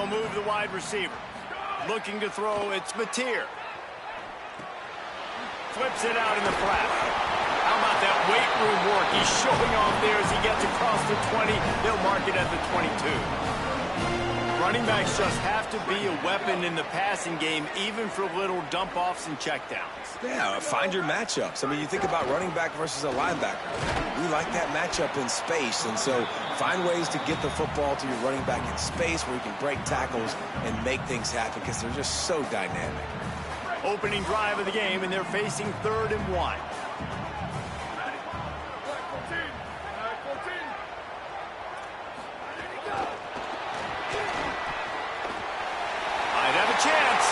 They'll move the wide receiver. Looking to throw, it's Mateer. Flips it out in the flat. How about that weight room work? He's showing off there as he gets across the 20. They'll mark it at the 22. Running backs just have to be a weapon in the passing game, even for little dump-offs and checkdowns. Yeah, find your matchups. I mean, you think about running back versus a linebacker. We like that matchup in space, and so find ways to get the football to your running back in space where you can break tackles and make things happen because they're just so dynamic. Opening drive of the game, and they're facing 3rd and 1. Might have a chance.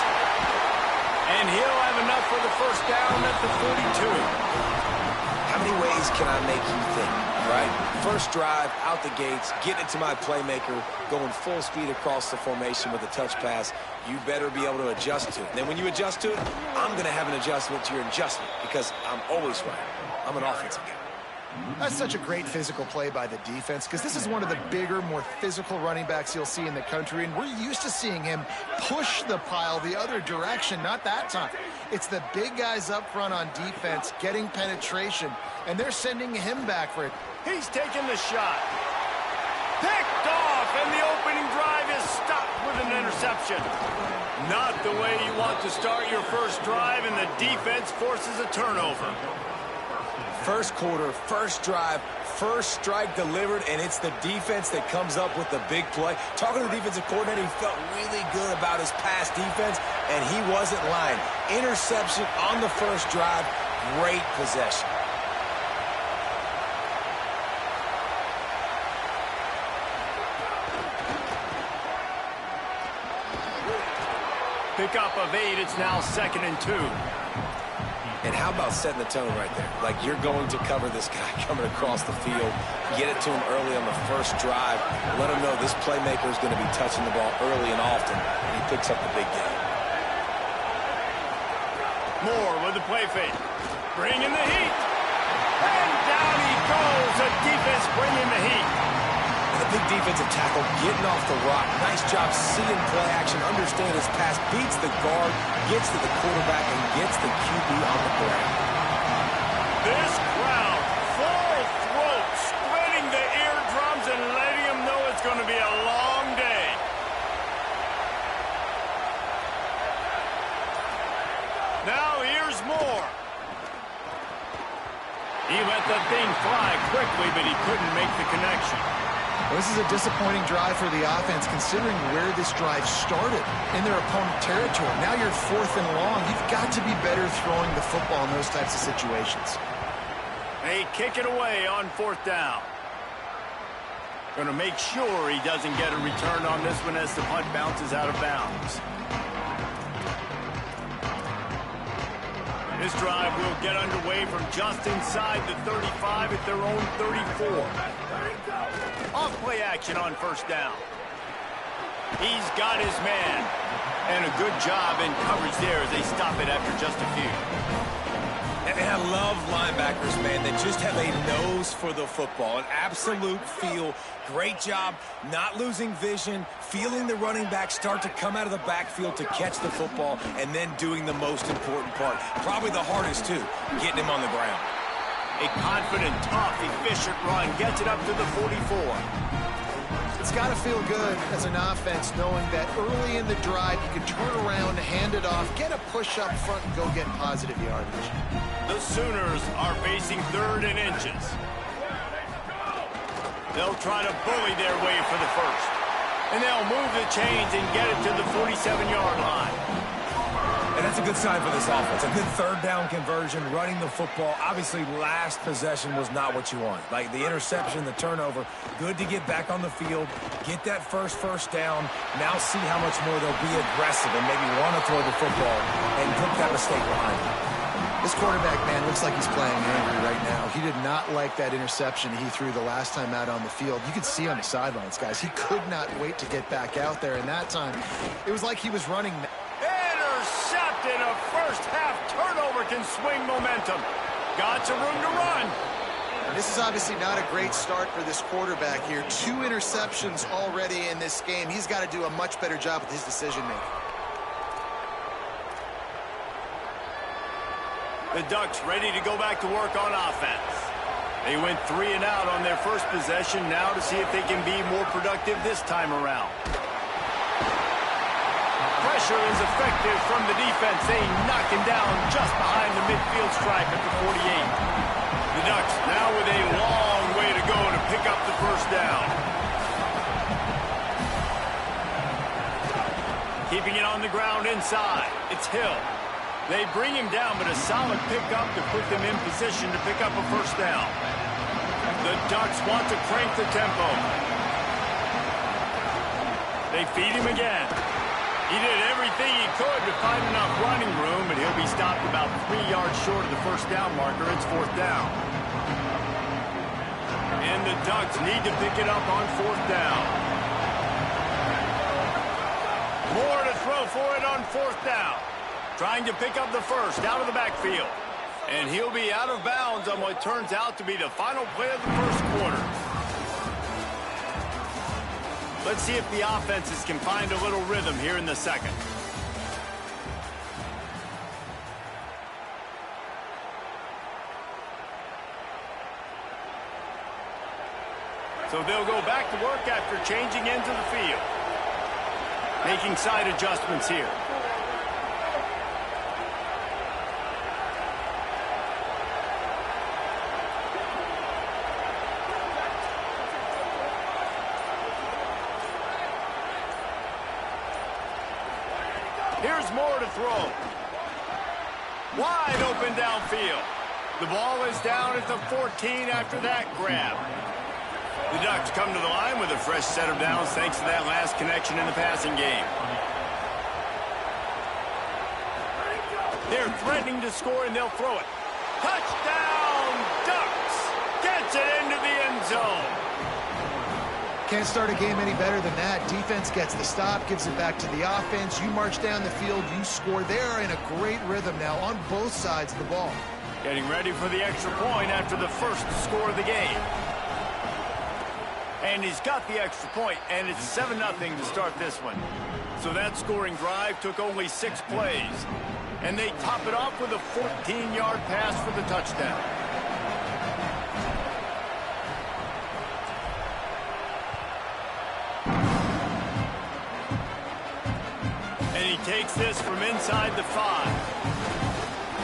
And he'll have enough for the first down at the 42. How many ways can I make you think, right? First drive, out the gates, getting it to my playmaker, going full speed across the formation with a touch pass. You better be able to adjust to it. And then when you adjust to it, I'm going to have an adjustment to your adjustment because I'm always right. I'm an offensive guy. That's such a great physical play by the defense because this is one of the bigger, more physical running backs you'll see in the country, and we're used to seeing him push the pile the other direction. Not that time. It's the big guys up front on defense getting penetration, and they're sending him back for it. He's taking the shot. Picked off, and the opening drive is stopped with an interception. Not the way you want to start your first drive, and the defense forces a turnover. First quarter, first drive, first strike delivered, and it's the defense that comes up with the big play. Talking to the defensive coordinator, he felt really good about his pass defense, and he wasn't lying. Interception on the first drive, great possession. Pickup of 8, it's now 2nd and 2. And how about setting the tone right there? Like you're going to cover this guy coming across the field, get it to him early on the first drive, let him know this playmaker is going to be touching the ball early and often, and he picks up the big game. Moore with the play fake. Bringing the heat. And down he goes. The defense bringing the heat. And the big defensive tackle getting off the rock. Nice job seeing play action, understand his pass, beats the guard, gets to the quarterback, and gets the QB on the ground. This crowd, full throat, splitting the eardrums and letting them know it's going to be a long day. Now here's Moore. He let the thing fly quickly, but he couldn't make the connection. Well, this is a disappointing drive for the offense considering where this drive started in their opponent territory. Now you're 4th and long. You've got to be better throwing the football in those types of situations. They kick it away on 4th down. Going to make sure he doesn't get a return on this one as the punt bounces out of bounds. This drive will get underway from just inside the 35 at their own 34. Off play action on 1st down. He's got his man. And a good job in coverage there as they stop it after just a few. And I love linebackers, man, that just have a nose for the football, an absolute feel. Great job not losing vision, feeling the running back start to come out of the backfield to catch the football, and then doing the most important part. Probably the hardest, too, getting him on the ground. A confident, tough, efficient run gets it up to the 44. It's got to feel good as an offense knowing that early in the drive you can turn around, hand it off, get a push up front, and go get positive yardage. The Sooners are facing 3rd and inches. They'll try to bully their way for the first. And they'll move the chains and get it to the 47-yard line. And that's a good sign for this offense. A good 3rd down conversion, running the football. Obviously, last possession was not what you want. Like the interception, the turnover. Good to get back on the field, get that first down. Now see how much more they'll be aggressive and maybe want to throw the football and put that mistake behind them. This quarterback, man, looks like he's playing angry right now. He did not like that interception he threw the last time out on the field. You could see on the sidelines, guys. He could not wait to get back out there, and that time, it was like he was running. Intercepted. A first-half turnover can swing momentum. Got some room to run. This is obviously not a great start for this quarterback here. 2 interceptions already in this game. He's got to do a much better job with his decision-making. The Ducks ready to go back to work on offense. They went 3 and out on their first possession, now to see if they can be more productive this time around. Pressure is effective from the defense. They knock him down just behind the midfield stripe at the 48. The Ducks now with a long way to go to pick up the first down. Keeping it on the ground inside. It's Hill. They bring him down, but a solid pickup to put them in position to pick up a first down. The Ducks want to crank the tempo. They feed him again. He did everything he could to find enough running room, but he'll be stopped about 3 yards short of the first down marker. It's 4th down. And the Ducks need to pick it up on 4th down. More to throw for it on 4th down. Trying to pick up the first out of the backfield. And he'll be out of bounds on what turns out to be the final play of the first quarter. Let's see if the offenses can find a little rhythm here in the second. So they'll go back to work after changing into the field. Making side adjustments here. Here's more to throw. Wide open downfield. The ball is down at the 14 after that grab. The Ducks come to the line with a fresh set of downs thanks to that last connection in the passing game. They're threatening to score and they'll throw it. Touchdown, Ducks! Gets it into the end zone. Can't start a game any better than that. Defense gets the stop, gives it back to the offense. You march down the field, you score. They're in a great rhythm now on both sides of the ball. Getting ready for the extra point after the first score of the game. And he's got the extra point, and it's 7-0 to start this one. So that scoring drive took only 6 plays. And they top it off with a 14-yard pass for the touchdown. Takes this from inside the 5.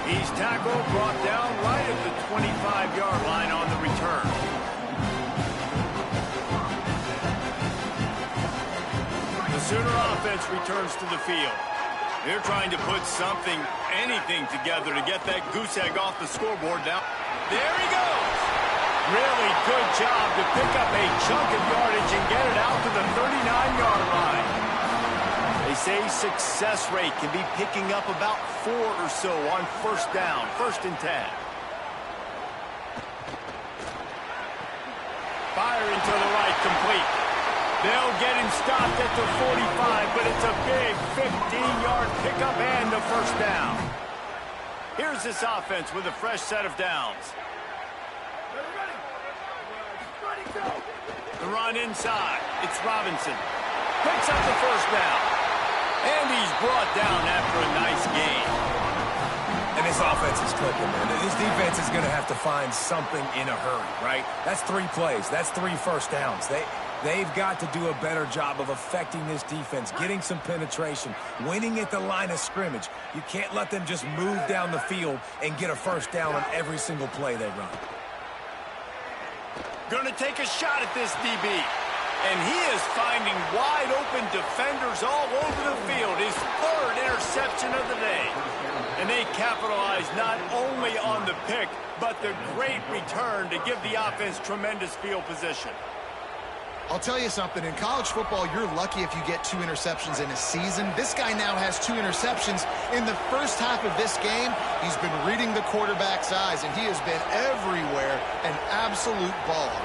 He's tackled, brought down right at the 25-yard line on the return. The Sooner offense returns to the field. They're trying to put something, anything together to get that goose egg off the scoreboard now. There he goes! Really good job to pick up a chunk of yardage and get it out to the 39-yard line. They say success rate can be picking up about 4 or so on first down, 1st and 10. Firing to the right, complete. They'll get him stopped at the 45, but it's a big 15-yard pickup and a first down. Here's this offense with a fresh set of downs. The run inside. It's Robinson. Picks up the first down. And he's brought down after a nice game. And this offense is clicking, man. This defense is going to have to find something in a hurry, right? That's 3 plays. That's 3 first downs. They've got to do a better job of affecting this defense, getting some penetration, winning at the line of scrimmage. You can't let them just move down the field and get a first down on every single play they run. Going to take a shot at this DB. And he is finding wide-open defenders all over the field. His 3rd interception of the day. And they capitalize not only on the pick, but the great return to give the offense tremendous field position. I'll tell you something. In college football, you're lucky if you get 2 interceptions in a season. This guy now has 2 interceptions. In the first half of this game, he's been reading the quarterback's eyes, and he has been everywhere, an absolute baller.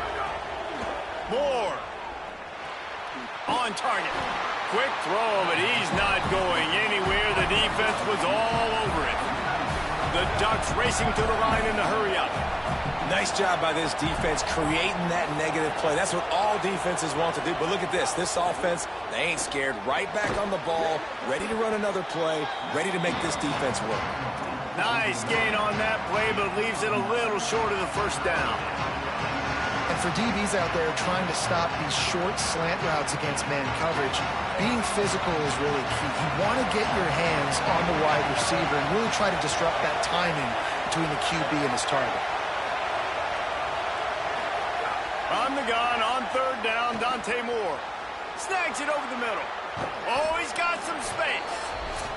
Moore. On target. Quick throw, but he's not going anywhere. The defense was all over it. The Ducks racing to the line in the hurry-up. Nice job by this defense creating that negative play. That's what all defenses want to do. But look at this. This offense, they ain't scared. Right back on the ball, ready to run another play, ready to make this defense work. Nice gain on that play, but leaves it a little short of the first down. And for DBs out there trying to stop these short slant routes against man coverage, being physical is really key. You want to get your hands on the wide receiver and really try to disrupt that timing between the QB and his target. On the gun, on third down, Dante Moore. Snags it over the middle. Oh, he's got some space.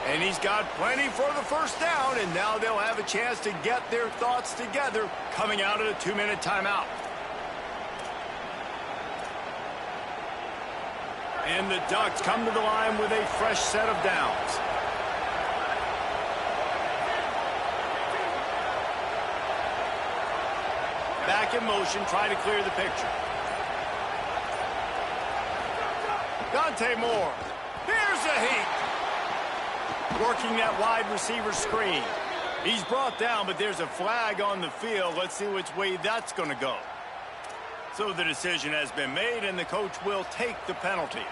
And he's got plenty for the first down, and now they'll have a chance to get their thoughts together coming out of the 2-minute timeout. And the Ducks come to the line with a fresh set of downs. Back in motion, try to clear the picture. Dante Moore. Here's a heat. Working that wide receiver screen. He's brought down, but there's a flag on the field. Let's see which way that's going to go. So the decision has been made, and the coach will take the penalty.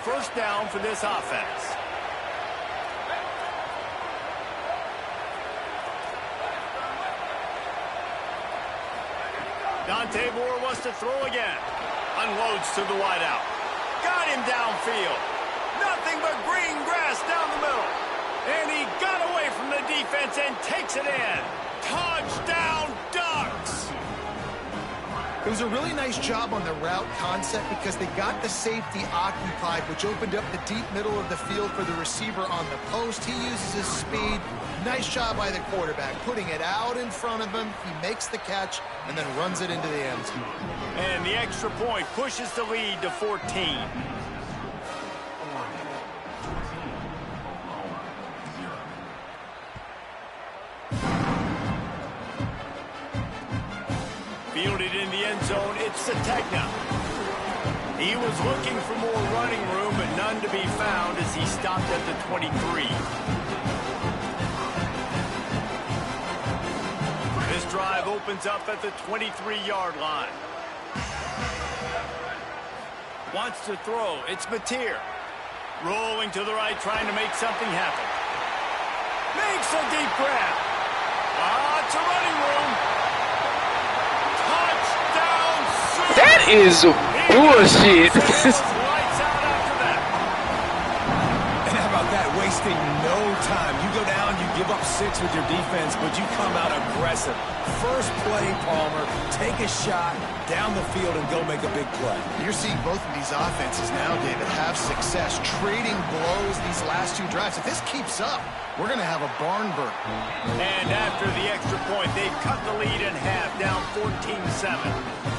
First down for this offense. Dante Moore wants to throw again. Unloads to the wideout. Got him downfield. Nothing but green grass down the middle. And he got away from the defense and takes it in. Touchdown, Ducks! It was a really nice job on the route concept because they got the safety occupied, which opened up the deep middle of the field for the receiver on the post. He uses his speed. Nice job by the quarterback, putting it out in front of him. He makes the catch and then runs it into the end zone. And the extra point pushes the lead to 14. Fielded in the end zone, it's Sategna. He was looking for more running room, but none to be found as he stopped at the 23. This drive opens up at the 23-yard line. Wants to throw, it's Mateer. Rolling to the right, trying to make something happen. Makes a deep grab. It's a running room. That is bullshit. Lights out after that. And how about that? Wasting no time. You go down, you give up 6 with your defense, but you come out aggressive. First play, Palmer, take a shot down the field and go make a big play. You're seeing both of these offenses now, David, have success trading blows these last 2 drives. If this keeps up, we're going to have a barn burn. And after the extra point, they've cut the lead in half, down 14-7.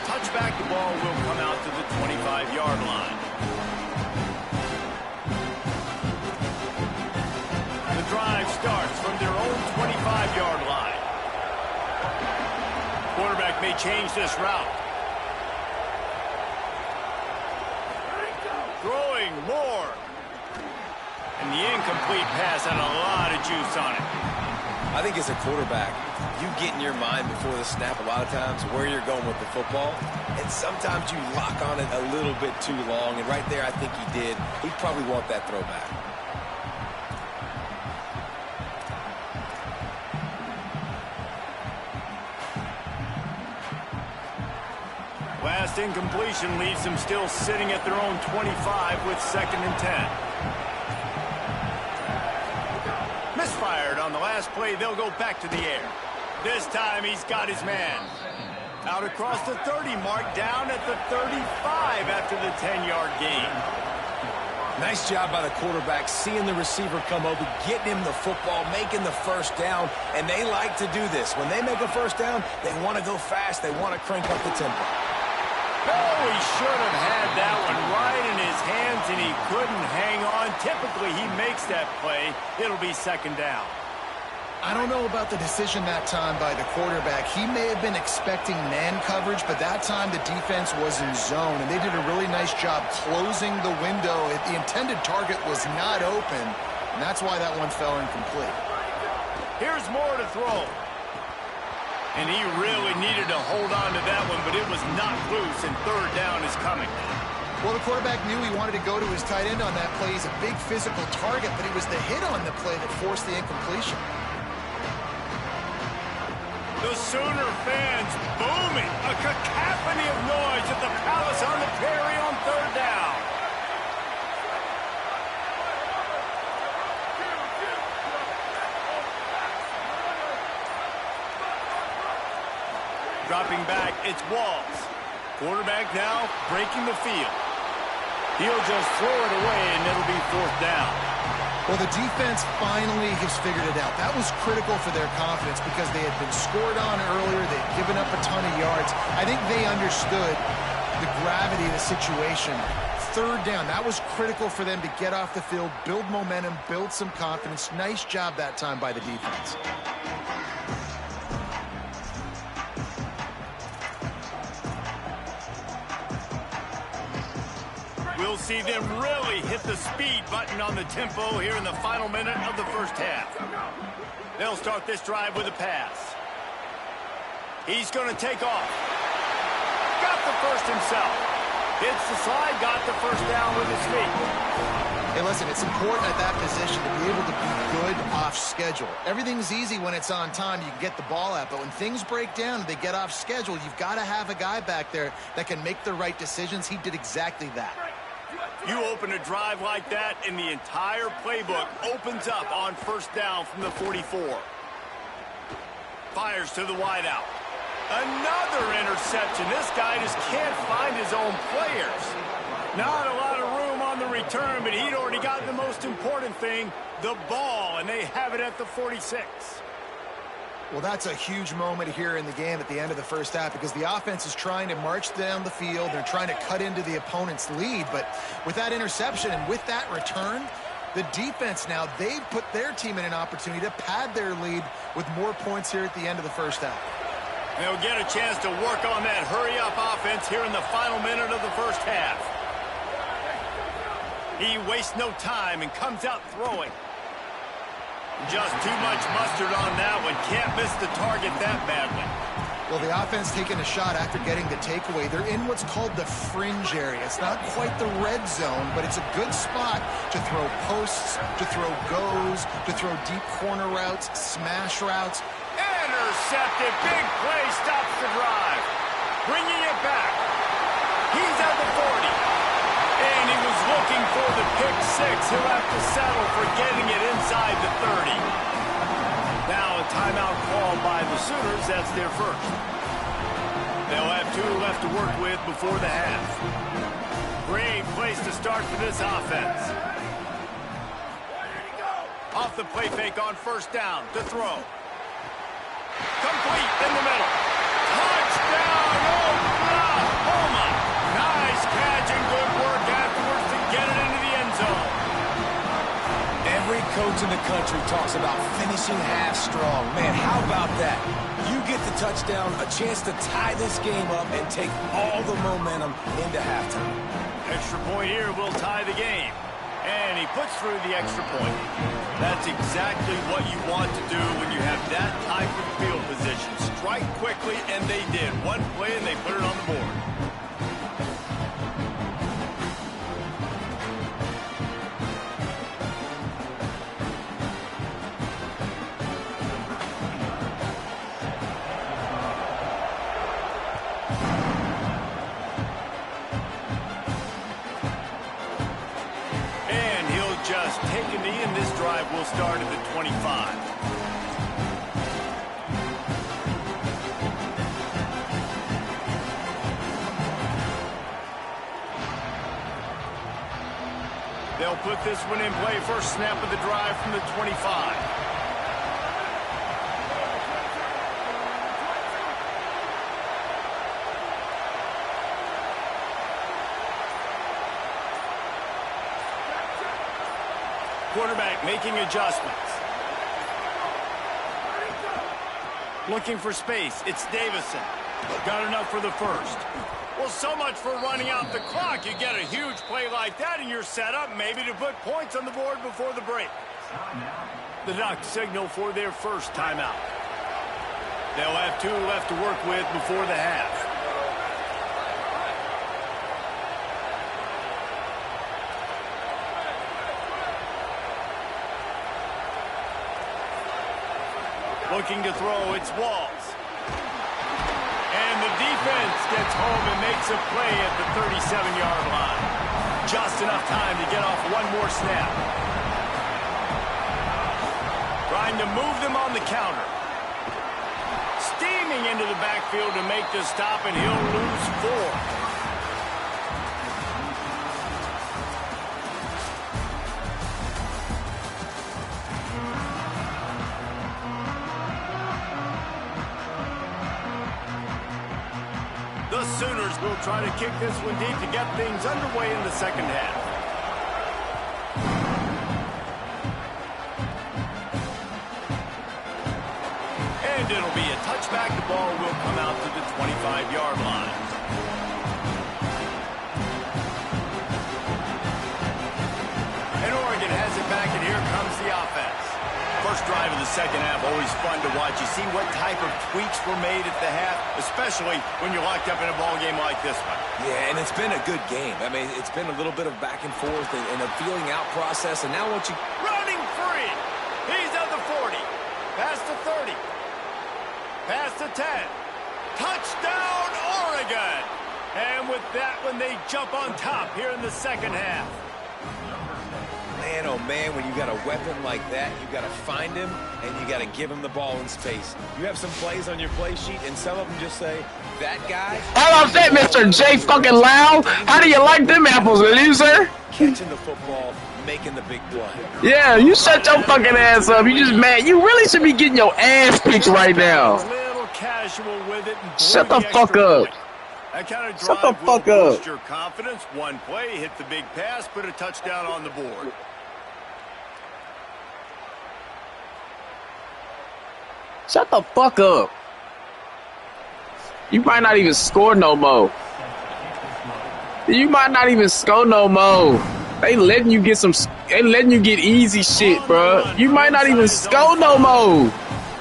Touchback, the ball will come out to the 25-yard line. The drive starts from their own 25-yard line. Quarterback may change this route. Throwing more. And the incomplete pass had a lot of juice on it. I think as a quarterback, you get in your mind before the snap a lot of times where you're going with the football, and sometimes you lock on it a little bit too long, and right there I think he did. He'd probably want that throwback. Last incompletion leaves them still sitting at their own 25 with 2nd and 10. Misfired on the last play, they'll go back to the air. This time he's got his man. Out across the 30 mark, down at the 35 after the 10-yard gain. Nice job by the quarterback, seeing the receiver come over, getting him the football, making the first down, and they like to do this. When they make a first down, they want to go fast, they want to crank up the tempo. Oh, he should have had that one right in his hands, and he couldn't hang on. Typically, he makes that play. It'll be 2nd down. I don't know about the decision that time by the quarterback. He may have been expecting man coverage, but that time the defense was in zone, and they did a really nice job closing the window. The intended target was not open, and that's why that one fell incomplete. Here's more to throw. And he really needed to hold on to that one, but it was knocked loose, and third down is coming. Well, the quarterback knew he wanted to go to his tight end on that play. He's a big physical target, but it was the hit on the play that forced the incompletion. The Sooner fans booming. A cacophony of noise at the Palace on the Prairie on third down. Dropping back, it's Walls. Quarterback now breaking the field. He'll just throw it away, and it'll be fourth down. Well, the defense finally has figured it out. That was critical for their confidence because they had been scored on earlier. They'd given up a ton of yards. I think they understood the gravity of the situation. Third down, that was critical for them to get off the field, build momentum, build some confidence. Nice job that time by the defense. We'll see them really hit the speed button on the tempo here in the final minute of the first half. They'll start this drive with a pass. He's going to take off. Got the first himself. Hits the slide, got the first down with his feet. Hey, listen, it's important at that position to be able to be good off schedule. Everything's easy when it's on time. You can get the ball out, but when things break down and they get off schedule, you've got to have a guy back there that can make the right decisions. He did exactly that. You open a drive like that, and the entire playbook opens up on first down from the 44. Fires to the wideout. Another interception. This guy just can't find his own players. Not a lot of room on the return, but he'd already gotten the most important thing, the ball, and they have it at the 46. Well, that's a huge moment here in the game at the end of the first half because the offense is trying to march down the field. They're trying to cut into the opponent's lead, but with that interception and with that return, the defense now, they've put their team in an opportunity to pad their lead with more points here at the end of the first half. They'll get a chance to work on that hurry-up offense here in the final minute of the first half. He wastes no time and comes out throwing. Just too much mustard on that one. Can't miss the target that badly. Well, the offense taking a shot after getting the takeaway. They're in what's called the fringe area. It's not quite the red zone, but it's a good spot to throw posts, to throw goes, to throw deep corner routes, smash routes. Intercepted. Big play stops the drive. Bringing it back. He's at the 40. And he was looking for the pick six. He'll have to settle for getting it inside the 30. Now a timeout called by the Sooners. That's their first. They'll have 2 left to work with before the half. Great place to start for this offense. Off the play fake on first down to throw. Complete in the middle. Touchdown, Oklahoma. Nice catch and good work afterwards to get it into the end zone. Every coach in the country talks about finishing half strong. Man, how about that? You get the touchdown, a chance to tie this game up and take all the momentum into halftime. Extra point here will tie the game. And he puts through the extra point. That's exactly what you want to do when you have that type of field position. Strike quickly, and they did. One play, and they put it on the board. Just take a knee, and this drive will start at the 25. They'll put this one in play. First snap of the drive from the 25. Quarterback making adjustments. Looking for space. It's Davison. Got enough for the first. Well, so much for running out the clock. You get a huge play like that and you're set up maybe to put points on the board before the break. The Ducks signal for their first timeout. They'll have 2 left to work with before the half. Looking to throw, it's Walls. And the defense gets home and makes a play at the 37-yard line. Just enough time to get off one more snap. Trying to move them on the counter. Steaming into the backfield to make the stop, and he'll lose 4. The Sooners will try to kick this one deep to get things underway in the second half. And it'll be a touchback. The ball will come out to the 25-yard line. And Oregon has it back, and here comes the offense. First drive of the second half, always fun to watch. You see what type of tweaks were made at the half, especially when you're locked up in a ball game like this one. Yeah, and it's been a good game. I mean, it's been a little bit of back and forth and a feeling out process, and now once you... Running free. He's at the 40. Past the 30. Past the 10. Touchdown, Oregon. And with that one, they jump on top here in the second half. Man, oh man, when you got a weapon like that, you got to find him and you got to give him the ball in space. You have some plays on your play sheet, and some of them just say, that guy... Hold on, that Mr. J fucking Loud. How do you like them apples, loser? Catching the football, making the big play. Yeah, you shut your fucking ass up. You just mad. You really should be getting your ass kicked right now. A little casual with it and Shut the fuck up. That kind of Shut the drive will fuck up. boost your confidence. One play, hit the big pass, put a touchdown on the board. Shut the fuck up. You might not even score no more. You might not even score no more. They letting you get some. They letting you get easy shit, bro. You might not even score no more.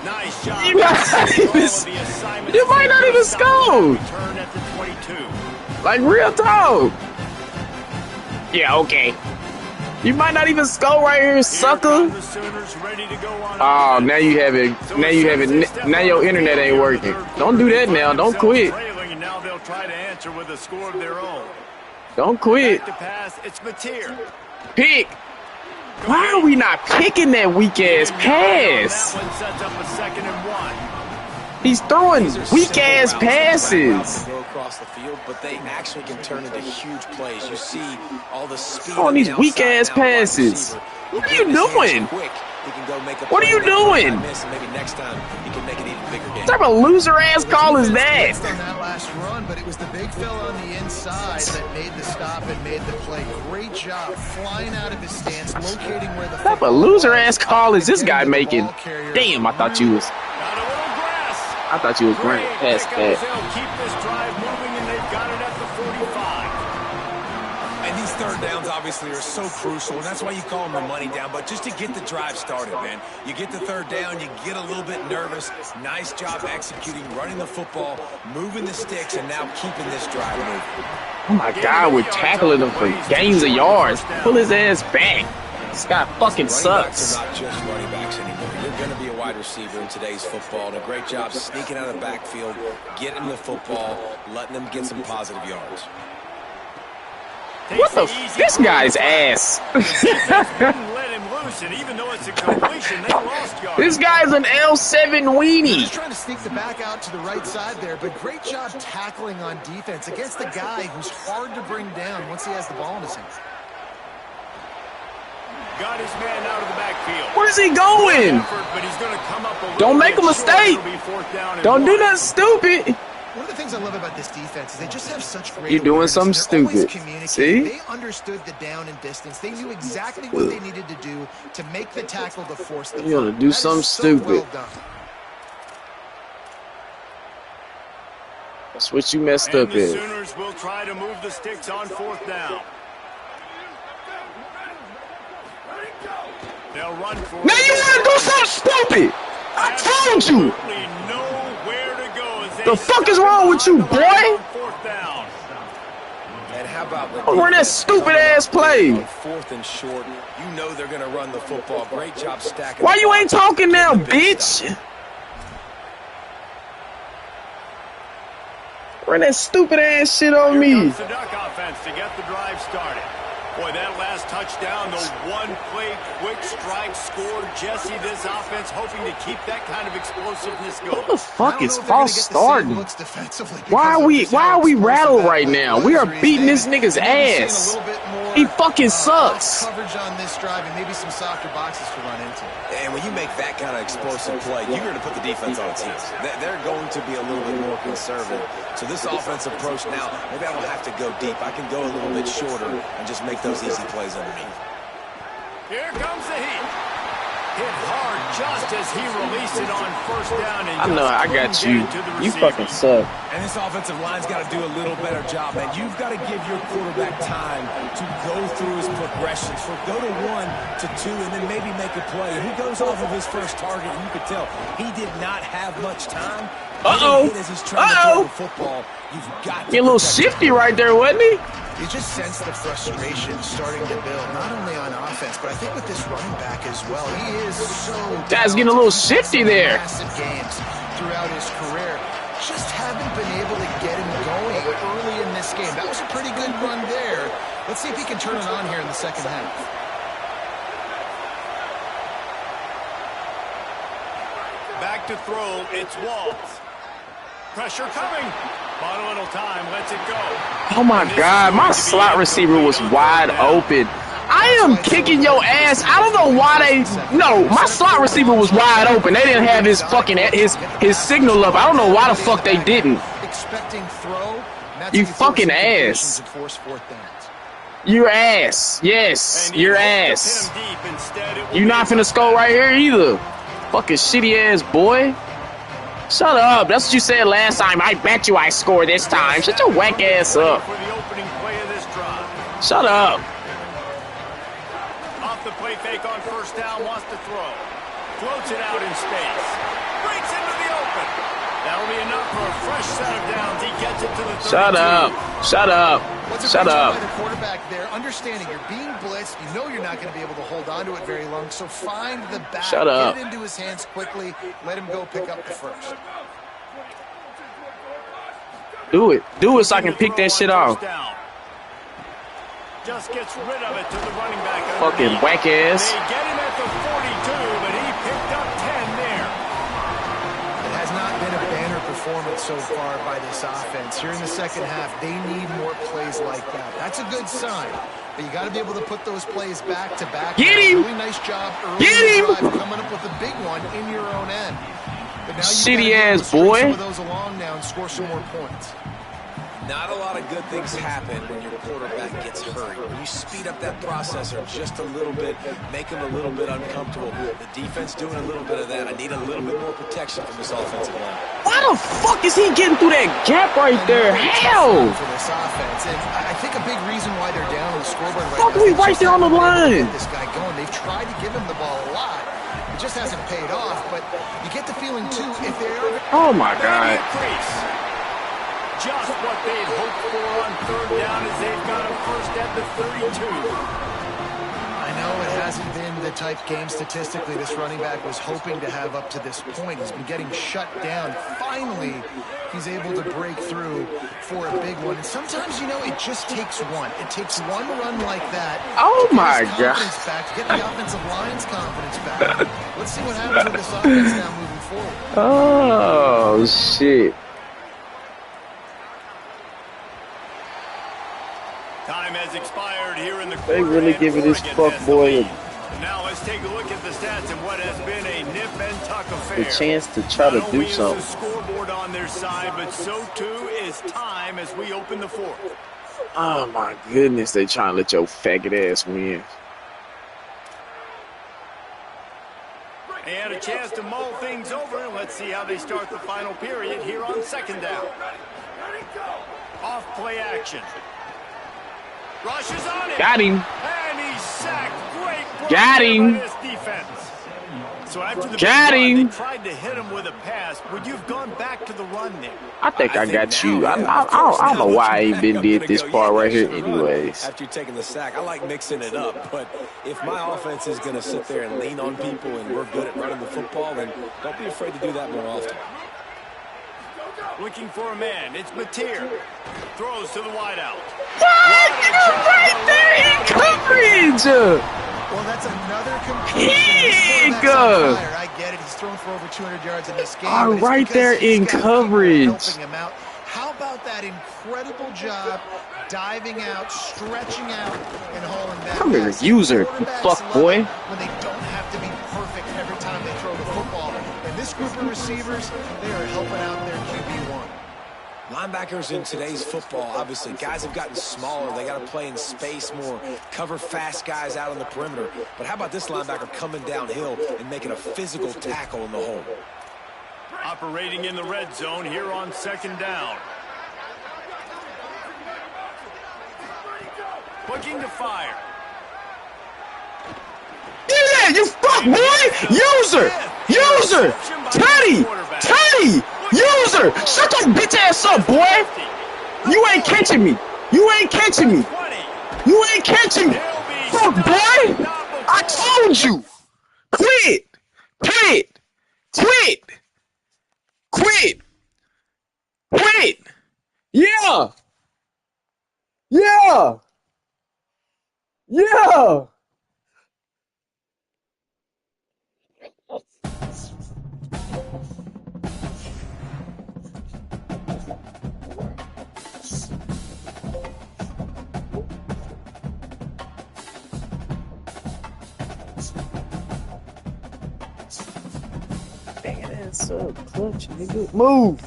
Nice job. You might not even. You might not even score. Return at the 22. Like real talk. Yeah, okay. You might not even score right here, sucker. Oh, now you have it. Now you have it. Now your internet ain't working. Don't do that now. Don't quit. Now they'll try to answer with a score of their own. Don't quit. Pick. Why are we not picking that weak ass pass? That one sets up a 2nd and 1. He's throwing weak ass passes. Go across the field, but they actually can turn into huge plays. You see all the speed on these weak ass passes. What are you doing? What are you doing? Maybe next time he can make an even bigger game. What type of loser ass call is that? On that last run, but it was the big fella on the inside that made the stop and made the play. Great job flying out of his stance, locating where the What type of loser ass call is this guy making? Damn, I thought you was. I thought you was running past that. They'll keep this drive moving, and they've got it at the 45. And these third downs obviously are so crucial, and that's why you call them the money down. But just to get the drive started, man, you get the third down, you get a little bit nervous. Nice job executing, running the football, moving the sticks, and now keeping this drive moving. Oh my God, we're tackling him for gains of yards. Pull his ass back. This guy fucking sucks. Running backs are not just running backs anymore. You're going to be a wide receiver in today's football, and a great job sneaking out of the backfield, getting the football, letting them get some positive yards. What the? This guy's ass. This guy's an L7 weenie. Just trying to sneak the back out to the right side there, but great job tackling on defense against the guy who's hard to bring down once he has the ball in his hands. Got his man out of the backfield. Where is he going? Don't make a mistake. Don't do nothing stupid. One of the things I love about this defense is they just have such great You're doing something stupid. See? They understood the down and distance. They knew exactly what they needed to do to make the tackle to force the You're gonna do something stupid. Well done. That's what you messed and up the at. Sooners will try to move the sticks on 4th down. They'll run for Now you want to do something stupid. I told you. Nowhere to go as they The fuck is wrong with you, boy? 4th down. And how about run that stupid ass play? 4th and short. You know they're going to run the football. Great job stacking. Why you ain't talking now, bitch? Run that stupid ass shit on me. Here comes the Duck offense to get the drive started. Boy, that last touchdown, the one-play quick strike scored. Jesse, this offense hoping to keep that kind of explosiveness going. What the fuck is false starting? Why are we rattled right now? We are beating this nigga's ass. He fucking sucks. Coverage on this drive and maybe some softer boxes to run into. And when you make that kind of explosive play, you're going to put the defense on its heels. They're going to be a little bit more conservative. So this offensive approach now, maybe I don't have to go deep. I can go a little bit shorter and just make those easy plays underneath. Here comes the heat. Hit hard just as he released it on 1st down. And I know, I got you. You fucking suck. And this offensive line's got to do a little better job, man. You've got to give your quarterback time to go through his progressions. Go to 1 to 2 and then maybe make a play. He goes off of his first target, and you could tell he did not have much time. As he's trying to throw the football, you've got to get a little shifty right there, wasn't he? You just sense the frustration starting to build, not only on offense, but I think with this running back as well. He is so guy's getting a little shifty there. Massive games throughout his career. Just haven't been able to get him going early in this game. That was a pretty good run there. Let's see if he can turn it on here in the second half. Back to throw, it's Walls. Pressure coming. Bought a little time, lets it go. Oh my God, my slot receiver was wide open. I am kicking your ass. I don't know why they. No, my slot receiver was wide open. They didn't have his fucking his signal up. I don't know why the fuck they didn't. Expecting throw. You fucking ass. Your ass. Yes, your ass. You not finna score right here either. Fucking shitty ass boy. Shut up. That's what you said last time. I bet you I score this time. Shut your whack ass up. Shut up. Off the play fake on 1st down, wants to throw. Floats it out in space. Breaks into the open. That'll be enough for a fresh set of downs. He gets it to the 32. Shut up. Shut up. Shut up. The quarterback there, understanding you're being blitzed. You know you're not going to be able to hold on to it very long. So find the back. Shut up. Get it into his hands quickly. Let him go pick up the first. Do it. Do it so I can pick that shit off. Just gets rid of it to the running back. Fucking whack ass. They get him at the 42, but he picked up 10 there. It has not been a banner performance so far by this offense. Here in the second half, they need more plays like that. That's a good sign. But you got to be able to put those plays back to back. Get him! Really nice job early Get him! Drive, coming up with a big one in your own end. But now shitty ass boy. Some of those along now and score some more points. Not a lot of good things happen when your quarterback gets hurt. When you speed up that processor just a little bit, make him a little bit uncomfortable. The defense doing a little bit of that. I need a little bit more protection from this offensive line. Why the fuck is he getting through that gap right there? Hell! For this offense, and I think a big reason why they're down on the scoreboard right fuck now. We right there on the line. This guy going. They've tried to give him the ball a lot. It just hasn't paid off. But you get the feeling too if they are. Oh my God. Just what they'd hoped for on 3rd down as they've got a first at the 32. I know it hasn't been the type game statistically this running back was hoping to have up to this point. He's been getting shut down. Finally, he's able to break through for a big one. And sometimes, you know, it just takes one. It takes one run like that. Oh my God. Back, to get the offensive line's confidence back. Let's see what happens with this offense now moving forward. Oh, shit. Time has expired here in the They really giving this fuck boy now let's take a look at the stats and what has been a nip and tuck affair. a chance to try to do something. The scoreboard on their side, but so too is time as we open the 4th. Oh my goodness, they trying to let your faggot ass win. And a chance to mull things over. Let's see how they start the final period here on 2nd down. play action. Rushes on it. Got him. And he's sacked. Great play Got him. by this defense. So after the Got big run, him. they tried to hit him with a pass. Would you have gone back to the run there? I think I got you. I don't know why I even did this part right here anyways. After you're taking the sack, I like mixing it up, but if my offense is going to sit there and lean on people and we're good at running the football, then don't be afraid to do that more often. Looking for a man. It's Mateer. Throws to the wideout. What? Get him right there in coverage. Well, that's another completion. I get it. He's thrown for over 200 yards in this game. Oh, right there in coverage. Helping him out. How about that incredible job diving out, stretching out, and hauling back? Come here, user, you fuck boy. When they don't have to be perfect every time they throw the football. And this group of receivers, they are helping out their QB1. Linebackers in today's football, obviously, guys have gotten smaller. They got to play in space more, cover fast guys out on the perimeter. But how about this linebacker coming downhill and making a physical tackle in the hole? Operating in the red zone here on second down. Looking to fire. Yeah, you fuck boy! User! Teddy! User! Shut your bitch ass up, boy! You ain't catching me! You ain't catching me! You ain't catching me! Fuck, boy! I told you! Quit! Yeah! Bang ass up, clutch, nigga. Move!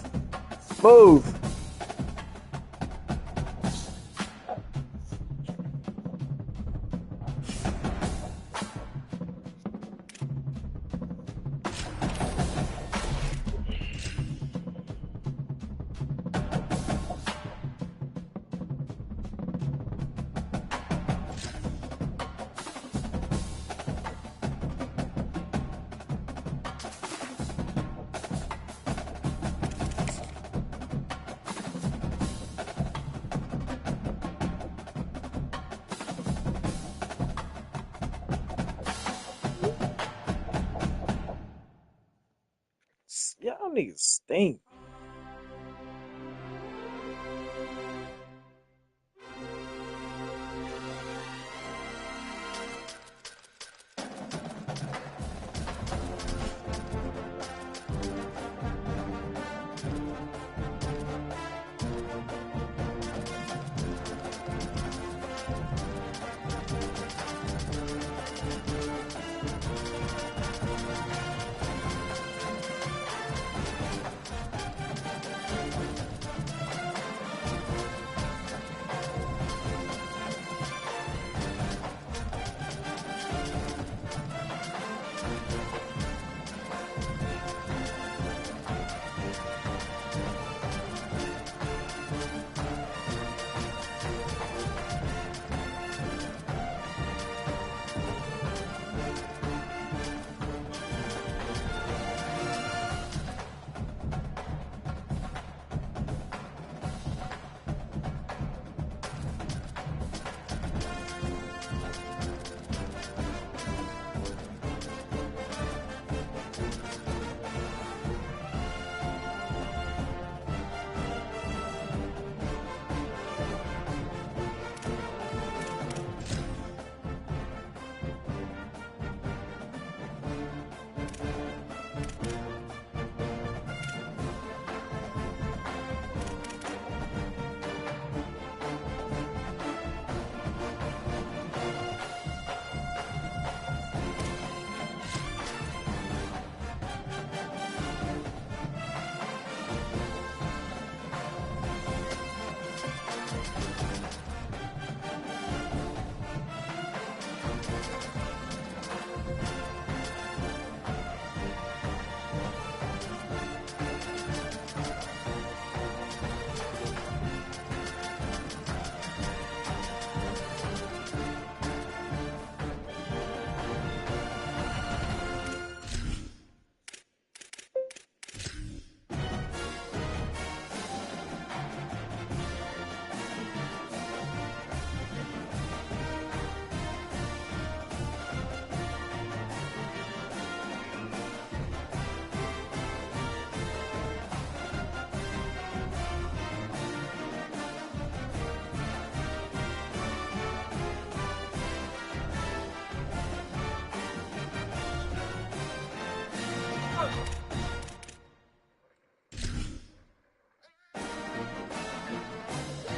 Y'all niggas stink.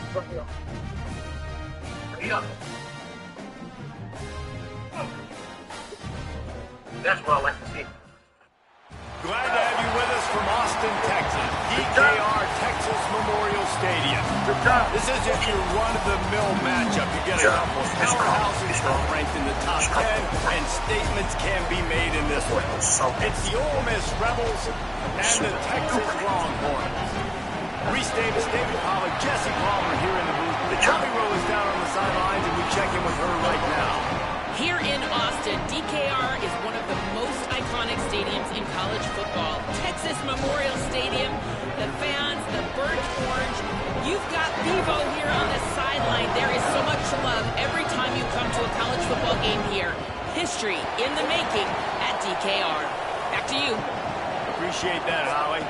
That's what I like to see. Glad to have you with us from Austin, Texas. DKR Texas Memorial Stadium. This isn't your run-of-the-mill matchup. You get a couple of powerhouses ranked in the top 10, and statements can be made in this one. It's the Ole Miss Rebels and the Texas Longhorns. Reese Davis, David Pollack, Jesse Palmer here in the booth. Tommy Rowe is down on the sidelines, and we check in with her right now. Here in Austin, DKR is one of the most iconic stadiums in college football. Texas Memorial Stadium, the fans, the burnt orange. You've got Bevo here on the sideline. There is so much love every time you come to a college football game here. History in the making at DKR. Back to you. Appreciate that, Holly.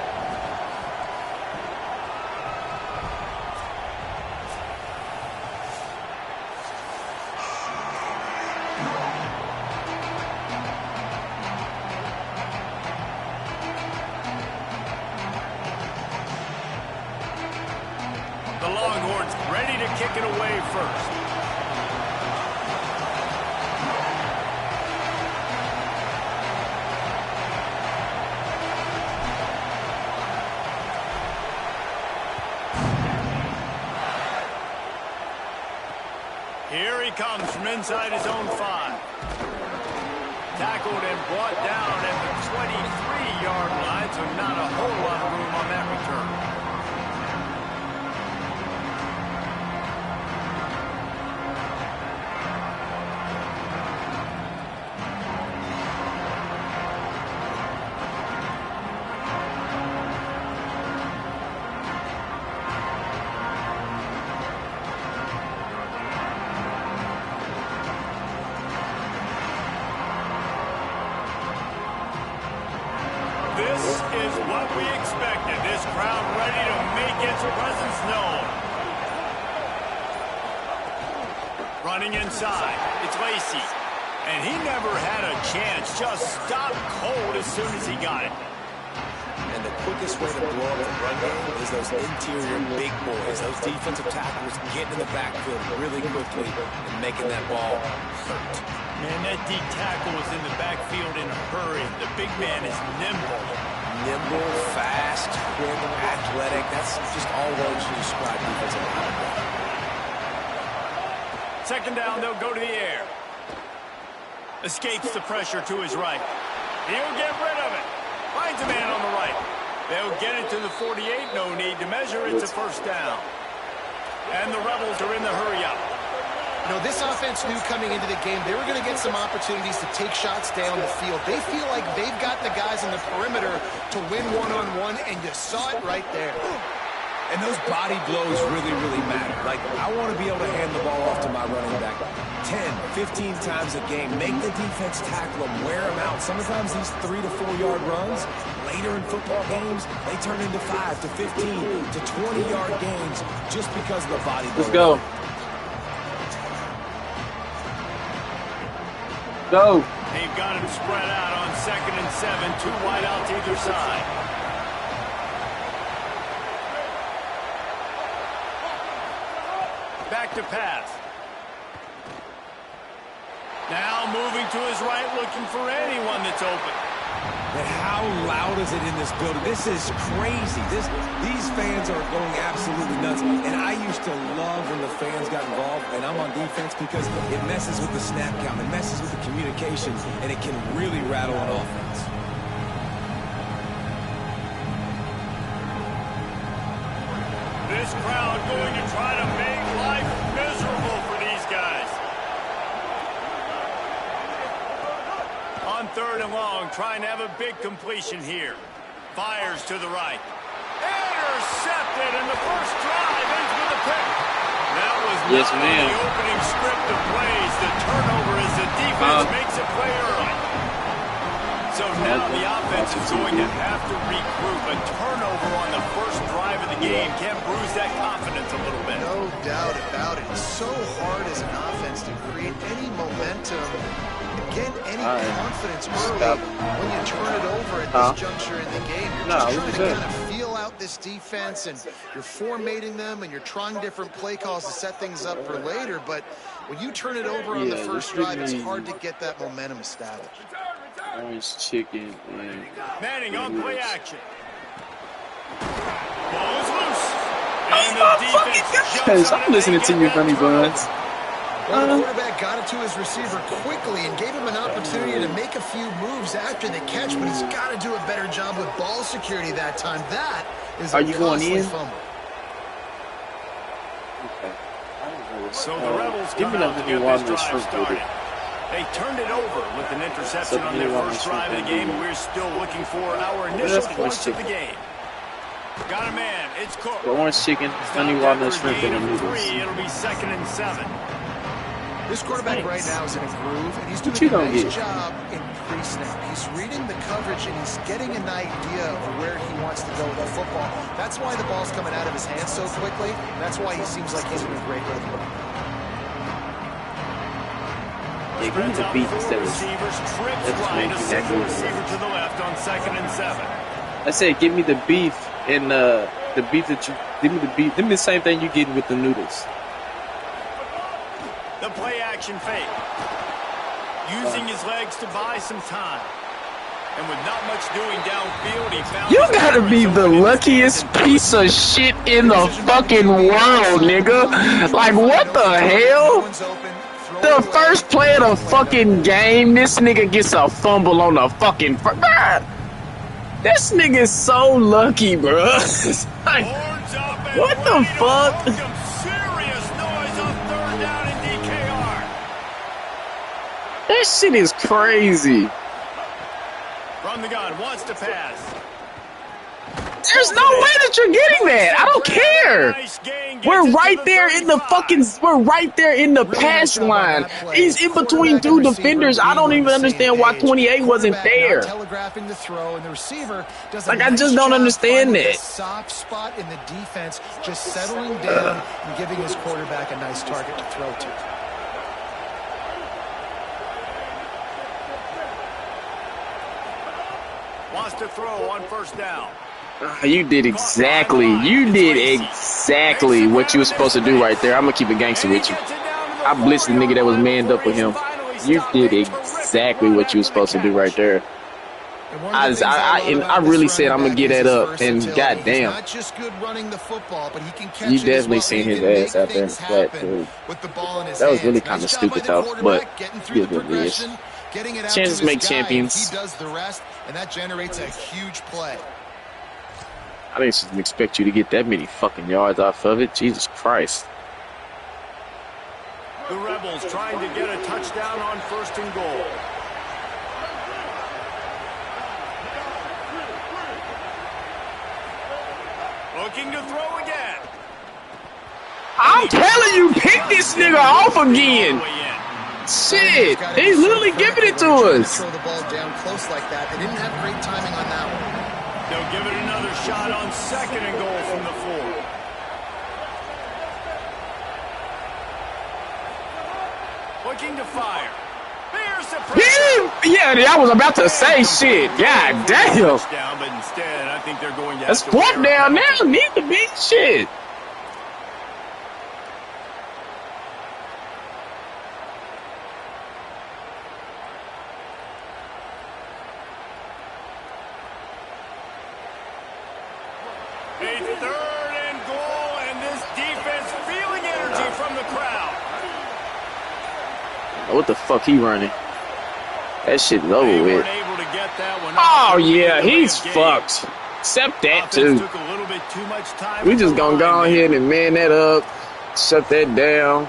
The Longhorns ready to kick it away first. Here he comes from inside his own 5. Tackled and brought down at the 23-yard line, so not a whole lot of room on that return. This is what we expected. This crowd ready to make its presence known. Running inside, it's Lacey. And he never had a chance. Just stopped cold as soon as he got it. And the quickest way to blow up the run game is those interior big boys, those defensive tackles getting in the backfield really quickly and making that ball hurt. Man, that D tackle was in the backfield in a hurry. The big man is nimble. Nimble, fast, quick, athletic. That's just all words to describe defensive linemen. Second down, they'll go to the air. Escapes the pressure to his right. He'll get rid of it. Finds a man on the right. They'll get it to the 48. No need to measure. It's a first down. And the Rebels are in the hurry-up. You know, this offense knew coming into the game they were going to get some opportunities to take shots down the field. They feel like they've got the guys in the perimeter to win one-on-one, and you saw it right there. And those body blows really, really matter. Like, I want to be able to hand the ball off to my running back 10, 15 times a game. Make the defense tackle them, wear them out. Sometimes these 3 to 4 yard runs, later in football games, they turn into 5 to 15 to 20-yard games just because of the body blow. Let's go. Go. They've got him spread out on 2nd and 7. 2 wideouts either side. Back to pass. Now moving to his right, looking for anyone that's open. But how loud is it in this building? This is crazy. These fans are going absolutely nuts. And I used to love when the fans got involved, and I'm on defense because it messes with the snap count, it messes with the communication, and it can really rattle an offense. This crowd going to try to make life miserable for these guys. On 3rd and long, trying to have a big completion here. Fires to the right. Intercepted, and the first drive ends with a pick. That was not the opening script of plays. The turnover as the defense makes a play early. So now the offense is going to have to regroup. A turnover on the first drive of the game can bruise that confidence a little bit. No doubt about it. It's so hard as an offense to create any momentum, get any confidence early when you turn it over at this juncture in the game. You're just trying to kind of feel out this defense and you're formatting them and you're trying different play calls to set things up for later, but when you turn it over on the first drive, it's hard to get that momentum established. Orange chicken and Manning on play action. Ball is loose. And the defense jumps on I'm listening to you, Honey Buns. Well, the quarterback got it to his receiver quickly and gave him an opportunity to make a few moves after the catch, but he's got to do a better job with ball security that time. That is a costly fumble. Okay. I don't know. So the Rebels come out to get this drive started. They turned it over with an interception on their first drive of the game. We're still looking for our initial points of the game. Got a man. It's Cook. The orange chicken, honey walnut shrimp, and noodles. It'll be 2nd and 7. This quarterback right now is in a groove, and he's doing a nice job in pre-snap. He's reading the coverage, and he's getting an idea of where he wants to go with the football. That's why the ball's coming out of his hands so quickly. That's why he seems like he's in a great rhythm. Yeah, give me the beef instead of Right, a single receiver to the left on 2nd and 7. I said, give me the beef and the beef that you give me the beef. Give me the same thing you get with the noodles. The play action fake. Using his legs to buy some time. And with not much doing downfield, he found... You gotta be the luckiest piece of shit in the fucking world, nigga. Like, what the hell? The first play of the fucking game, this nigga gets a fumble on the fucking... This nigga is so lucky, bro. Like, what the fuck? That shit is crazy. From the gun, wants to pass. There's no way that you're getting that. I don't care. We're right there in the fucking. We're right there in the pass line. He's in between two defenders. I don't even understand why 28 wasn't there. Like, I just don't understand that. Soft spot in the defense, just settling down and giving his quarterback a nice target to throw to. Wants to throw on first down. You did exactly what you were supposed to do right there. I'm gonna keep it gangster with you. I blitzed the nigga that was manned up with him. You did exactly what you were supposed to do right there. I really said I'm gonna get that up, and goddamn, you definitely seen his ass out there in flat, dude. That was really kind of stupid though, but it is what it is. Chances make champions. He does the rest, and that generates a huge play. I didn't expect you to get that many fucking yards off of it. Jesus Christ. The Rebels trying to get a touchdown on 1st and goal. Looking to throw again. I'm telling you, pick this nigga off again. Shit, he's literally giving it to us. Throw the ball down close like that. They didn't have great timing on that one. They'll give it another shot on 2nd and goal from the 4. Looking to fire. Yeah, I was about to say shit. God damn. But instead, I think they're going to that's 4th down now. Need to be shit. What the fuck he running? That shit is over with. Oh yeah, he's fucked. Except that too. We just gonna go ahead and man that up, shut that down.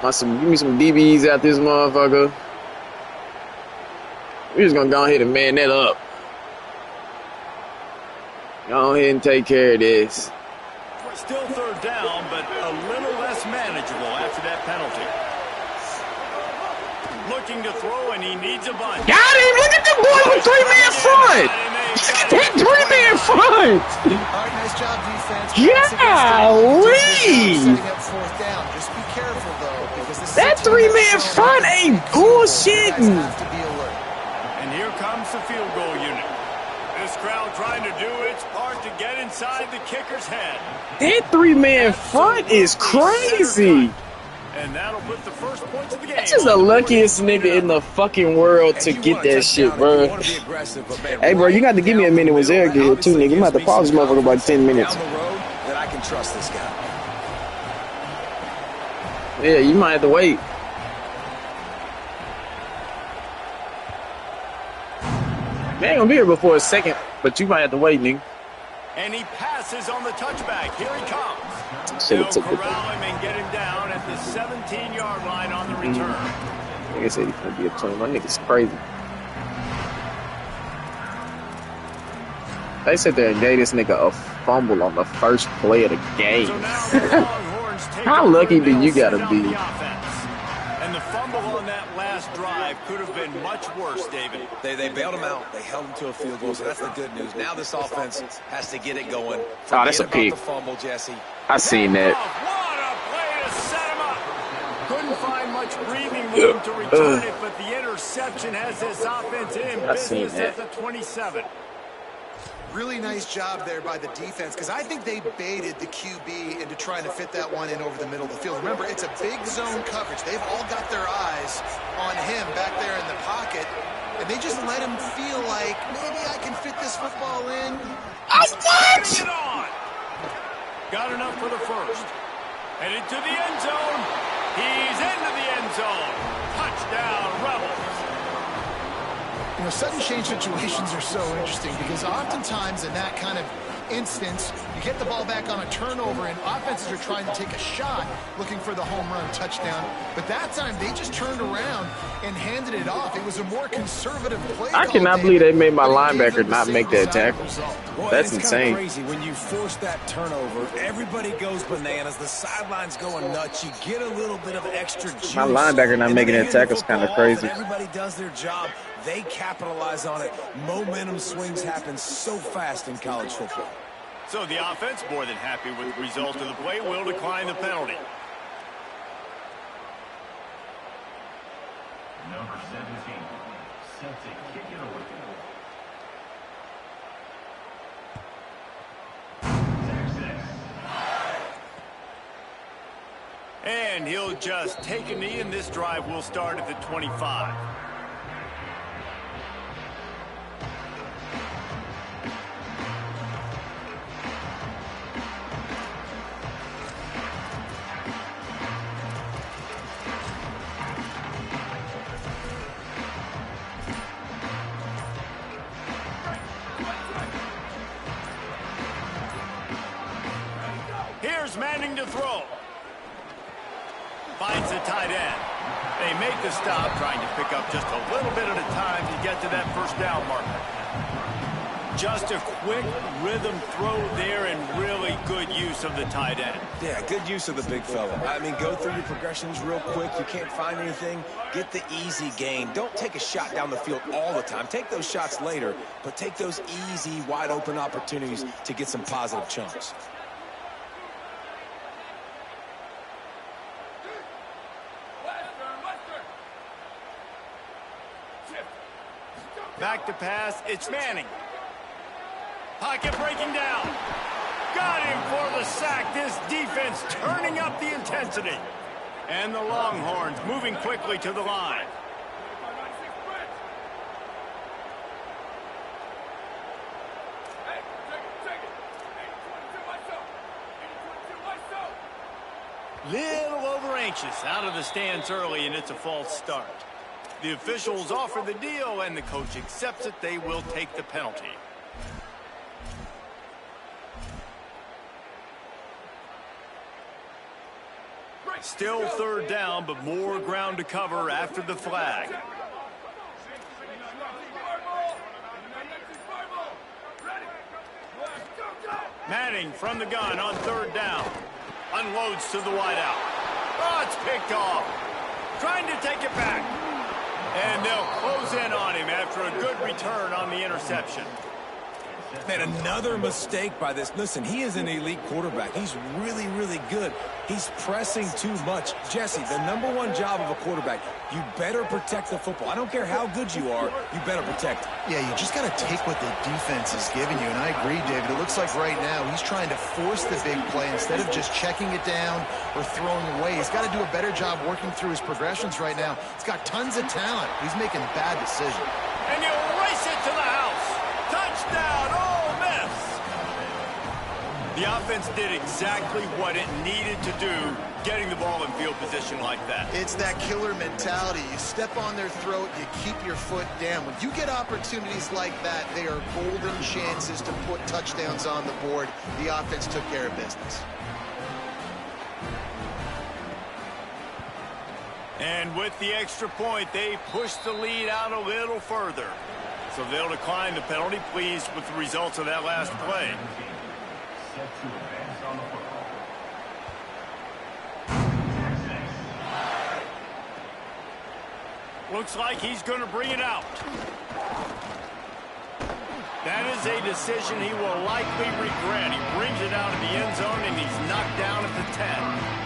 Give me some DBs out this motherfucker. We just gonna go ahead and man that up. Go ahead and take care of this. Still 3rd down, but a little less manageable after that penalty. Looking to throw, and he needs a bunch. Got him! Look at the boy with 3-man front! Look at that 3-man front! All right, nice job, defense. Golly! Just be careful, though, because that 3-man front ain't bullshitting. And here comes the field goal unit. This crowd trying to do its part to get inside the kicker's head. That 3-man front is crazy. And that'll put the first points of the game. That's just the luckiest nigga in the fucking world to get that shit, bro. Hey, bro, you got to give me a minute when Zara get here, too, nigga. I'm about to pause this motherfucker about 10 minutes. Down the road that I can trust this guy. Yeah, you might have to wait. They ain't gonna be here before a second, but you might have to wait, nigga. And he passes on the touchback. Here he comes. They'll corral him and get him down at the 17-yard line on the return. Like I said, he's gonna be a 20. My nigga's crazy. They sit there and gave this nigga a fumble on the first play of the game. So now the Longhorns take How lucky do you gotta be? And the fumble on that last drive could have been much worse, David. They bailed him out. They held him to a field goal, so that's the good news. Now this offense has to get it going. Oh, that's a pick. The fumble, Jesse. I seen that. What a play to set him up. Couldn't find much breathing room to return it, but the interception has this offense in business at the 27. Really nice job there by the defense, because I think they baited the QB into trying to fit that one in over the middle of the field. Remember, it's a big zone coverage. They've all got their eyes on him back there in the pocket, and they just let him feel like, maybe I can fit this football in. Bring it on! Got enough for the first. Headed to the end zone. He's into the end zone. Touchdown, Rebels. You know, sudden change situations are so interesting because oftentimes in that kind of instance, you get the ball back on a turnover and offenses are trying to take a shot looking for the home run touchdown. But that time they just turned around and handed it off. It was a more conservative play. I cannot believe they made my linebacker not make that tackle. That's insane. Crazy when you force that turnover. Everybody goes bananas. The sidelines going nuts. You get a little bit of extra juice. My linebacker not making that tackle is kind of crazy. Everybody does their job. They capitalize on it. Momentum swings happen so fast in college football. So the offense, more than happy with the result of the play, will decline the penalty. Number 17, set to kick it away. And he'll just take a knee, and this drive will start at the 25. Here's Manning to throw. Finds the tight end. They make the stop, trying to pick up just a little bit at a time to get to that first down marker. Just a quick rhythm throw there and really good use of the tight end. Yeah, good use of the big fella. I mean, go through your progressions real quick. You can't find anything. Get the easy gain. Don't take a shot down the field all the time. Take those shots later, but take those easy, wide-open opportunities to get some positive chunks. Back to pass, it's Manning. Pocket breaking down. Got him for the sack. This defense turning up the intensity. And the Longhorns moving quickly to the line. Little over anxious out of the stance early, and it's a false start. The officials offer the deal, and the coach accepts it. They will take the penalty. Still third down, but more ground to cover after the flag. Manning from the gun on third down. Unloads to the wideout. Oh, it's picked off. Trying to take it back. And they'll close in on him after a good return on the interception. Man, another mistake by this. Listen, he is an elite quarterback. He's really, really good. He's pressing too much. Jesse, the #1 job of a quarterback, you better protect the football. I don't care how good you are, you better protect it. Yeah, you just got to take what the defense is giving you. And I agree, David. It looks like right now he's trying to force the big play instead of just checking it down or throwing away. He's got to do a better job working through his progressions right now. He's got tons of talent. He's making bad decisions. And you race it to the house. Touchdown, Ole Miss. The offense did exactly what it needed to do, getting the ball in field position like that. It's that killer mentality. You step on their throat, you keep your foot down. When you get opportunities like that, they are golden chances to put touchdowns on the board. The offense took care of business. And with the extra point, they push the lead out a little further. So they'll decline the penalty, pleased with the results of that last play. Set to advance on the football. Looks like he's going to bring it out. That is a decision he will likely regret. He brings it out of the end zone, and he's knocked down at the 10.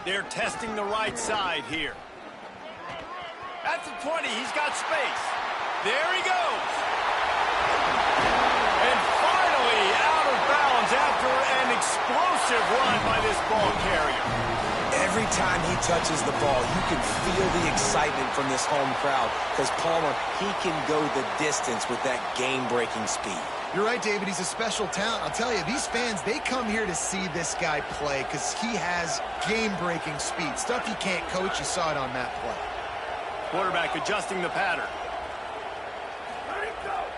They're testing the right side here. At the 20, he's got space. There he goes. And finally out of bounds after an explosive run by this ball carrier. Every time he touches the ball, you can feel the excitement from this home crowd because Palmer, he can go the distance with that game-breaking speed. You're right, David. He's a special talent. I'll tell you, these fans, they come here to see this guy play because he has game-breaking speed. Stuff you can't coach. You saw it on that play. Quarterback adjusting the pattern.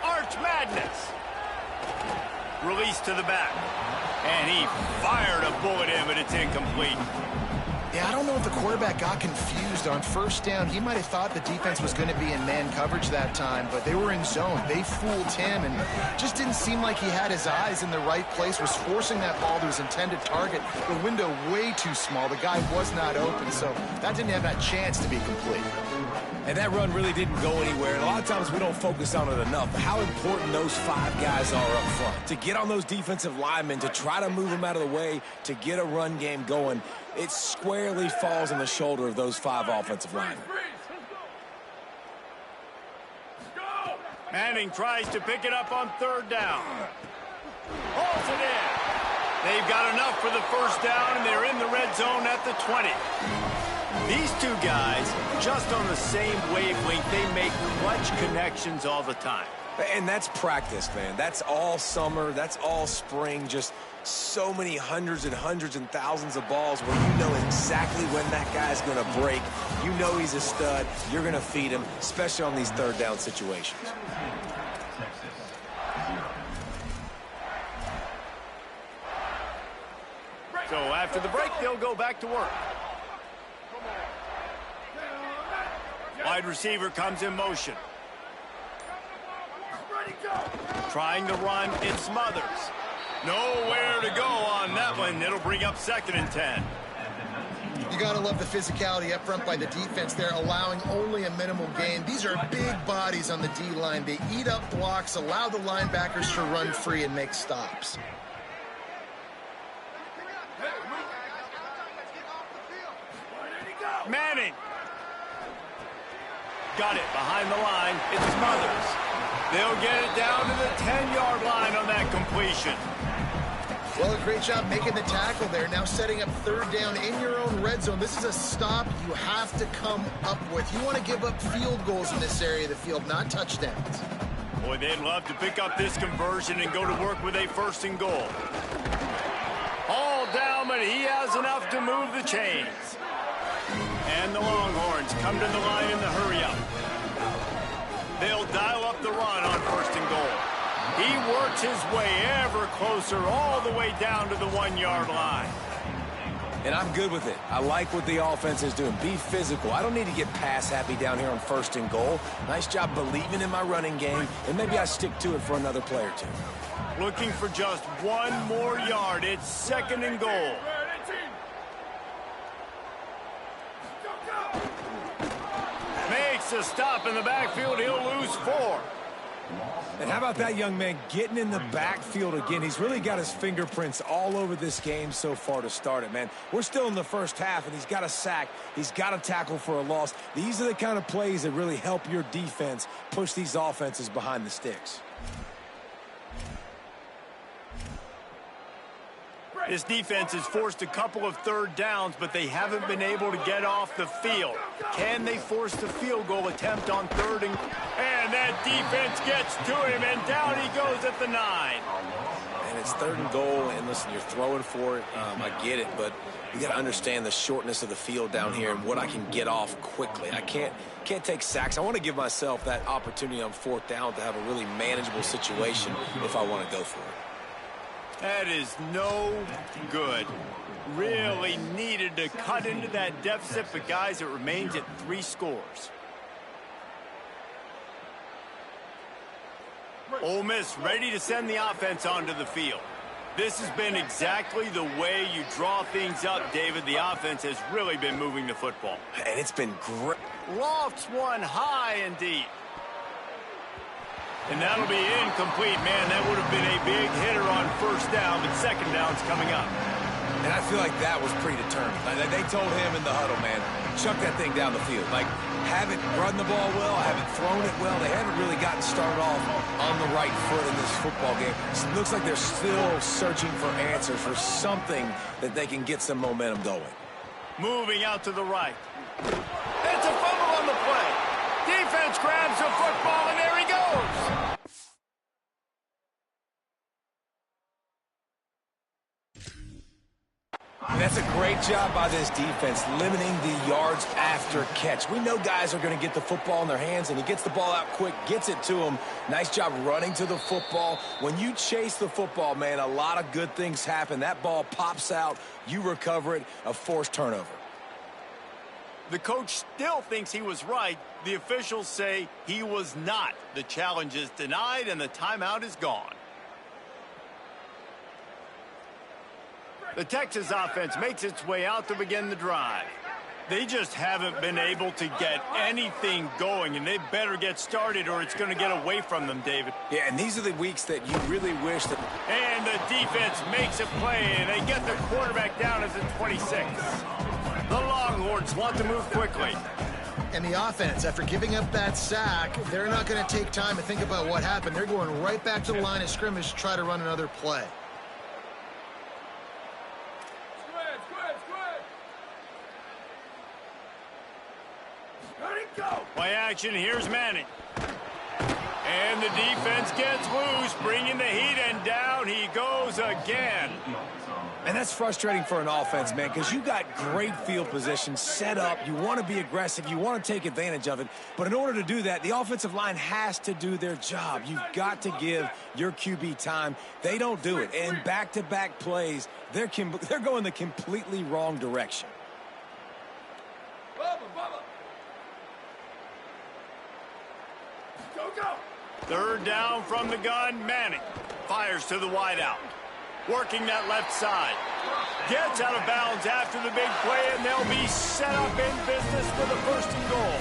Arch Madness. Release to the back. And he fired a bullet in, but it's incomplete. Yeah, I don't know if the quarterback got confused on first down. He might have thought the defense was going to be in man coverage that time, but they were in zone. They fooled him, and just didn't seem like he had his eyes in the right place, was forcing that ball to his intended target. The window way too small. The guy was not open, so that didn't have that chance to be complete. And that run really didn't go anywhere. And a lot of times we don't focus on it enough. But how important those 5 guys are up front. To get on those defensive linemen, to try to move them out of the way, to get a run game going, it squarely falls on the shoulder of those 5 offensive linemen. Manning tries to pick it up on third down. Hauls it in. They've got enough for the first down, and they're in the red zone at the 20. These two guys, just on the same wavelength, they make clutch connections all the time. And that's practice, man. That's all summer. That's all spring. Just so many hundreds and thousands of balls where you know exactly when that guy's going to break. You know he's a stud. You're going to feed him, especially on these third down situations. So after the break, they'll go back to work. Wide receiver comes in motion. Trying to run, it smothers. Nowhere to go on that one. It'll bring up 2nd and 10. You got to love the physicality up front by the defense there, allowing only a minimal gain. These are big bodies on the D-line. They eat up blocks, allow the linebackers to run free and make stops. Manning. Got it behind the line. It smothers. They'll get it down to the 10-yard line on that completion. Well, a great job making the tackle there. Now setting up third down in your own red zone. This is a stop you have to come up with. You want to give up field goals in this area of the field, not touchdowns. Boy, they'd love to pick up this conversion and go to work with a 1st and goal. All down, but he has enough to move the chains. And the Longhorns come to the line in the hurry-up. They'll dial up the run on 1st and goal. He works his way ever closer all the way down to the 1-yard line. And I'm good with it. I like what the offense is doing. Be physical. I don't need to get pass happy down here on 1st and goal. Nice job believing in my running game, and maybe I stick to it for another play or two. Looking for just 1 more yard. It's 2nd and goal. Makes a stop in the backfield. He'll lose 4. And how about that young man getting in the backfield again? He's really got his fingerprints all over this game so far to start it, man. We're still in the first half, and he's got a sack. He's got a tackle for a loss. These are the kind of plays that really help your defense push these offenses behind the sticks. This defense has forced a couple of 3rd downs, but they haven't been able to get off the field. Can they force the field goal attempt on 3rd and that defense gets to him, and down he goes at the 9. And it's 3rd and goal, and listen, you're throwing for it. I get it, but you got to understand the shortness of the field down here and what I can get off quickly. I can't take sacks. I want to give myself that opportunity on 4th down to have a really manageable situation if I want to go for it. That is no good. Really needed to cut into that deficit, but guys, it remains at 3 scores. Ole Miss ready to send the offense onto the field. This has been exactly the way you draw things up, David. The offense has really been moving the football. And it's been great. Lofts one high and deep. And that'll be incomplete, man. That would have been a big hitter on 1st down, but 2nd down's coming up. And I feel like that was predetermined. They told him in the huddle, man, chuck that thing down the field. Like, haven't run the ball well, haven't thrown it well. They haven't really gotten started off on the right foot in this football game. It looks like they're still searching for answers, for something that they can get some momentum going. Moving out to the right. It's a fumble on the play. Defense grabs the football, and there he goes. And that's a great job by this defense, limiting the yards after catch. We know guys are going to get the football in their hands, and he gets the ball out quick, gets it to them. Nice job running to the football. When you chase the football, man, a lot of good things happen. That ball pops out, you recover it, a forced turnover. The coach still thinks he was right. The officials say he was not. The challenge is denied, and the timeout is gone. The Texas offense makes its way out to begin the drive. They just haven't been able to get anything going, and they better get started or it's going to get away from them, David. Yeah, and these are the weeks that you really wish that... And the defense makes a play, and they get the quarterback down as a 26. The Longhorns want to move quickly. And the offense, after giving up that sack, they're not going to take time to think about what happened. They're going right back to the line of scrimmage to try to run another play. Play action, here's Manning. And the defense gets loose, bringing the heat, and down he goes again. And that's frustrating for an offense, man, because you got great field position set up. You want to be aggressive. You want to take advantage of it. But in order to do that, the offensive line has to do their job. You've got to give your QB time. They don't do it. And back-to-back plays, they're going the completely wrong direction. Third down from the gun, Manning fires to the wideout. Working that left side. Gets out of bounds after the big play, and they'll be set up in business for the 1st and goal.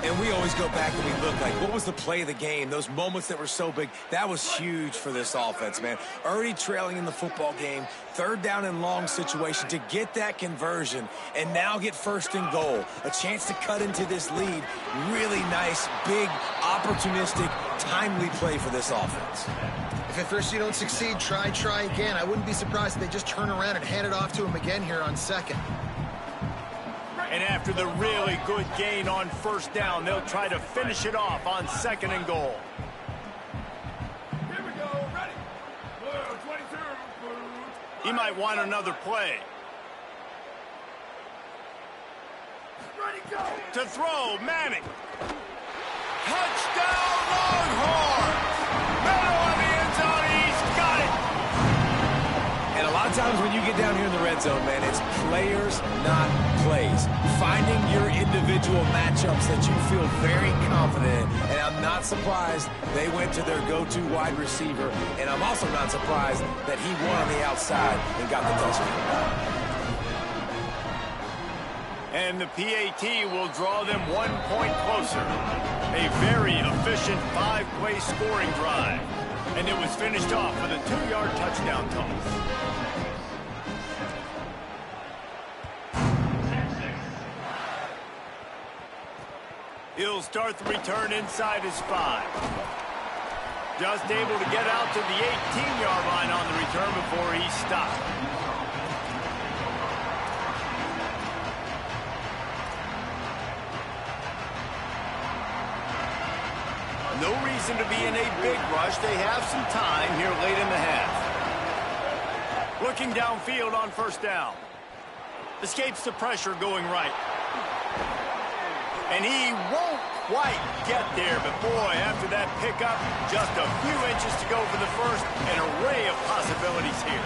And we always go back and we look like, what was the play of the game? Those moments that were so big, that was huge for this offense, man. Already trailing in the football game, 3rd down and long situation to get that conversion and now get 1st and goal. A chance to cut into this lead. Really nice, big, opportunistic, timely play for this offense. If at first you don't succeed, try again. I wouldn't be surprised if they just turn around and hand it off to him again here on 2nd. And after the really good gain on 1st down, they'll try to finish it off on 2nd and goal. Here we go, ready. Blue 22. He might want another play. Ready, go. To throw, Manning. Touchdown, Longhorns! Middle of the end zone, he's got it! And a lot of times when you get down here in the red zone, man, it's players, not plays. Finding your individual matchups that you feel very confident in. And I'm not surprised they went to their go-to wide receiver. And I'm also not surprised that he won on the outside and got the touchdown. And the PAT will draw them 1 point closer. A very efficient 5-play scoring drive. And it was finished off with a 2-yard touchdown toss. He'll start the return inside his 5. Just able to get out to the 18-yard line on the return before he stopped. No reason to be in a big rush. They have some time here late in the half. Looking downfield on first down. Escapes the pressure going right. And he won't quite get there, but boy, after that pickup, just a few inches to go for the first. An array of possibilities here.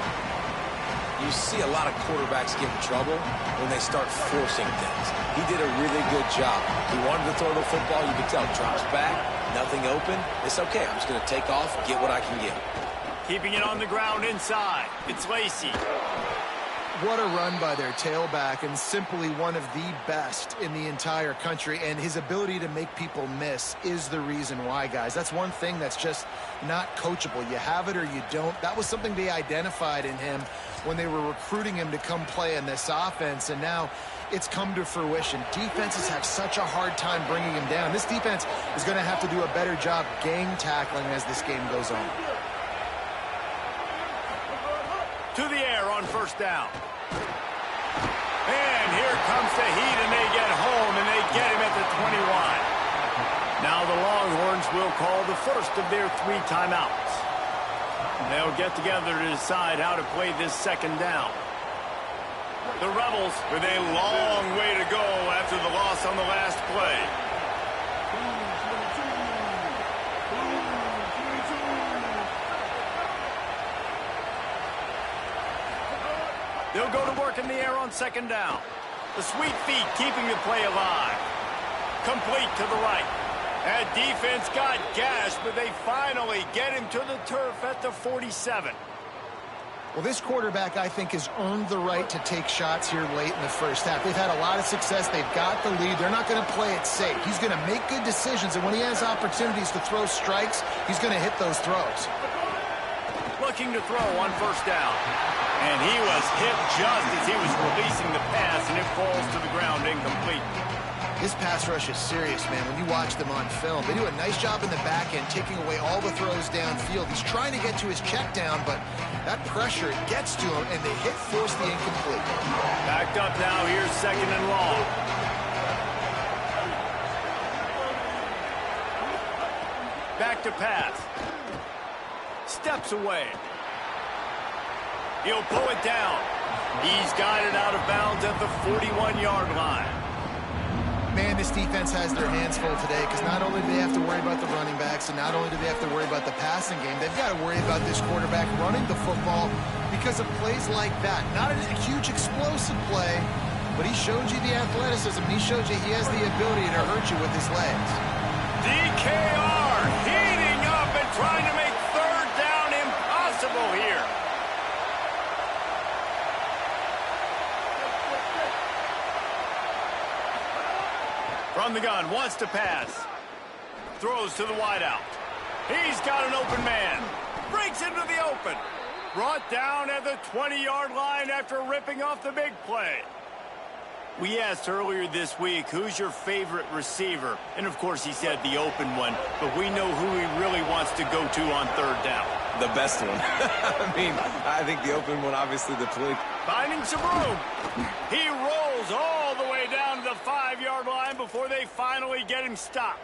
You see a lot of quarterbacks get in trouble when they start forcing things. He did a really good job. He wanted to throw the football. You could tell, drops back, nothing open. It's okay. I'm just going to take off, get what I can get. Keeping it on the ground inside. It's Lacy. What a run by their tailback, and simply one of the best in the entire country. And his ability to make people miss is the reason why, guys. That's one thing that's just not coachable. You have it or you don't. That was something they identified in him when they were recruiting him to come play in this offense, and now it's come to fruition. Defenses have such a hard time bringing him down. This defense is going to have to do a better job gang tackling as this game goes on. To the air on first down. And here comes the heat, and they get home, and they get him at the 21. Now the Longhorns will call the first of their 3 timeouts. They'll get together to decide how to play this second down. The Rebels with a long way to go after the loss on the last play. They'll go to work in the air on second down. The sweet feet keeping the play alive. Complete to the right. That defense got gashed, but they finally get him to the turf at the 47. Well, this quarterback, I think, has earned the right to take shots here late in the first half. They've had a lot of success. They've got the lead. They're not going to play it safe. He's going to make good decisions, and when he has opportunities to throw strikes, he's going to hit those throws. Looking to throw on first down. And he was hit just as he was releasing the pass, and it falls to the ground incomplete. This pass rush is serious, man. When you watch them on film, they do a nice job in the back end, taking away all the throws downfield. He's trying to get to his check down, but that pressure gets to him, and they force the incomplete. Backed up now. Here's second and long. Back to pass. Steps away. He'll pull it down. He's got it out of bounds at the 41-yard line. Man, this defense has their hands full today, because not only do they have to worry about the running backs, and not only do they have to worry about the passing game, they've got to worry about this quarterback running the football because of plays like that. Not a huge explosive play, but he showed you the athleticism. He showed you he has the ability to hurt you with his legs. DKR heating up and trying to make third down impossible here. From the gun, wants to pass. Throws to the wideout. He's got an open man. Breaks into the open. Brought down at the 20-yard line after ripping off the big play. We asked earlier this week, who's your favorite receiver? And, of course, he said the open one. But we know who he really wants to go to on third down. The best one. I think the open one, obviously, the play. Finding some room. He rolls all the way down to the 5-yard line before they finally get him stopped.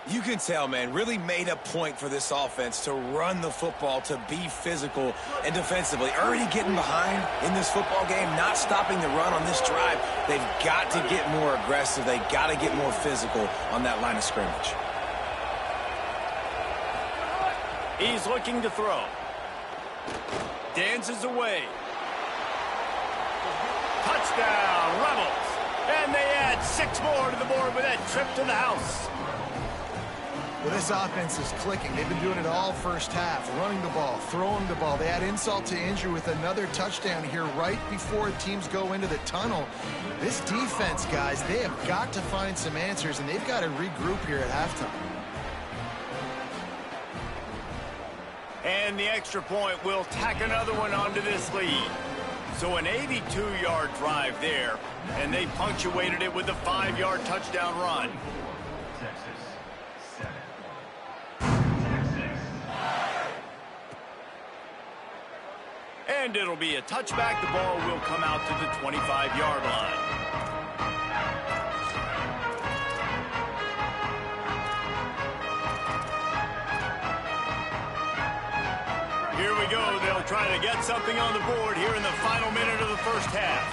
You can tell, man, really made a point for this offense to run the football, to be physical and defensively. Already getting behind in this football game, not stopping the run on this drive. They've got to get more aggressive. They've got to get more physical on that line of scrimmage. He's looking to throw. Dances away. Touchdown, Rebels. And they add 6 more to the board with that trip to the house. Well, this offense is clicking. They've been doing it all first half, running the ball, throwing the ball. They add insult to injury with another touchdown here right before teams go into the tunnel. This defense, guys, they have got to find some answers, and they've got to regroup here at halftime. And the extra point will tack another one onto this lead. So an 82-yard drive there, and they punctuated it with a 5-yard touchdown run. And it'll be a touchback. The ball will come out to the 25-yard line. Here we go. They'll try to get something on the board here in the final minute of the first half.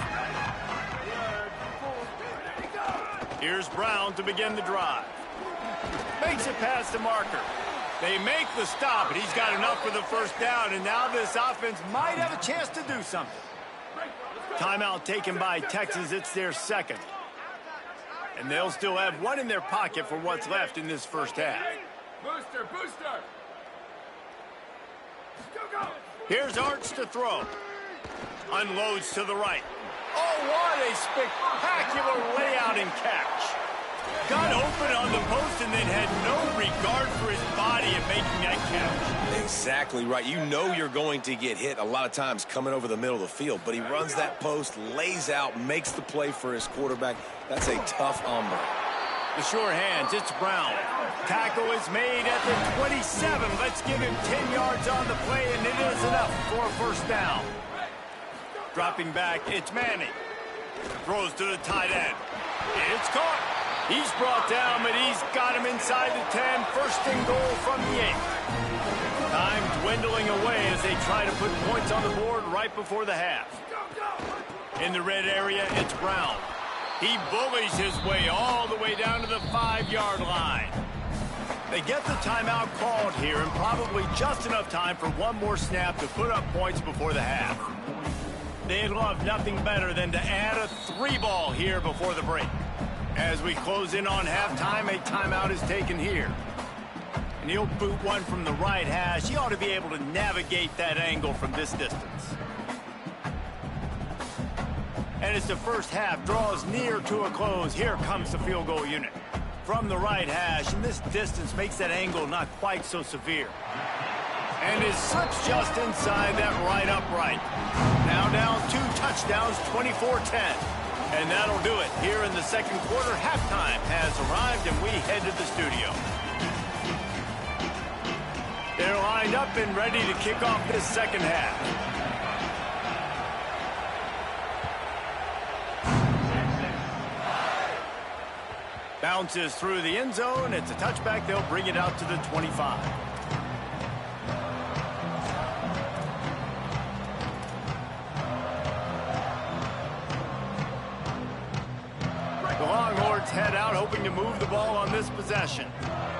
Here's Brown to begin the drive. Makes it past the marker. They make the stop, and he's got enough for the first down, and now this offense might have a chance to do something. Timeout taken by Texas. It's their second. And they'll still have one in their pocket for what's left in this first half. Booster, booster. Here's Arch to throw. Unloads to the right. Oh, what a spectacular layout and catch. Got open on the post and then had no regard for his body in making that catch. Exactly right. You know you're going to get hit a lot of times coming over the middle of the field, but he runs that post, lays out, makes the play for his quarterback. That's a tough hombre. The sure hands, it's Brown. Tackle is made at the 27. Let's give him 10 yards on the play, and it is enough for a first down. Dropping back, it's Manning. Throws to the tight end. It's caught. He's brought down, but he's got him inside the 10. First and goal from the 8. Time dwindling away as they try to put points on the board right before the half. In the red area, it's Brown. He bullies his way all the way down to the 5-yard line. They get the timeout called here, and probably just enough time for one more snap to put up points before the half. They'd love nothing better than to add a 3-ball here before the break. As we close in on halftime, a timeout is taken here. And he'll boot one from the right hash. He ought to be able to navigate that angle from this distance. And as the first half draws near to a close, here comes the field goal unit. From the right hash, and this distance makes that angle not quite so severe. And it slips just inside that right upright. Now down 2 touchdowns, 24-10. And that'll do it here in the second quarter. Halftime has arrived, and we head to the studio. They're lined up and ready to kick off this second half. Bounces through the end zone. It's a touchback. They'll bring it out to the 25. The Longhorns head out, hoping to move the ball on this possession.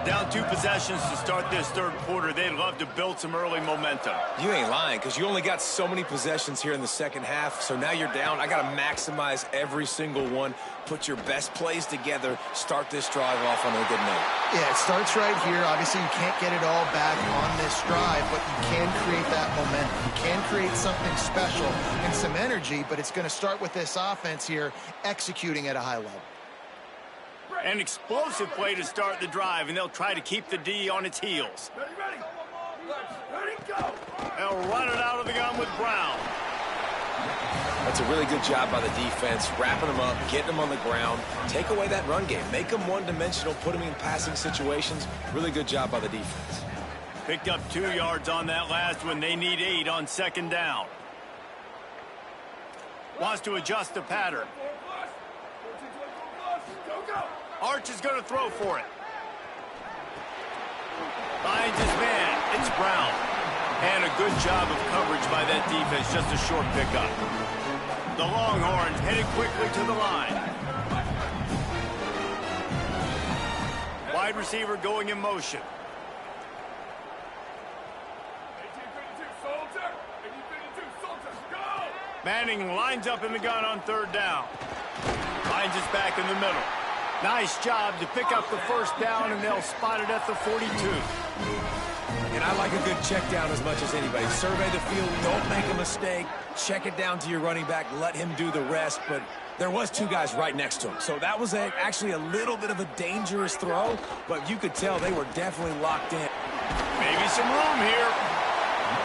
Down 2 possessions to start this third quarter. They'd love to build some early momentum. You ain't lying, because you only got so many possessions here in the second half, so now you're down. I got to maximize every single one, put your best plays together, start this drive off on a good note. Yeah, it starts right here. Obviously, you can't get it all back on this drive, but you can create that momentum. You can create something special and some energy, but it's going to start with this offense here executing at a high level. An explosive play to start the drive, and they'll try to keep the D on its heels. Ready, go. They'll run it out of the gun with Brown. That's a really good job by the defense, wrapping them up, getting them on the ground, take away that run game, make them one-dimensional, put them in passing situations. Really good job by the defense. Picked up 2 yards on that last one. They need 8 on second down. Wants to adjust the pattern. Arch is going to throw for it. Finds his man. It's Brown. And a good job of coverage by that defense. Just a short pickup. The Longhorns headed quickly to the line. Wide receiver going in motion. Manning lines up in the gun on third down. Finds his back in the middle. Nice job to pick up the first down, and they'll spot it at the 42. And I like a good check down as much as anybody. Survey the field, don't make a mistake. Check it down to your running back, let him do the rest. But there was two guys right next to him. So that was actually a little bit of a dangerous throw, but you could tell they were definitely locked in. Maybe some room here.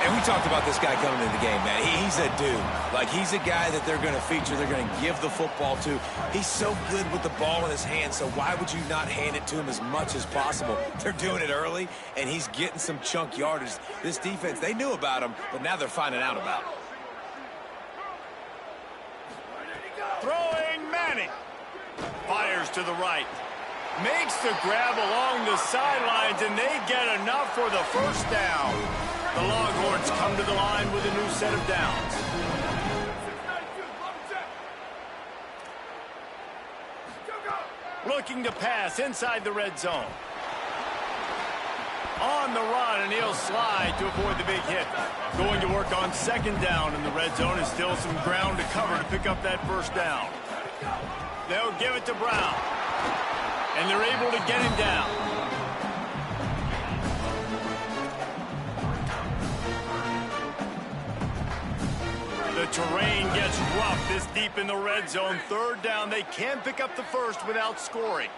And we talked about this guy coming into the game, man. He's a dude. Like, he's a guy that they're going to feature, they're going to give the football to. He's so good with the ball in his hand, so why would you not hand it to him as much as possible? They're doing it early, and he's getting some chunk yardage. This defense, they knew about him, but now they're finding out about him. Throwing Manning. Fires to the right. Makes the grab along the sidelines, and they get enough for the first down. The Longhorns come to the line with a new set of downs. Looking to pass inside the red zone. On the run, and he'll slide to avoid the big hit. Going to work on second down in the red zone, and still some ground to cover to pick up that first down. They'll give it to Brown. And they're able to get him down. The terrain gets rough this deep in the red zone. Third down, they can pick up the first without scoring.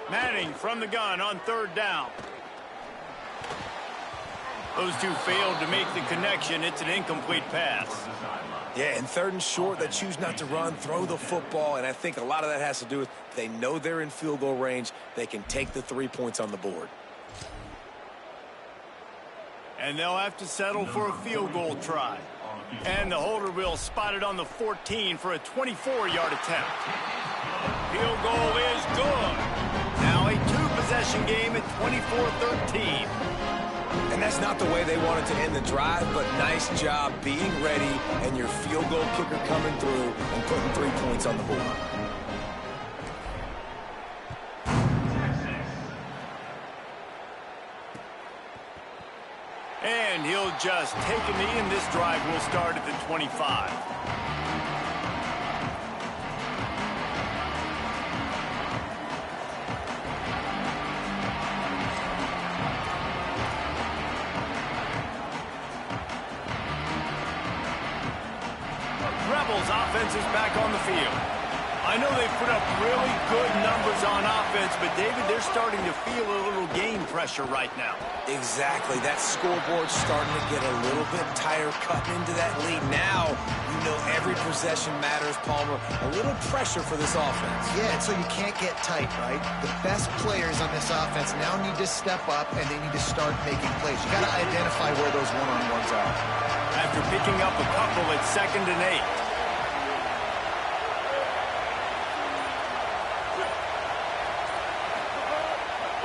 Manning from the gun on third down. Those two failed to make the connection. It's an incomplete pass. Yeah, and third and short, they choose not to run, throw the football, and I think a lot of that has to do with they know they're in field goal range. They can take the 3 points on the board. And they'll have to settle for a field goal try. And the holder will spot it on the 14 for a 24-yard attempt. Field goal is good. Now a two-possession game at 24-13. And that's not the way they wanted to end the drive, but nice job being ready and your field goal kicker coming through and putting 3 points on the board. And he'll just take a knee, and this drive will start at the 25. Rebels offense is back on the field. I know they put up really good numbers on offense, but David, they're starting to feel a little game pressure right now. Exactly. That scoreboard's starting to get a little bit tighter, cutting into that lead. Now, you know every possession matters, Palmer. A little pressure for this offense. Yeah, and so you can't get tight, right? The best players on this offense now need to step up, and they need to start making plays. You got to identify where those one-on-ones are. After picking up a couple at 2nd and 8.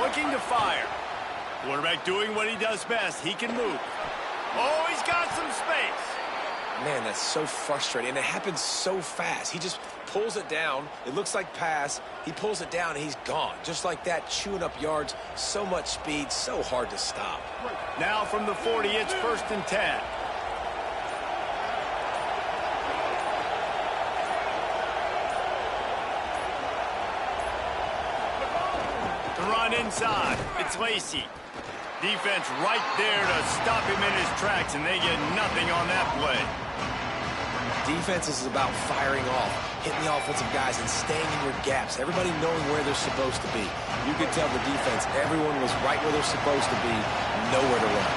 Looking to fire. Quarterback doing what he does best. He can move. Oh, he's got some space. Man, that's so frustrating, and it happens so fast. He just pulls it down. It looks like pass. He pulls it down, and he's gone. Just like that, chewing up yards. So much speed, so hard to stop. Now from the 40, it's 1st and 10. Inside, it's Lacey. Defense right there to stop him in his tracks, and they get nothing on that play. Defense is about firing off, hitting the offensive guys, and staying in your gaps. Everybody knowing where they're supposed to be. You could tell the defense, everyone was right where they're supposed to be, nowhere to run.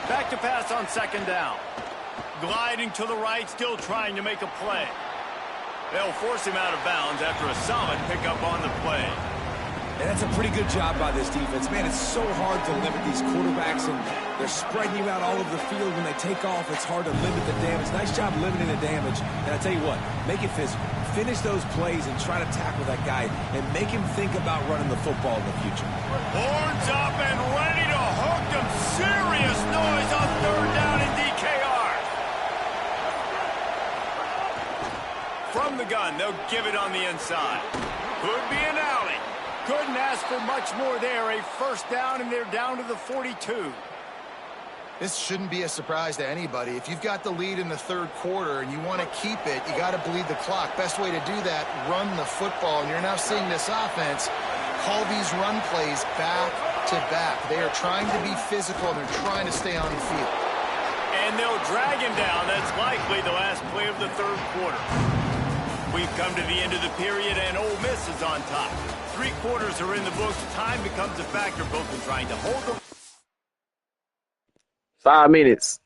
Back to pass on 2nd down. Gliding to the right, still trying to make a play. They'll force him out of bounds after a solid pickup on the play. And that's a pretty good job by this defense. Man, it's so hard to limit these quarterbacks, and they're spreading you out all over the field. When they take off, it's hard to limit the damage. Nice job limiting the damage. And I tell you what, make it physical. Finish those plays and try to tackle that guy and make him think about running the football in the future. Horns up and ready to hook them. Serious noise on 3rd down in DKR. From the gun, they'll give it on the inside. Could be an alley. Couldn't ask for much more there. A first down, and they're down to the 42. This shouldn't be a surprise to anybody. If you've got the lead in the third quarter and you want to keep it, you got to bleed the clock. Best way to do that, run the football. And you're now seeing this offense call these run plays back to back. They are trying to be physical, and they're trying to stay on the field. And they'll drag him down. That's likely the last play of the third quarter. We've come to the end of the period, and Ole Miss is on top. 3 quarters are in the books. Time becomes a factor, both in trying to hold the 5 minutes.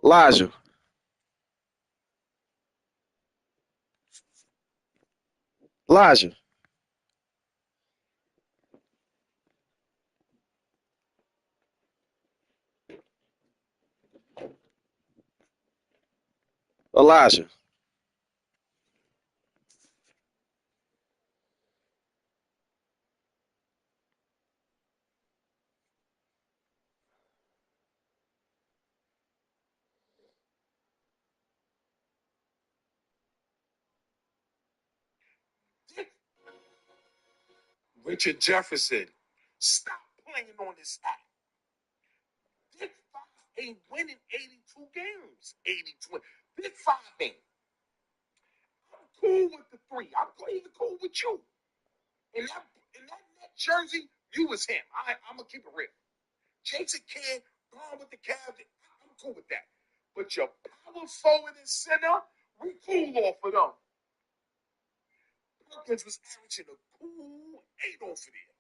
Elijah. Elijah. Elijah. Richard Jefferson, stop playing on this app. Big Five ain't winning 82 games. 82. Big Five ain't. I'm cool with the three. I'm even cool with you. In that net jersey, you was him. I'm going to keep it real. Jason Kidd, gone with the Cavs. I'm cool with that. But your power forward and center, we cool off of them. Perkins was averaging a cool 8 off of there.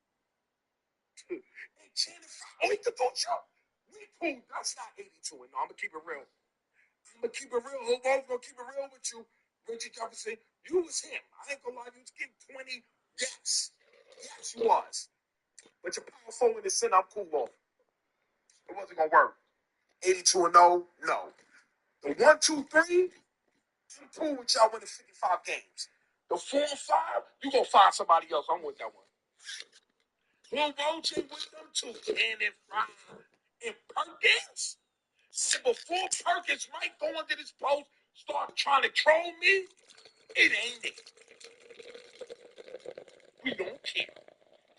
And Chandler, he could do a job. We cool. That's not 82. And no, I'm going to keep it real. I'm going to keep it real. I'm going to keep it real with you. Richard Jefferson, you was him. I ain't going to lie. You was getting 20. Yes. Yes, you was. But your power forward and center, I'm cool off. It wasn't going to work. 82 and 0, no. The 1, 2, 3, I'm cool with y'all winning 55 games. The 4 and 5, you gonna find somebody else. I'm with that one. Will Roach with them too. And Perkins. See, before Perkins might go under this post, start trying to troll me, it ain't it. We don't care.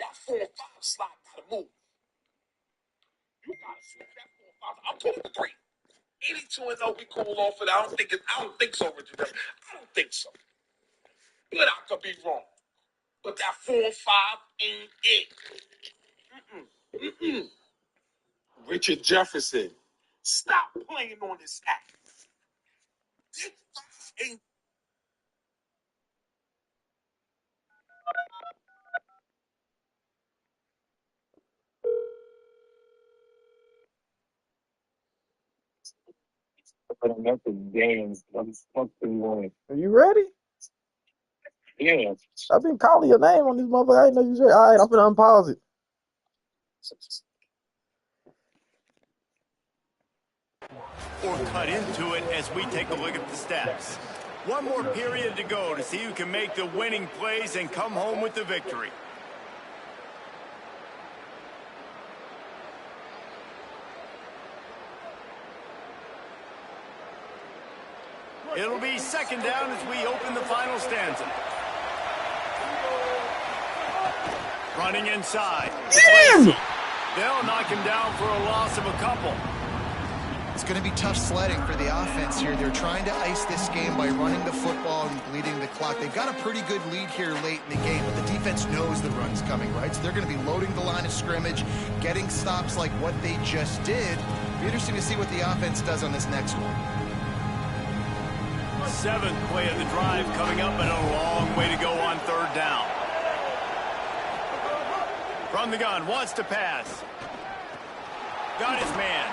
That 4 and 5 slot gotta move. You gotta switch that 4 and 5. I'm cool with the 3. 82 and 0, we cool off of that. I don't think so, Richard. I don't think so. But I could be wrong. But that 4 and 5 ain't it. Richard Jefferson, stop playing on this app. This ain't. Are you ready? Yeah. I've been calling your name on this motherfucker. I didn't know you was ready. All right, I'm finna unpause it. Or cut into it as we take a look at the stats. One more period to go to see who can make the winning plays and come home with the victory. It'll be second down as we open the final stanza. Running inside. Damn! They'll knock him down for a loss of a couple. It's going to be tough sledding for the offense here. They're trying to ice this game by running the football and bleeding the clock. They've got a pretty good lead here late in the game, but the defense knows the run's coming, right? So they're going to be loading the line of scrimmage, getting stops like what they just did. It'll be interesting to see what the offense does on this next one. 7th play of the drive coming up, and a long way to go on third down. From the gun, wants to pass. Got his man.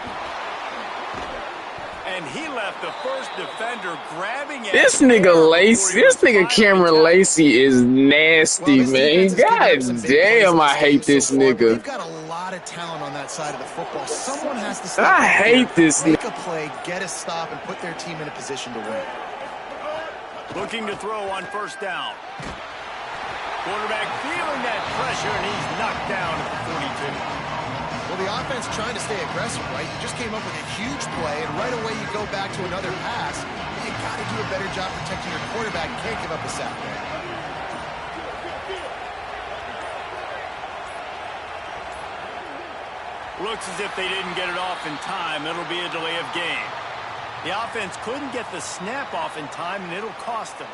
And he left the first defender grabbing at This nigga Lacey, this nigga Cameron Lacey is nasty, man. God damn, I hate this nigga. They've got a lot of talent on that side of the football. Someone has to step I hate this make nigga. a play, get a stop, and put their team in a position to win. Looking to throw on first down. Quarterback feeling that pressure, and he's knocked down at the 42. Well, the offense trying to stay aggressive, right? You just came up with a huge play, and right away you go back to another pass. You got to do a better job protecting your quarterback. You can't give up a sack. Looks as if they didn't get it off in time. It'll be a delay of game. The offense couldn't get the snap off in time, and it'll cost them.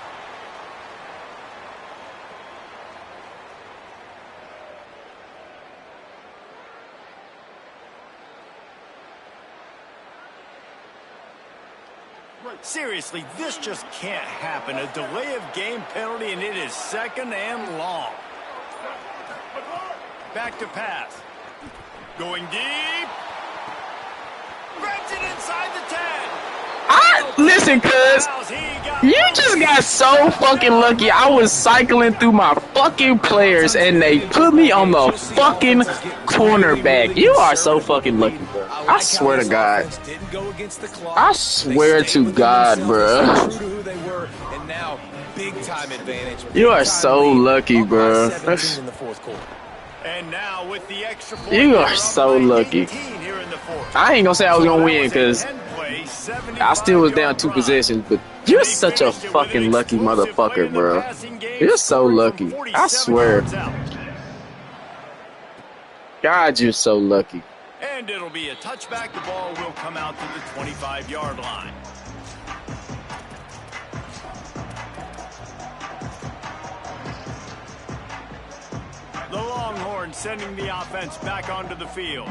Seriously, this just can't happen. A delay of game penalty, and it is second and long. Back to pass. Going deep. Grabs it inside the 10. Listen, cuz. You just got so fucking lucky. I was cycling through my fucking players and they put me on the fucking cornerback. You are so fucking lucky, bro. I swear to God. I swear to God, bro. You are so lucky, bro. And now with the extra point, You are so lucky. I ain't gonna say I was gonna win because I still was down 2 possessions, but you're such a fucking lucky motherfucker, bro. You're so lucky. I swear. God, you're so lucky. And it'll be a touchback. The ball will come out to the 25-yard line. The Longhorns sending the offense back onto the field.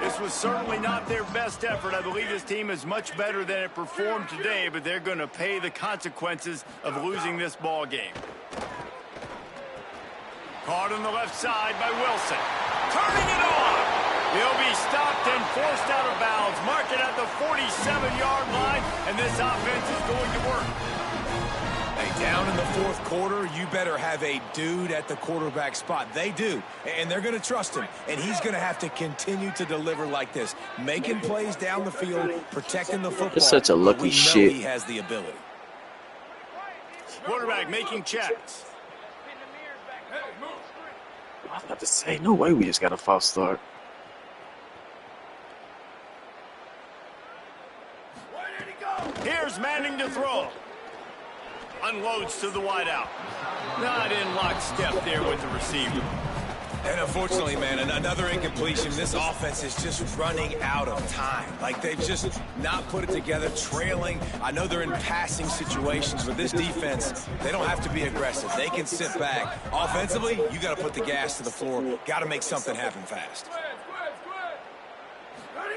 This was certainly not their best effort. I believe this team is much better than it performed today, but they're going to pay the consequences of losing this ball game. Caught on the left side by Wilson. Turning it on. He'll be stopped and forced out of bounds. Mark it at the 47-yard line, and this offense is going to work. Down in the fourth quarter, you better have a dude at the quarterback spot. They do, and they're going to trust him, and he's going to have to continue to deliver like this, making plays down the field, protecting the football. It's such a lucky shit. He has the ability. Quarterback making checks. I was about to say, no way we just got a false start. Here's Manning to throw. Unloads to the wideout. Not in lockstep there with the receiver. And unfortunately, man, another incompletion. This offense is just running out of time. Like, they've just not put it together, trailing. I know they're in passing situations, but this defense, they don't have to be aggressive. They can sit back. Offensively, you got to put the gas to the floor. Got to make something happen fast.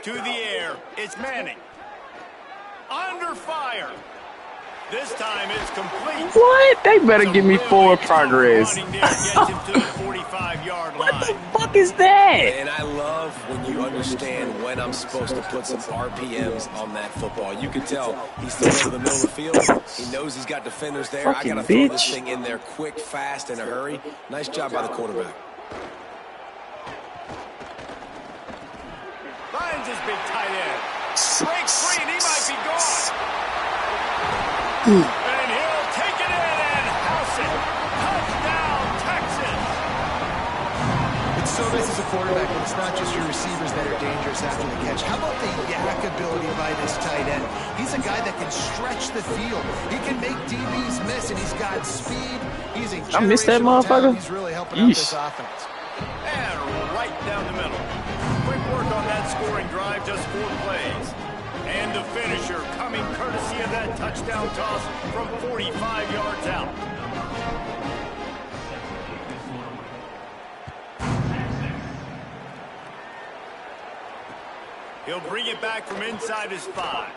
To the air, it's Manning. Under fire. This time it's complete. What? They better give me forward progress. What the fuck is that? And I love when you understand when I'm supposed to put some RPMs on that football. You can tell he's throwing to the middle of the field. He knows he's got defenders there. Fucking I got to throw this bitch. thing in there quick, fast, in a hurry. Nice job by the quarterback. Finds his big tight end. Breaks free and he might be gone. And he'll take it in and house it. Touchdown, Texas. It's so nice as a quarterback, but it's not just your receivers that are dangerous after the catch. How about the yak ability by this tight end? He's a guy that can stretch the field. He can make DBs miss, and he's got speed. He's a I missed that generational motherfucker. talent. He's really helping out this offense. And right down the middle. Quick work on that scoring drive, just 4 plays. And the finisher coming courtesy of that touchdown toss from 45 yards out. He'll bring it back from inside his 5.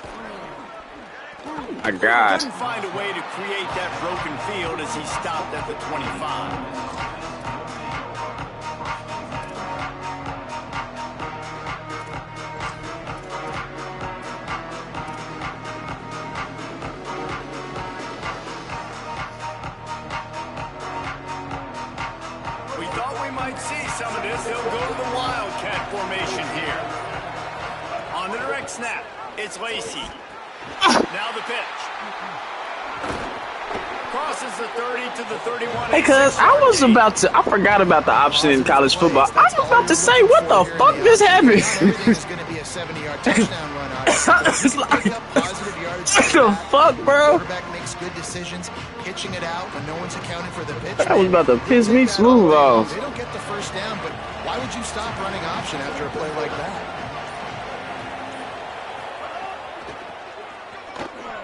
My God. Couldn't find a way to create that broken field as he stopped at the 25. Some of this, they'll go to the Wildcat formation here. On the direct snap, it's Lacey. Now the pitch. Crosses the 30 to the 31. Hey, cuz, I forgot about the option in college football. I was about to say, what the fuck just happened? Everything's going to be a 70-yard touchdown run. It's like, what the fuck, bro? Quarterback makes good decisions, pitching it out when no one's accounting for the pitch. That was about to piss me smooth off. They don't get the first down, but why would you stop running option after a play like that?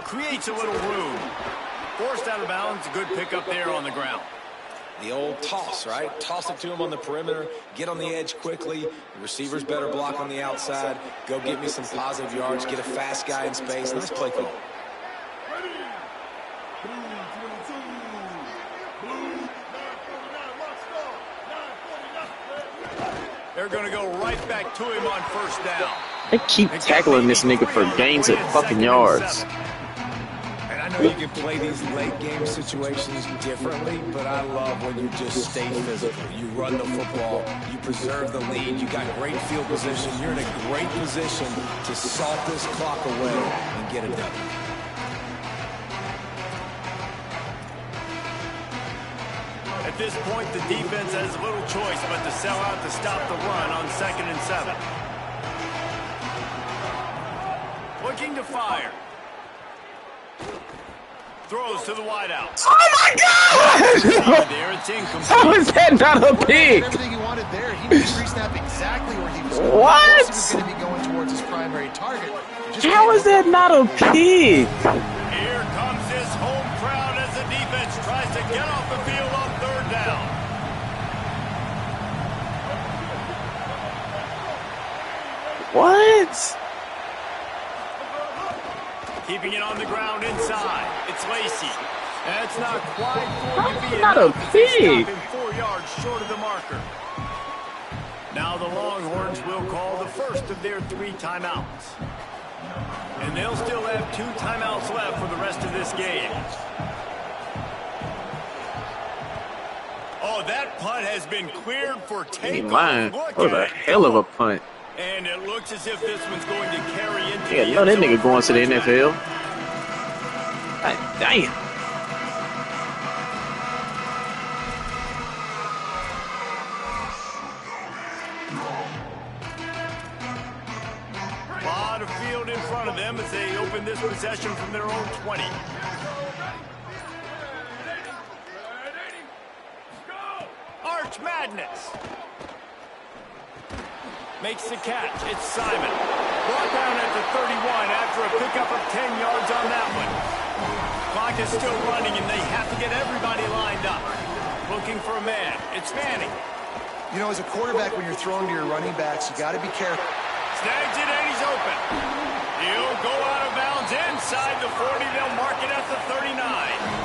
Creates a little room. Forced out of bounds, a good pickup there on the ground. The old toss, right? Toss it to him on the perimeter, get on the edge quickly. The receivers better block on the outside. Go get me some positive yards, get a fast guy in space. Nice play call. They're going to go right back to him on first down. They keep tackling this nigga for gains of fucking yards. know you can play these late game situations differently, but I love when you just stay physical. You run the football, you preserve the lead, you got great field position, you're in a great position to salt this clock away and get it done. At this point, the defense has little choice but to sell out to stop the run on 2nd and 7. Looking to fire. Throws to the wideout. Oh my God! There, it's incomplete. How is that not a pick? Everything he wanted there. He knew pre-snap exactly where he was going. What? He was going to be going towards his primary target. How is that not a pick? Here comes this home crowd as the defense tries to get off the field on 3rd down. What? Keeping it on the ground inside. It's Lacey. That's not quite going to be Not a enough. They pick. stop him 4 yards short of the marker. Now the Longhorns will call the first of their 3 timeouts. And they'll still have 2 timeouts left for the rest of this game. Oh, that punt has been cleared for takeoff. Man, Look that was at a it hell of go. a punt. And it looks as if this one's going to carry into Yeah, the no, that end zone nigga going to the for a NFL. touchdown. God damn. A lot of field in front of them as they open this possession from their own 20. Arch Madness. Makes the catch. It's Simon. Brought down at the 31 after a pickup of 10 yards on that one. Clock is still running, and they have to get everybody lined up. Looking for a man. It's Manning. You know, as a quarterback, when you're throwing to your running backs, you got to be careful. Snags it, and he's open. He'll go out of bounds inside the 40. They'll mark it at the 39.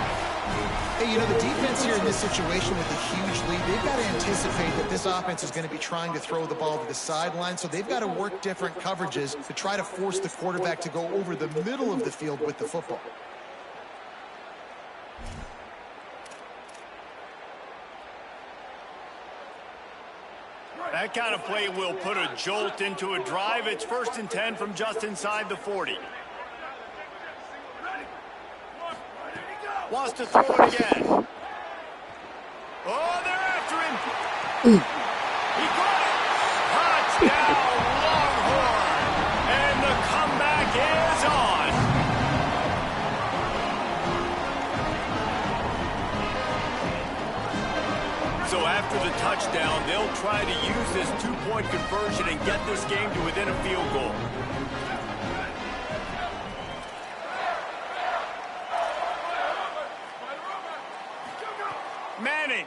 Hey, you know, the defense here in this situation with a huge lead, they've got to anticipate that this offense is going to be trying to throw the ball to the sideline, so they've got to work different coverages to try to force the quarterback to go over the middle of the field with the football. That kind of play will put a jolt into a drive. It's 1st and 10 from just inside the 40. Wants to throw it again. Oh, they're after him. He got it. Touchdown, Longhorn. And the comeback is on. So after the touchdown, they'll try to use this 2-point conversion and get this game to within a field goal. Manning.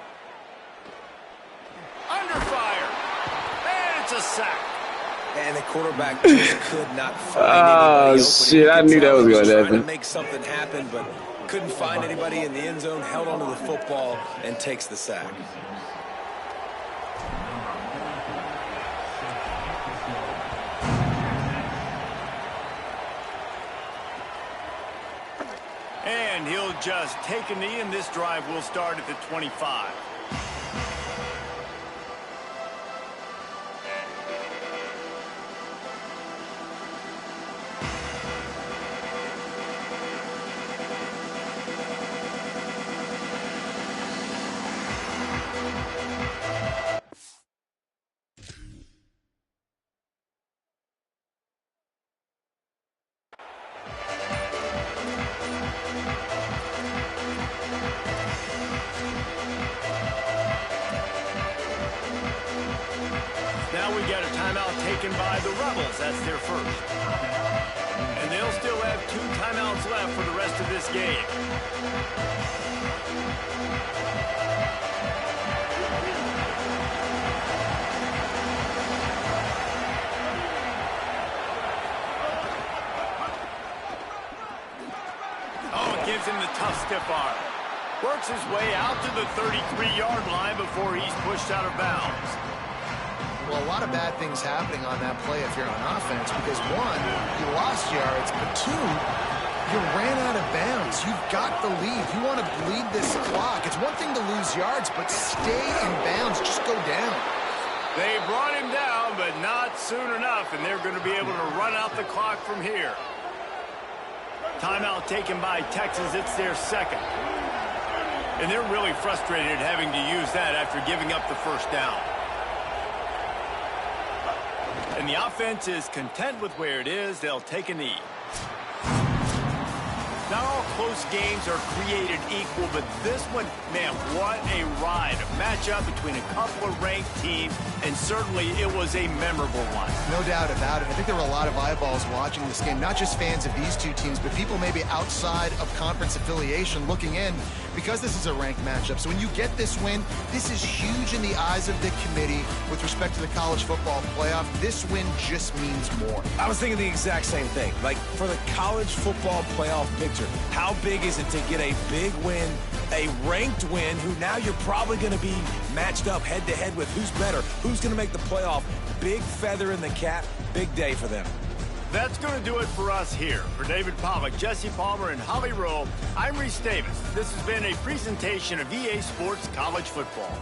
Under fire. And it's a sack. And the quarterback just could not find Oh, anybody open. shit, You I could knew tell that was he gonna trying happen. to make something happen, but couldn't find anybody in the end zone, held onto the football, and takes the sack. And he'll just take a knee, and this drive will start at the 25. Now we get a timeout taken by the Rebels. That's their first. And they'll still have 2 timeouts left for the rest of this game. Oh, it gives him the tough stiff arm. Works his way out to the 33-yard line before he's pushed out of bounds. Well, a lot of bad things happening on that play if you're on offense because, one, you lost yards, but two, you ran out of bounds. you've got the lead. You want to bleed this clock. It's one thing to lose yards, but stay in bounds. Just go down. They brought him down, but not soon enough, and they're going to be able to run out the clock from here. Timeout taken by Texas. It's their second. And they're really frustrated having to use that after giving up the first down. And the offense is content with where it is. They'll take a knee. Not all close games are created equal, but this one, man, what a ride. A matchup between a couple of ranked teams, and certainly it was a memorable one. No doubt about it. I think there were a lot of eyeballs watching this game, not just fans of these two teams, but people maybe outside of conference affiliation looking in because this is a ranked matchup. So when you get this win, this is huge in the eyes of the committee with respect to the college football playoff. This win just means more. I was thinking the exact same thing. Like, for the college football playoff picture, how big is it to get a big win, a ranked win, who now you're probably going to be matched up head-to-head with who's better, who's going to make the playoff. Big feather in the cap, big day for them. That's going to do it for us here. For David Pollack, Jesse Palmer, and Holly Rowe, I'm Reese Davis. This has been a presentation of EA Sports College Football.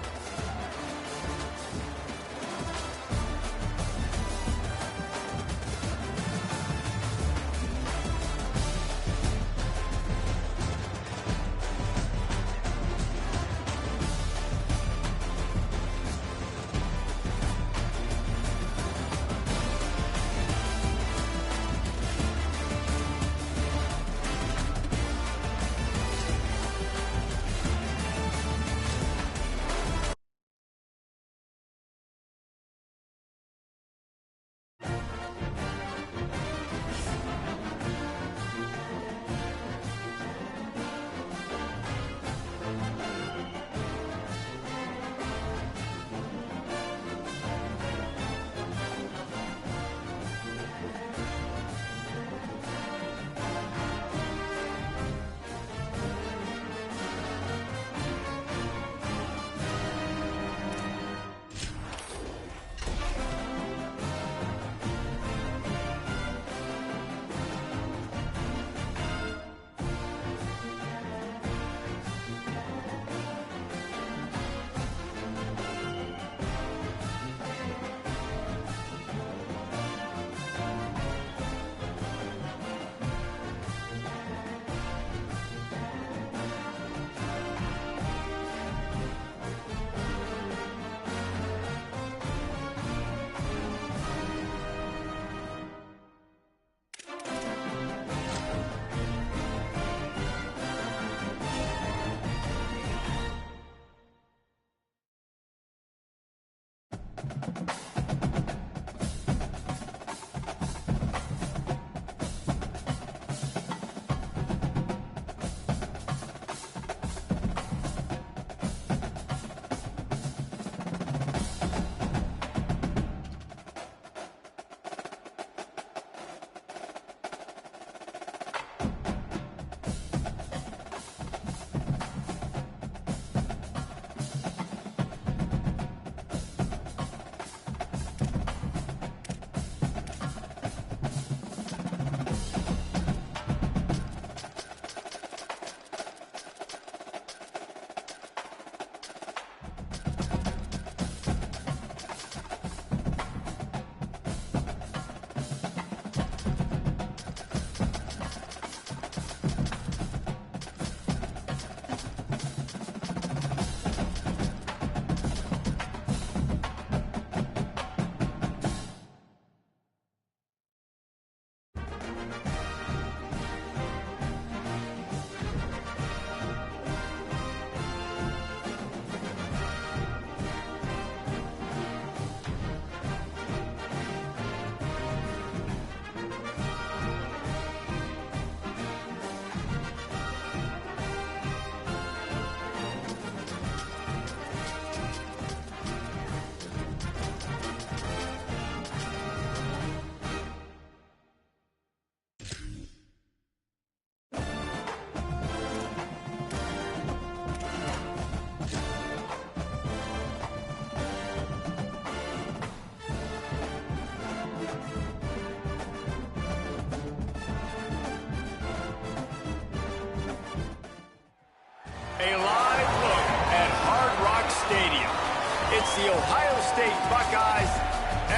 It's the Ohio State Buckeyes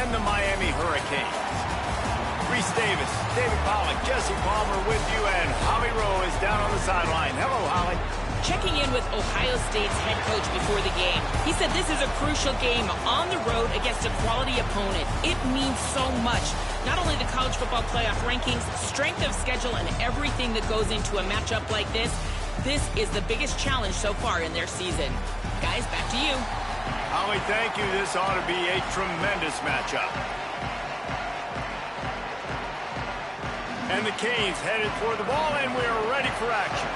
and the Miami Hurricanes. Reese Davis, David Pollack, Jesse Palmer with you, and Holly Rowe is down on the sideline. Hello, Holly. Checking in with Ohio State's head coach before the game. He said this is a crucial game on the road against a quality opponent. It means so much. Not only the college football playoff rankings, strength of schedule, and everything that goes into a matchup like this. This is the biggest challenge so far in their season. Guys, back to you. Holly, thank you. This ought to be a tremendous matchup. And the Canes headed for the ball, and we're ready for action.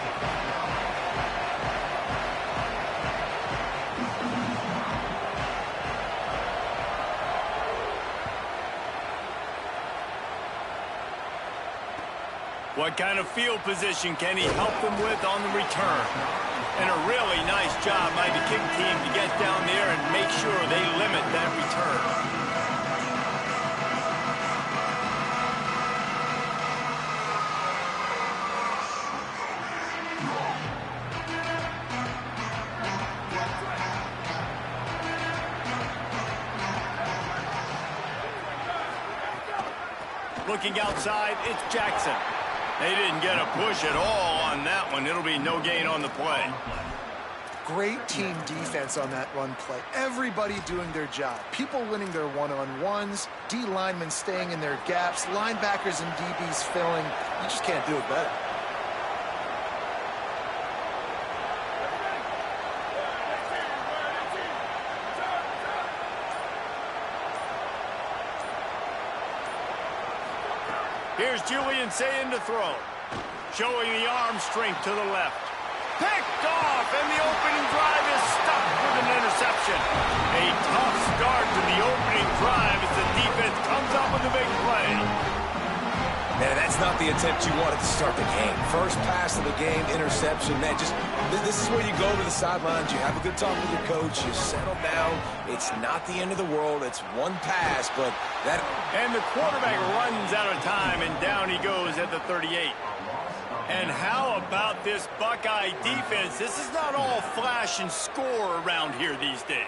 What kind of field position can he help them with on the return? And a really nice job by the kick team to get down there and make sure they limit that return. Looking outside, it's Jackson. They didn't get a push at all on that one. It'll be no gain on the play. Great team defense on that run play. Everybody doing their job. People winning their one-on-ones, D linemen staying in their gaps, linebackers and DBs filling. You just can't do it better. Here's Julian saying to throw. Showing the arm strength to the left. Picked off, and the opening drive is stopped with an interception. A tough start to the opening drive as the defense comes up with a big play. Man, that's not the attempt you wanted to start the game. First pass of the game, interception. Man, this is where you go to the sidelines. You have a good talk with your coach. You settle down. It's not the end of the world. It's one pass, but that... And the quarterback runs out of time, and down he goes at the 38. And how about this Buckeye defense? This is not all flash and score around here these days.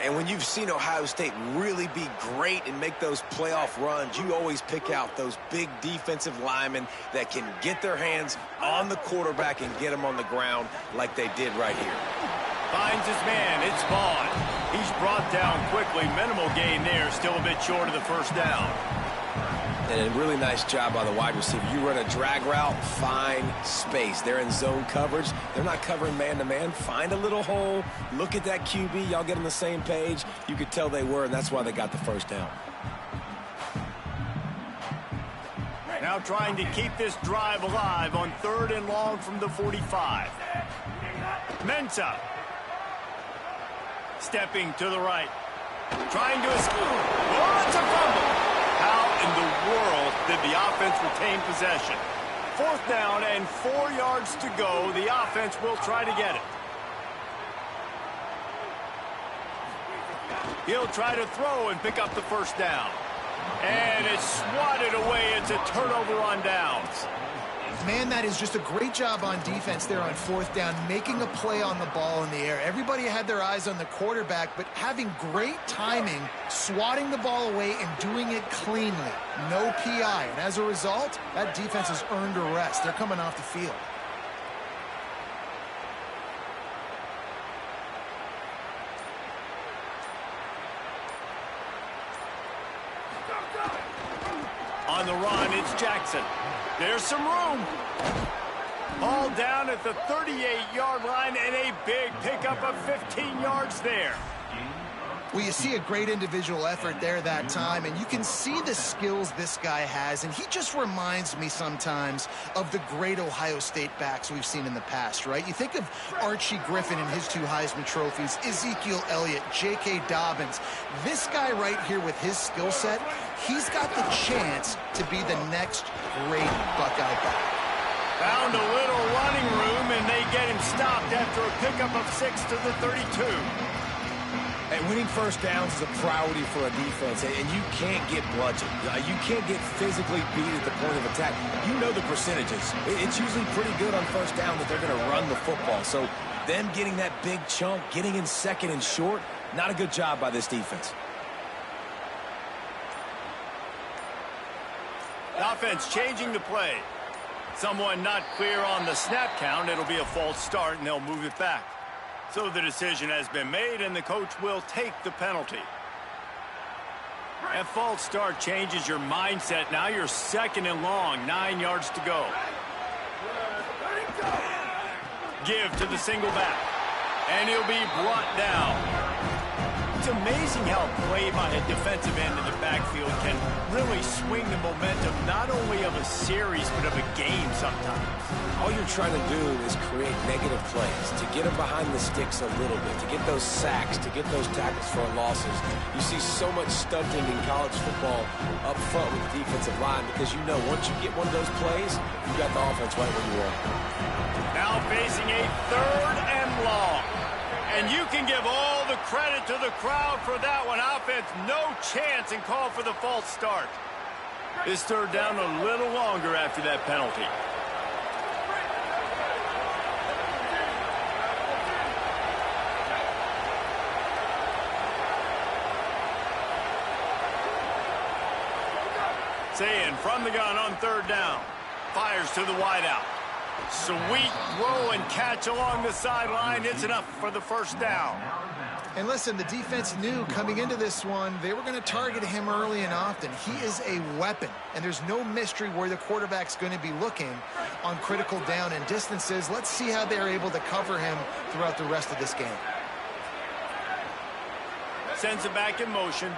And when you've seen Ohio State really be great and make those playoff runs, you always pick out those big defensive linemen that can get their hands on the quarterback and get him on the ground like they did right here. Finds his man. It's Vaughn. He's brought down quickly. Minimal gain there. Still a bit short of the first down. And a really nice job by the wide receiver. You run a drag route, find space. They're in zone coverage. They're not covering man-to-man. Find a little hole. Look at that QB. Y'all get on the same page. You could tell they were, and that's why they got the first down. Now trying to keep this drive alive on 3rd and long from the 45. Mensah. Stepping to the right. Trying to escape. Oh, it's a fumble. How in the world did the offense retain possession? 4th down and 4 yards to go. The offense will try to get it. He'll try to throw and pick up the first down. And it's swatted away. It's a turnover on downs. Man, that is just a great job on defense there on 4th down, making a play on the ball in the air. Everybody had their eyes on the quarterback, but having great timing, swatting the ball away and doing it cleanly. No PI. And as a result, that defense has earned a rest. They're coming off the field. On the run, it's Jackson. There's some room. Ball down at the 38-yard line, and a big pickup of 15 yards there. Well, you see a great individual effort there that time, and you can see the skills this guy has, and he just reminds me sometimes of the great Ohio State backs we've seen in the past, right? You think of Archie Griffin and his 2 Heisman trophies, Ezekiel Elliott, J.K. Dobbins. This guy right here with his skill set, he's got the chance to be the next great Buckeye back. Found a little running room, and they get him stopped after a pickup of 6 to the 32. And winning first downs is a priority for a defense, and you can't get bludgeoned. You can't get physically beat at the point of attack. You know the percentages. It's usually pretty good on first down that they're going to run the football. So them getting that big chunk, getting in 2nd and short, Not a good job by this defense. Offense changing the play. Someone not clear on the snap count. It'll be a false start, and they'll move it back. So the decision has been made, and the coach will take the penalty. That false start changes your mindset. Now you're second and long, 9 yards to go. Give to the single back, and he'll be brought down. It's amazing how play by a defensive end in the backfield can really swing the momentum not only of a series but of a game sometimes. All you're trying to do is create negative plays, to get them behind the sticks a little bit, to get those sacks, to get those tackles for losses. You see so much stunting in college football up front with the defensive line because you know once you get one of those plays, you got the offense right where you want. Now facing a 3rd and long. And you can give all the credit to the crowd for that one. Offense, no chance, and call for the false start. This 3rd down a little longer after that penalty. Saying from the gun on 3rd down. Fires to the wideout. Sweet throw and catch along the sideline. It's enough for the 1st down. And listen, the defense knew coming into this one, they were going to target him early and often. He is a weapon, and there's no mystery where the quarterback's going to be looking on critical down and distances. Let's see how they're able to cover him throughout the rest of this game. Sends it back in motion.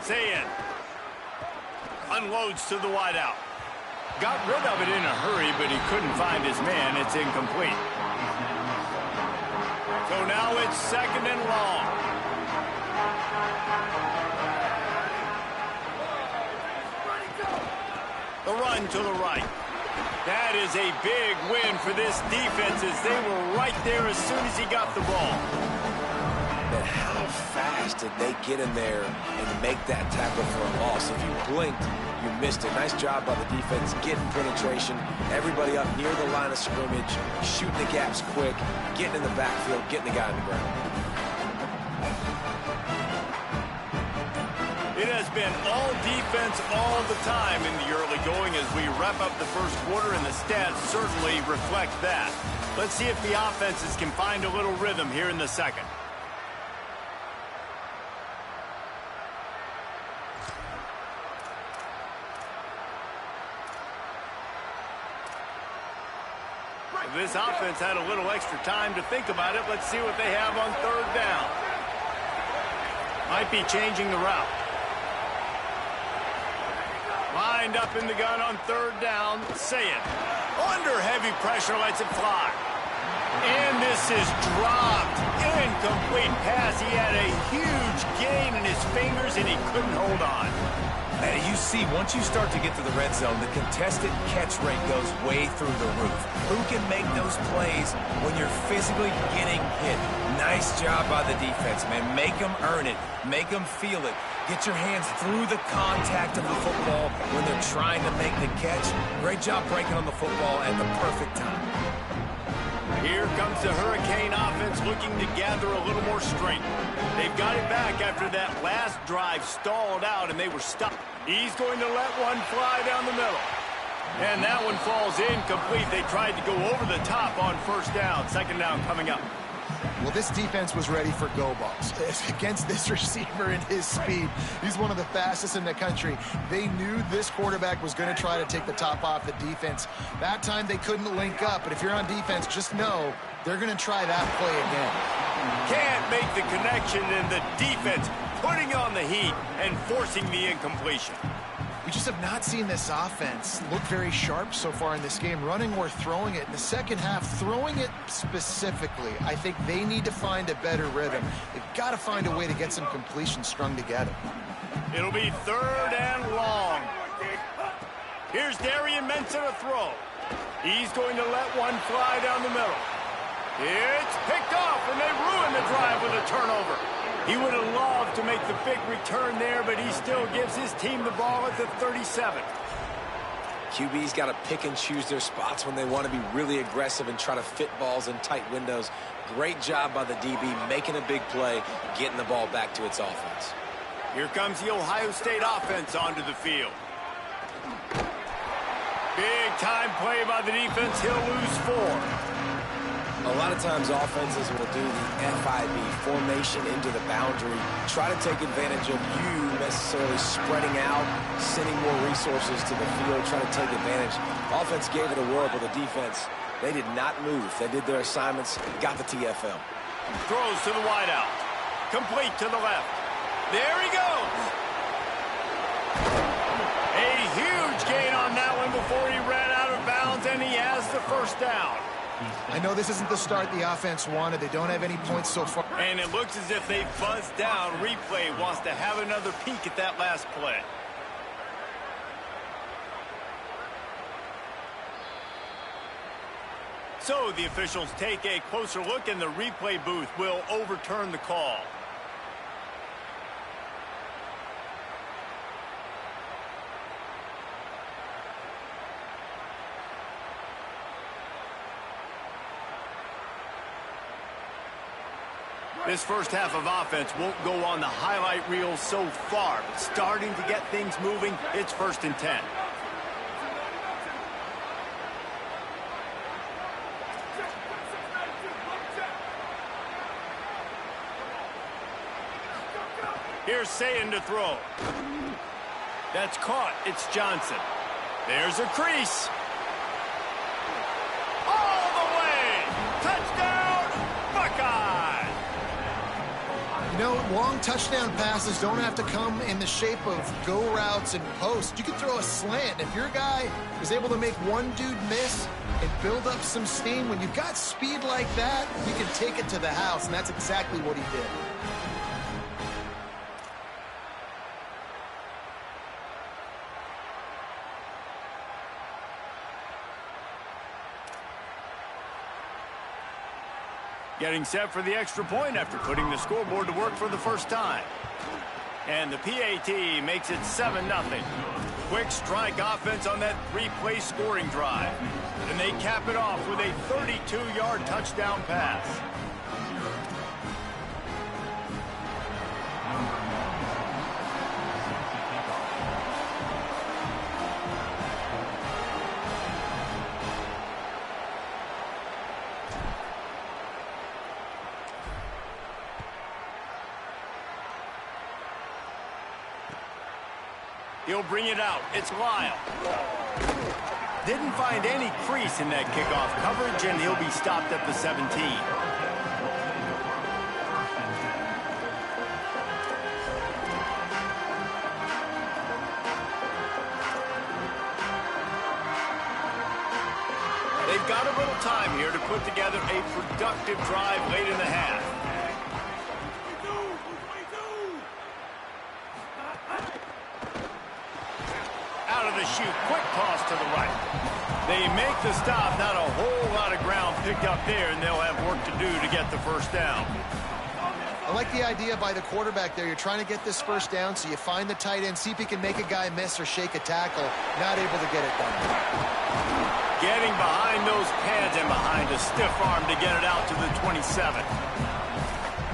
Sayin unloads to the wideout. Got rid of it in a hurry, but he couldn't find his man. It's incomplete. So now it's 2nd and long. The run to the right. That is a big win for this defense as they were right there as soon as he got the ball. And how fast did they get in there and make that tackle for a loss? If you blinked, you missed it. Nice job by the defense getting penetration. Everybody up near the line of scrimmage, shooting the gaps quick, getting in the backfield, getting the guy on the ground. It has been all defense all the time in the early going as we wrap up the 1st quarter, and the stats certainly reflect that. Let's see if the offenses can find a little rhythm here in the 2nd. This offense had a little extra time to think about it. Let's see what they have on 3rd down. Might be changing the route. Lined up in the gun on 3rd down. Sayin under heavy pressure, lets it fly. And this is dropped. Incomplete pass. He had a huge gain in his fingers, and he couldn't hold on. And you see, once you start to get to the red zone, the contested catch rate goes way through the roof. Who can make those plays when you're physically getting hit? Nice job by the defense, man. Make them earn it. Make them feel it. Get your hands through the contact of the football when they're trying to make the catch. Great job breaking on the football at the perfect time. Here comes the Hurricane offense looking to gather a little more strength. They've got it back after that last drive stalled out and they were stuck. He's going to let one fly down the middle. And that one falls incomplete. They tried to go over the top on 1st down. 2nd down coming up. Well, this defense was ready for go balls against this receiver and his speed. He's one of the fastest in the country. They knew this quarterback was going to try to take the top off the defense. That time they couldn't link up, but if you're on defense, just know they're going to try that play again. Can't make the connection, and the defense putting on the heat and forcing the incompletion. We just have not seen this offense look very sharp so far in this game, running or throwing it. In the 2nd half, throwing it specifically, I think they need to find a better rhythm. They've got to find a way to get some completions strung together. It'll be 3rd and long. Here's Darian Mensa to throw. He's going to let one fly down the middle. It's picked off, and they ruin the drive with a turnover. He would have loved to make the big return there, but he still gives his team the ball at the 37. QB's got to pick and choose their spots when they want to be really aggressive and try to fit balls in tight windows. Great job by the DB making a big play, getting the ball back to its offense. Here comes the Ohio State offense onto the field. Big time play by the defense. He'll lose 4. A lot of times offenses will do the FIB, formation into the boundary, try to take advantage of you necessarily spreading out, sending more resources to the field, trying to take advantage. Offense gave it a whirl, but the defense, they did not move. They did their assignments, got the TFL. Throws to the wideout. Complete to the left. There he goes. A huge gain on that one before he ran out of bounds, and he has the first down. I know this isn't the start the offense wanted. They don't have any points so far. And it looks as if they buzzed down. Replay wants to have another peek at that last play. So the officials take a closer look, and the replay booth will overturn the call. This first half of offense won't go on the highlight reel so far, but starting to get things moving. It's 1st and 10. Here's Sayin to throw. That's caught. It's Johnson. There's a crease. All the way. Touchdown, Buckeye. You know, long touchdown passes don't have to come in the shape of go routes and posts. You can throw a slant. If your guy is able to make one dude miss and build up some steam, when you've got speed like that, you can take it to the house, and that's exactly what he did. Getting set for the extra point after putting the scoreboard to work for the first time. And the PAT makes it 7-0. Quick strike offense on that 3-play scoring drive. And they cap it off with a 32-yard touchdown pass. He'll bring it out. It's Lyle. Didn't find any crease in that kickoff coverage, and he'll be stopped at the 17. They've got a little time here to put together a productive drive late in the half. Out of the chute, quick toss to the right. They make the stop, not a whole lot of ground picked up there, and they'll have work to do to get the first down. I like the idea by the quarterback there. You're trying to get this first down, so you find the tight end, see if he can make a guy miss or shake a tackle. Not able to get it done. Getting behind those pads and behind a stiff arm to get it out to the 27.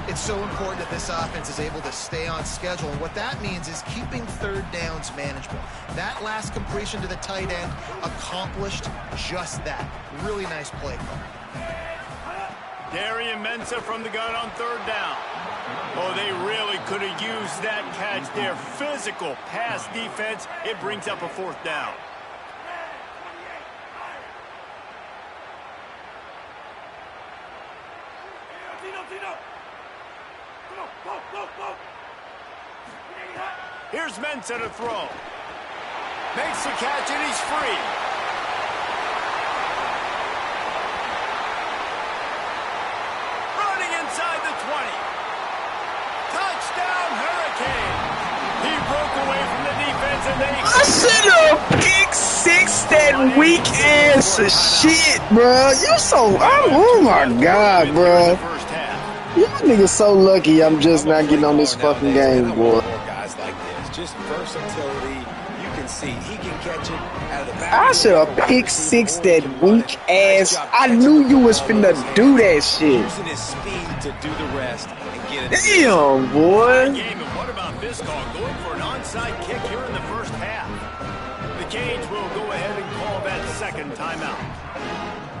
It's so important that this offense is able to stay on schedule. And what that means is keeping third downs manageable. That last completion to the tight end accomplished just that. Really nice play call. Darian Mensah from the gun on third down. Oh, they really could have used that catch there. Physical pass defense. It brings up a fourth down. Here's Mensah to throw. Makes the catch, and he's free. Running inside the 20. Touchdown, Hurricane. He broke away from the defense, and they... I should have pick six that weak ass shit, bro. You so... Oh, my God, bro. First half. Y'all niggas so lucky I'm just not getting on this fucking game, I want boy. more guys like this. Just versatility. You can see he can catch it out of the back. I should have picked six that weak ass. I knew you was finna do that shit. Using his speed to do the rest and get it. Damn, boy. Game, and what about this call? Going for an onside kick here in the first half. The Canes will go ahead and call that second timeout.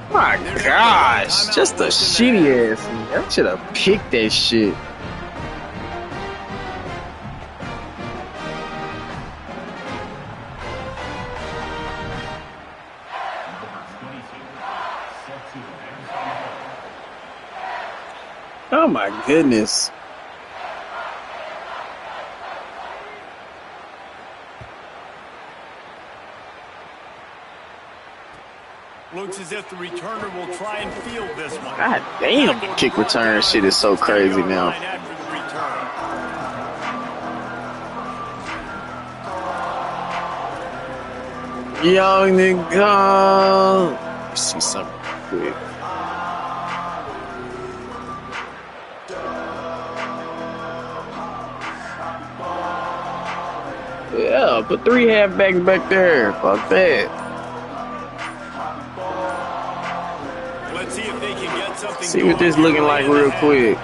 My gosh, just a shitty ass. I should have picked that shit. Oh my goodness. Looks as if the returner will try and field this one. God damn, the kick return shit is so crazy now. Young nigga. Let's see something quick. Yeah, put 3 halfbacks back there. Fuck that. Let's see if they can get something. See what this looking like real quick.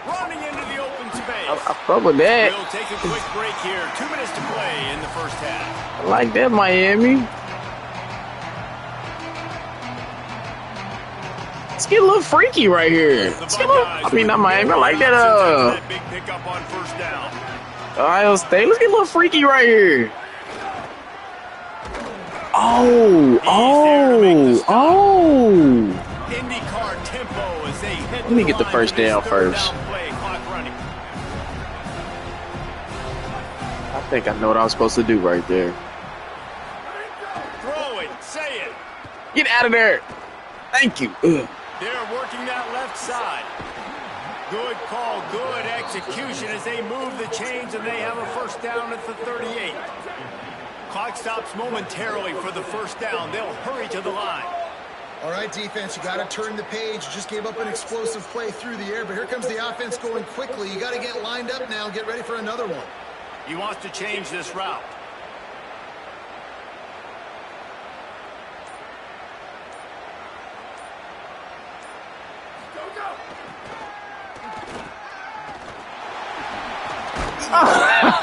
Running into the open space. I fuck with that. We'll take a quick break here. 2 minutes to play in the first half. I like that, Miami. Let's get a little freaky right here. Let's get a little, I mean, not Miami. I like that. Big pickup on first down. Ohio State. Let's get a little freaky right here. Oh. IndyCar tempo as they hit. Let me get the first down first. I think I know what I was supposed to do right there. Throw it. Say it. Get out of there. Thank you. Ugh. They're working that left side. Good call, good execution as they move the chains and they have a first down at the 38. Clock stops momentarily for the first down. They'll hurry to the line. All right, defense, you got to turn the page. You just gave up an explosive play through the air, but here comes the offense going quickly. You got to get lined up now, get ready for another one. He wants to change this route.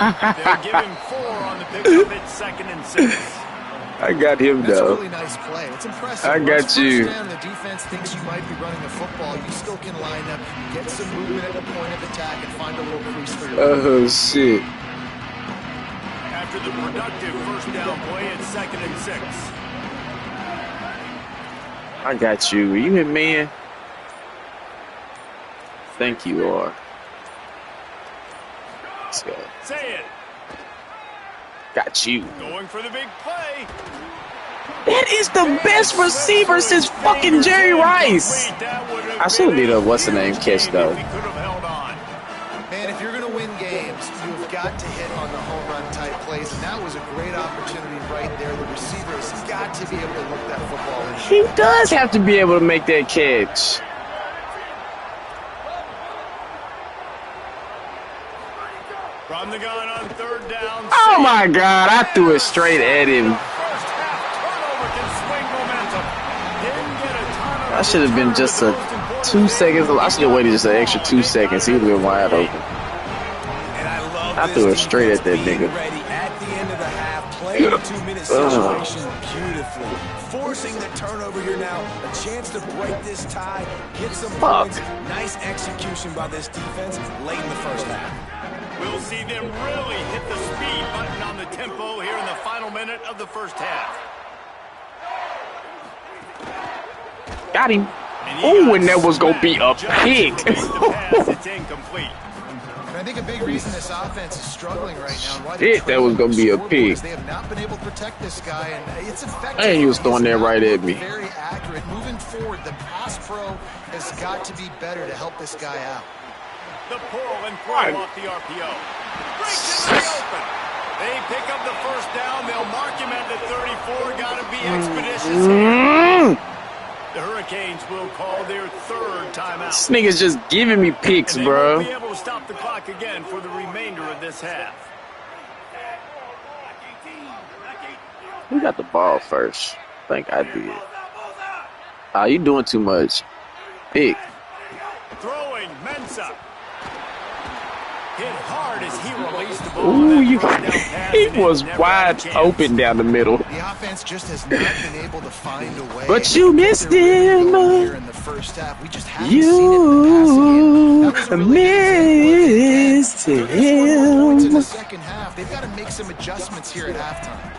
They'll give him 4 on the pickup at 2nd and 6. I got him, That's though. a really nice play. It's impressive. I got Once you. first down, the defense thinks you might be running the football. You still can line up, get some movement at the point of attack, and find a little crease for your Oh, shit. After the productive first down play at 2nd and 6. I got you. Are you hit, man? Thank you, are. Let's go. Say it. Got you. Going for the big play. That is the best receiver since fucking Jerry Rice. I should have did a what's-the-name catch, though. Man, if you're going to win games, you've got to hit on the home run type plays, and that was a great opportunity right there. The receivers got to be able to look that football in. He does have to be able to make that catch. From the gun on 3rd down. Oh, my God. I threw it straight at him. First half turnover can swing momentum. Didn't get a ton of. That should have been just a 2 seconds. I should have waited just an extra 2 seconds. He would have been wide open. And I love I threw it straight at that being nigga. ready at the end of the half, playing the 2-minute situation beautifully. Forcing the turnover here now, a chance to break this tie, get some points. Nice execution by this defense late in the first half. We'll see them really hit the speed button on the tempo here in the final minute of the first half. Got him. Oh, and that was going to be a pick. It's incomplete. And I think a big reason this offense is struggling right now. And why Shit, that was going to be a pick. They have not been able to protect this guy, and it's effective. And he was throwing that right at me. Very accurate. Moving forward, the pass pro has got to be better to help this guy out. The pull and throw off the RPO. Breaks into the open. They pick up the first down. They'll mark him at the 34. Got to be expeditious here. The Hurricanes will call their third timeout. This nigga's just giving me picks, and they bro. won't be able to stop the clock again for the remainder of this half. Who got the ball first? I think I did. Ah, you doing too much. Pick. Throwing Mensah. Hit hard as he released the ball. Ooh, he he was wide open down the middle. The offense just has not been able to find a way. But you missed him. Here in the first half. We just haven't seen it in the passing game. That was a really good missed example. They're gonna score more points in him. the second half. They've got to make some adjustments here at halftime.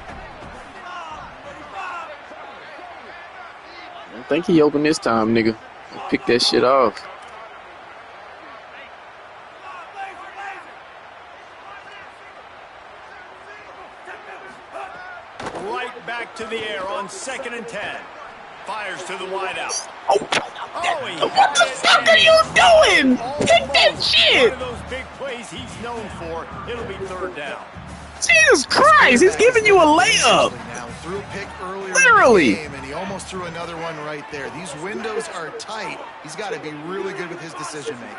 I don't think he opened this time, nigga. Pick that shit off. Right back to the air on 2nd and 10. Fires to the wideout. Oh, what the fuck are you doing? Pick that shit. One of those big plays he's known for. It'll be 3rd down. Jesus Christ, he's giving you a layup. Threw a pick earlier Literally. in the game, and he almost threw another one right there. These windows are tight. He's got to be really good with his decision making.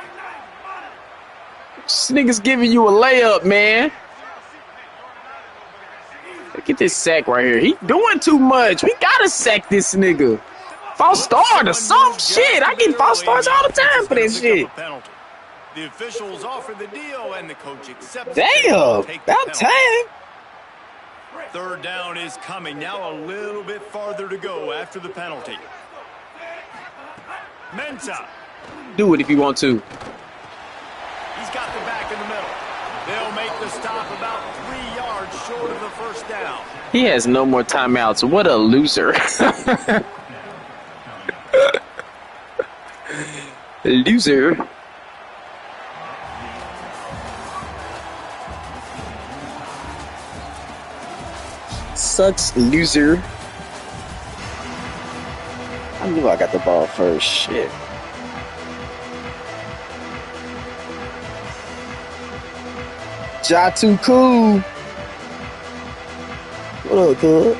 This nigga's giving you a layup, man. Look at this sack right here. He doing too much. We gotta sack this nigga. False start or some shit. I get false starts all the time for this shit. The officials offer the deal, and the coach accepts. Damn, about time. 3rd down is coming. Now a little bit farther to go after the penalty. Mensah. Do it if you want to. He's got the back in the middle. They'll make the stop about 3 yards short of the 1st down. He has no more timeouts. What a loser. Loser. Sucks, loser. I knew I got the ball first. Shit. Ja too cool. What up, cuz?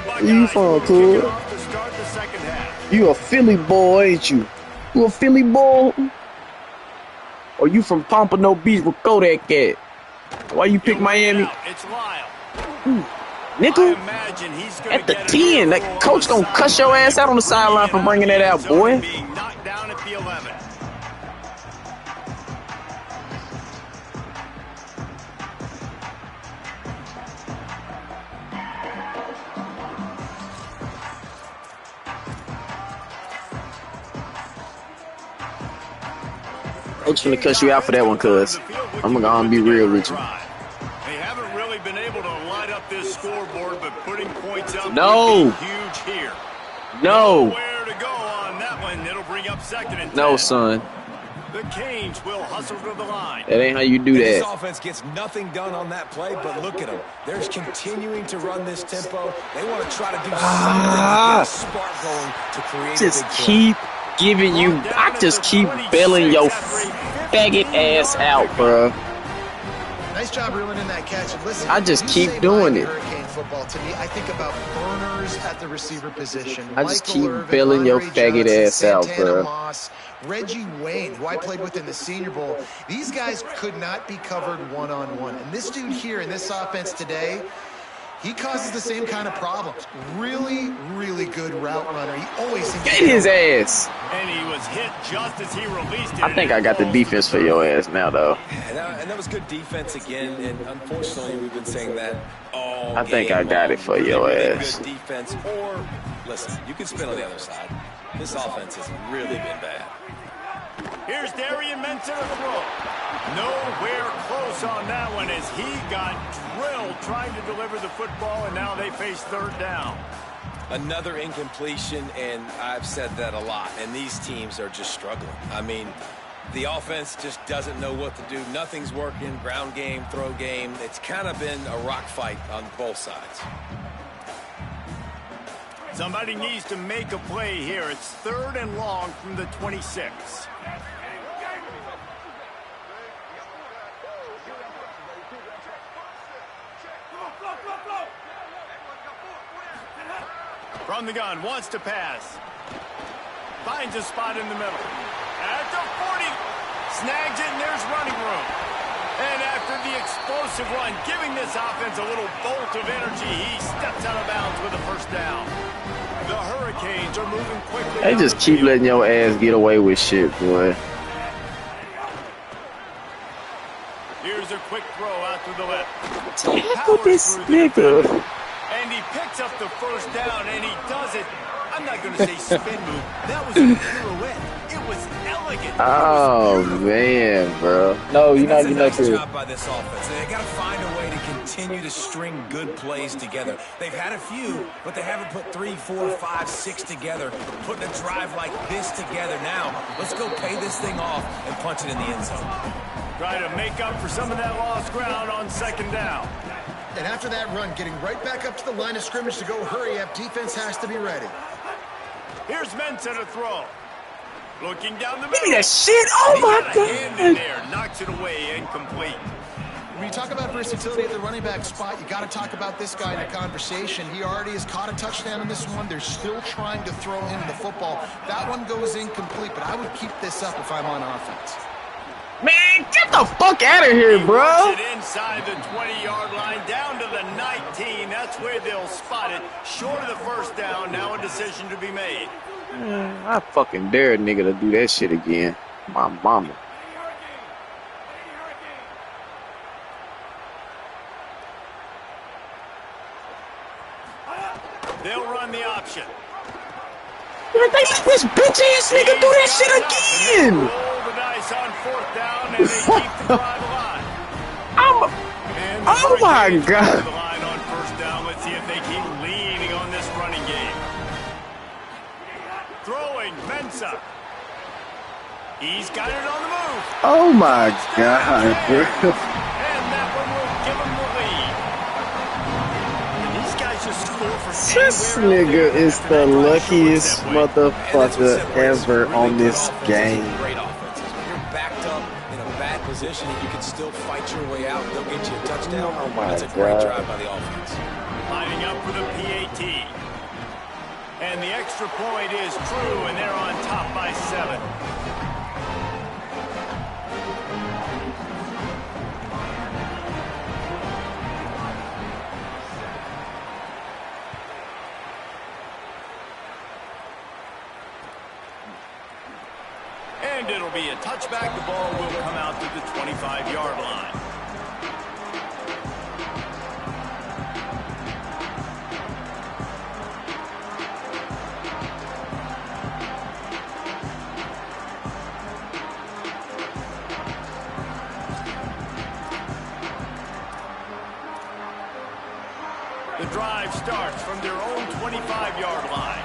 Where you from, cuz? You a Philly boy, ain't you? You a Philly boy? Or you from Pompano Beach with Kodak at? Why you pick Miami? It's Lyle. Nigga, at the 10, that coach gonna cuss your ass out on the sideline for bringing that out, boy. Being knocked down at the 11. Coach finna cuss you out for that one, cuz. I'm gonna be real with you. They haven't really been able to light up this scoreboard, but putting points up No. would be huge here. No. Nowhere to go on that one. It'll bring up 2nd and 10. No, son. The Canes will hustle to the line. That ain't how you do This that. offense gets nothing done on that play, but look at them. They're continuing to run this tempo. They want to try to do something to get a spark going to create Just a big play. keep giving you. I just keep bailing your faggot ass out, bruh. Nice job reeling in that catch. And listen, I just you keep say doing Miami it. Hurricane football, to me, I think about burners at the receiver position. I just Michael keep Irvin, bailing your Andre faggot Johnson, ass out, Santana bruh. Moss, Reggie Wayne, who I played with in the Senior Bowl. These guys could not be covered one-on-one. And this dude here in this offense today, he causes the same kind of problems. Really, really good route runner. He always seems Get his ass. And he was hit just as he released it. I think I got the defense for your ass now, though. And that was good defense again, and unfortunately we've been saying that all I think game I got long. it for your Really ass. Good defense, or listen, you can spin on the other side. This offense has really been bad. Here's Darian Mensah to throw. Nowhere close on that one as he got drilled trying to deliver the football, and now they face 3rd down. Another incompletion, and I've said that a lot, and these teams are just struggling. I mean, the offense just doesn't know what to do. Nothing's working, ground game, throw game. It's kind of been a rock fight on both sides. Somebody needs to make a play here. It's 3rd and long from the 26. From the gun, wants to pass. Finds a spot in the middle. At the 40. Snags it, and there's running room. And after the explosive run, giving this offense a little bolt of energy, he steps out of bounds with a first down. The Hurricanes are moving quickly. They just keep letting your ass get away with shit, boy. Here's a quick throw out to the left. Tackle this nigga. And he picks up the first down, and he does it. I'm not going to say spin move. That was a pirouette. It was elegant. Oh, man, bro. No, you're not nice job by this offense. They got to find a way to continue to string good plays together. They've had a few, but they haven't put 3, 4, 5, 6 together. Putting a drive like this together now. Let's go pay this thing off and punch it in the end zone. Try to make up for some of that lost ground on second down. And after that run, getting right back up to the line of scrimmage to go hurry up, defense has to be ready. Here's Mensah to throw. Looking down the middle. Give me that shit. Oh, my God. Hand in there, knocks it away, incomplete. When you talk about versatility at the running back spot, you got to talk about this guy in the conversation. He already has caught a touchdown in this one. They're still trying to throw him the football. That one goes incomplete, but I would keep this up if I'm on offense. Man, get the fuck out of here, bro. It inside the 20-yard line, down to the 19. That's where they'll spot it. Short of the first down, now a decision to be made. I fucking dare a nigga to do that shit again. My mama. They'll run the option. They let this bitch ass nigga do that shit again. Roll the dice on fourth down, and they keep the drive alive. Oh my God. The line on first down. Let's see if they keep leaning on this running game. Throwing Mensah. He's got it on the move. Oh my God, bro. And that one will give him the lead. And these guys just score from This nigga is the luckiest motherfucker ever on this game. Great offenses. When you're backed up in a bad position and you can still fight your way out, they'll get you a touchdown. Oh my That's a great God. drive by the offense. Lining up for the PAT. And the extra point is true, and they're on top by 7. And it'll be a touchback. The ball will come out to the 25-yard line. The drive starts from their own 25-yard line.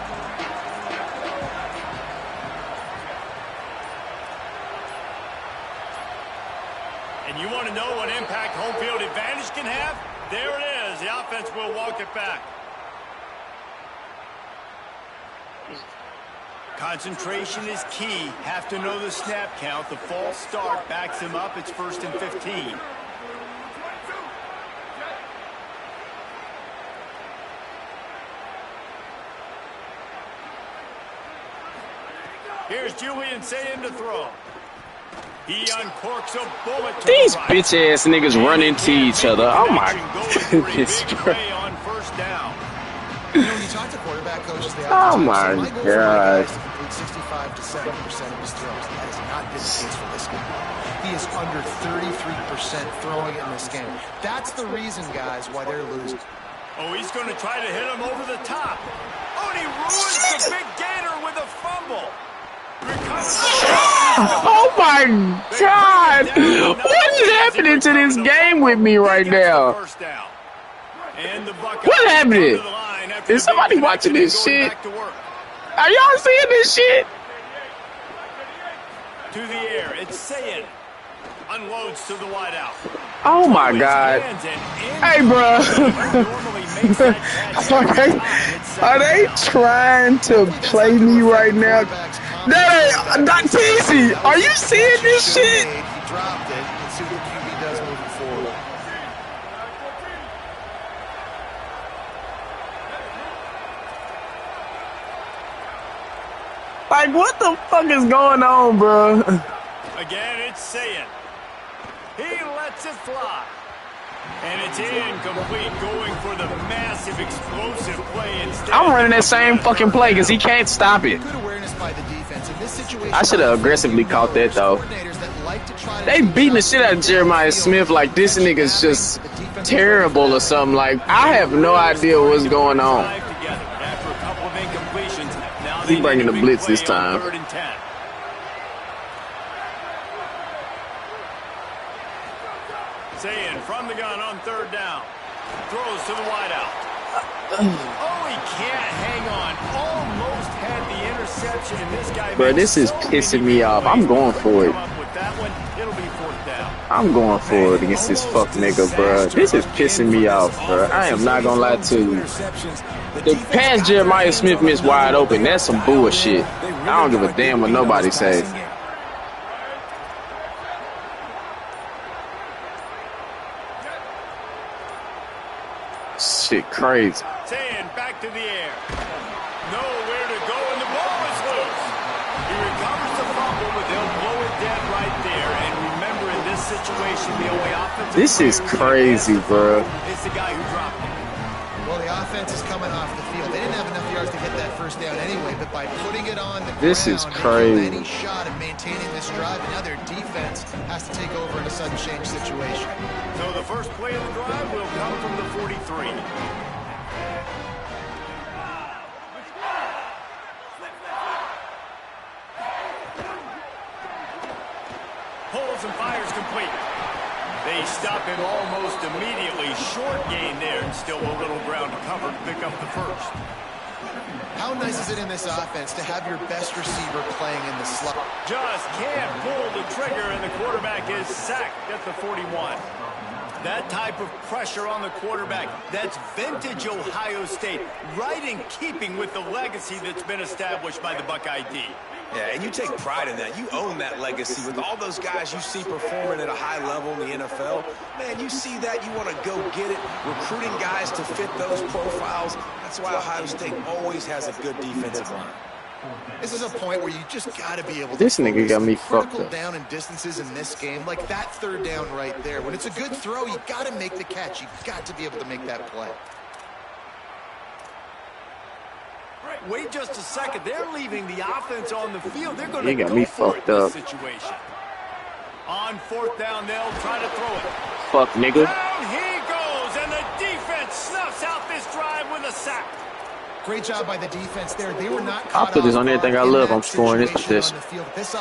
And you want to know what impact home field advantage can have? There it is. The offense will walk it back. Concentration is key. Have to know the snap count. The false start backs him up. It's 1st and 15. Here's Julian Saying to throw. He uncorks a bullet to These the right. bitch ass niggas run into each other. Oh my goodness, Big bro. play on first down. You know, when you talk to quarterback coaches, they Oh often my say, goal for God. is to complete 65 to 70% of his throws. That has not been the case for this game. He is under 33% throwing in this game. That's the reason, guys, why they're losing. Oh, he's going to try to hit him over the top. Oh, and he ruins the big gator with a fumble. Oh my God. What is happening to this game with me right now? What happened? Is somebody watching this shit? Are y'all seeing this shit? To the air, it's Saying. Unloads to the wideout. Oh my God. Hey, bro. Are they trying to play me right now? That ain't, Dr. Easy, are you seeing this shit? He dropped it. Let's see what the QB does moving forward. Like, what the fuck is going on, bro? Again, it's Sayin. He lets it fly. And it's incomplete, going for the massive explosive play instead. I'm running that same fucking play because he can't stop it. Good awareness by the defense. In this situation, I should have aggressively caught that, though. They beating the shit out of Jeremiah Smith like this nigga's just terrible or something. Like, I have no idea what's going on. He's bringing the blitz this time. Sayin from the gun on third down. Throws to the wideout. Oh, he can't hang on. Almost had the interception, and this guy. Bro, this is pissing me off. I'm going for it. I'm going for it against this fuck nigga, bro. This is pissing me off, bro. I am not gonna lie to you. The pass Jeremiah Smith missed wide open. That's some bullshit. I don't give a damn what nobody says. Shit crazy. Sayin back to the air. Nowhere to go, and the ball is loose. He recovers the fumble, but they'll blow it dead right there. And remember, in this situation, the only offensive. This is crazy, bro. It's the guy who dropped it. Well, the offense is coming off the field. They didn't have enough yards to get that first down anyway, but by putting it on the this ground, is crazy. any shot at maintaining this drive, and now their defense has to take over in a sudden change situation. So the first play of the drive will come from the 43. Pulls and fires complete. They stop him almost immediately. Short gain there, and still a little ground to cover to pick up the first. How nice is it in this offense to have your best receiver playing in the slot? Just can't pull the trigger, and the quarterback is sacked at the 41. That type of pressure on the quarterback, that's vintage Ohio State, right in keeping with the legacy that's been established by the Buckeye D. Yeah, and you take pride in that. You own that legacy with all those guys you see performing at a high level in the NFL. Man, you see that, you want to go get it, recruiting guys to fit those profiles. That's why Ohio State always has a good defensive line. This is a point where you just got to be able to. This nigga got me fucked up. Down in distances in this game, like that third down right there. When it's a good throw, you got to make the catch. You've got to be able to make that play. Wait just a second. They're leaving the offense on the field. They're going to got go me for fucked it in up. this situation. On fourth down, they'll try to throw it. Fuck, nigga. Down he goes, and the defense snuffs out this drive with a sack. Great job by the defense there. They were not. I'll put this on everything I love. I'm scoring this position.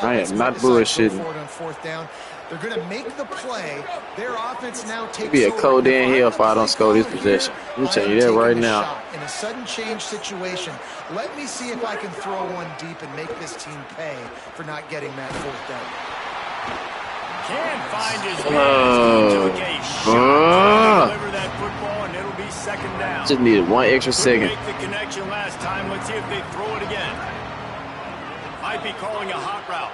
I am not bullshitting. On fourth down. They're going to make the play. Their offense now takes Be a cold damn hell if I don't score this possession. I'm telling you that right now. In a sudden change situation, let me see if I can throw one deep and make this team pay for not getting that fourth down. Can't find his man. He took a shot to deliver that football, and it'll be second down. Just needed one extra second. Make the connection last time. Let's see if they throw it again. Might be calling a hot route.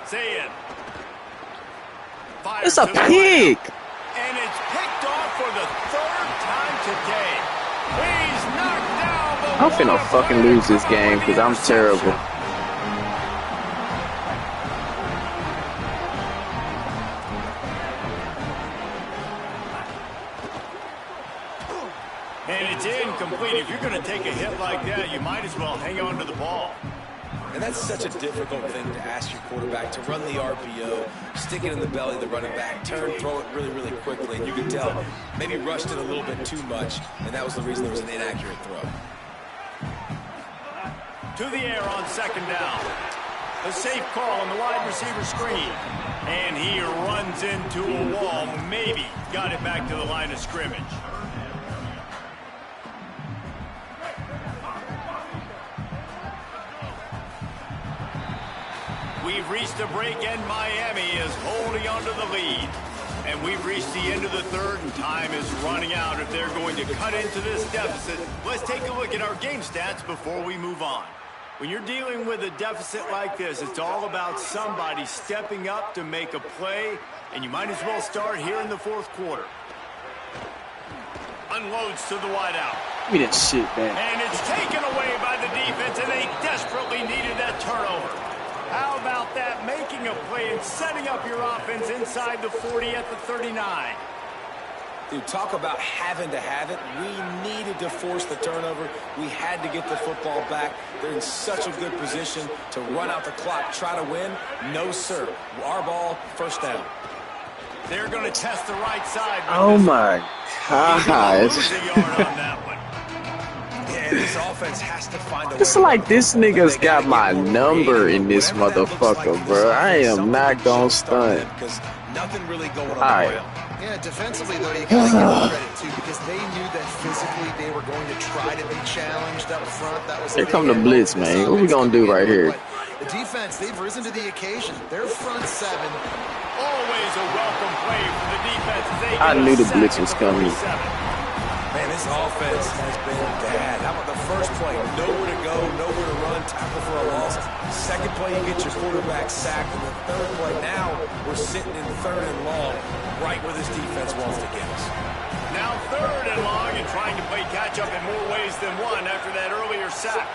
Sayin. It's a pick. And it's picked off for the third time today. He's knocked down. I'm finna fucking lose this game because I'm terrible. And it's incomplete. If you're going to take a hit like that, you might as well hang on to the ball. And that's such a difficult thing to ask your quarterback to run the RPO, stick it in the belly of the running back, turn, throw it really, really quickly. And you can tell maybe rushed it a little bit too much, and that was the reason there was an inaccurate throw. To the air on second down. A safe call on the wide receiver screen. And he runs into a wall. Maybe got it back to the line of scrimmage. We've reached a break, and Miami is holding on to the lead. And we've reached the end of the third, and time is running out if they're going to cut into this deficit. Let's take a look at our game stats before we move on. When you're dealing with a deficit like this, it's all about somebody stepping up to make a play, and you might as well start here in the fourth quarter. Unloads to the wideout. Give me that shit back. And it's taken away by the defense, and they desperately needed that turnover. How about that? Making a play and setting up your offense inside the 40 at the 39. Dude, talk about having to have it. We needed to force the turnover. We had to get the football back. They're in such a good position to run out the clock, try to win. No, sir. Our ball, first down. They're going to test the right side. Oh, my God. Yeah, this offense has to find a way. It's like this nigga's got my number in this motherfucker, bro. I am not going to stunt. Nothing really going on. All right. Yeah, defensively, though, you got to give them credit, too, because they knew that physically they were going to try to be challenged up front. That was Here come the blitz, man. What we going to do right here? The defense, they've risen to the occasion. Their front seven. Always a welcome play for the defense. I knew the blitz was coming. Man, this offense has been bad. How about the first play? Nowhere to go, nowhere to run, tackle for a loss. Second play, you get your quarterback sacked. And the third play, now we're sitting in third and long, right where this defense wants to get us. Now third and long and trying to play catch-up in more ways than one after that earlier sack.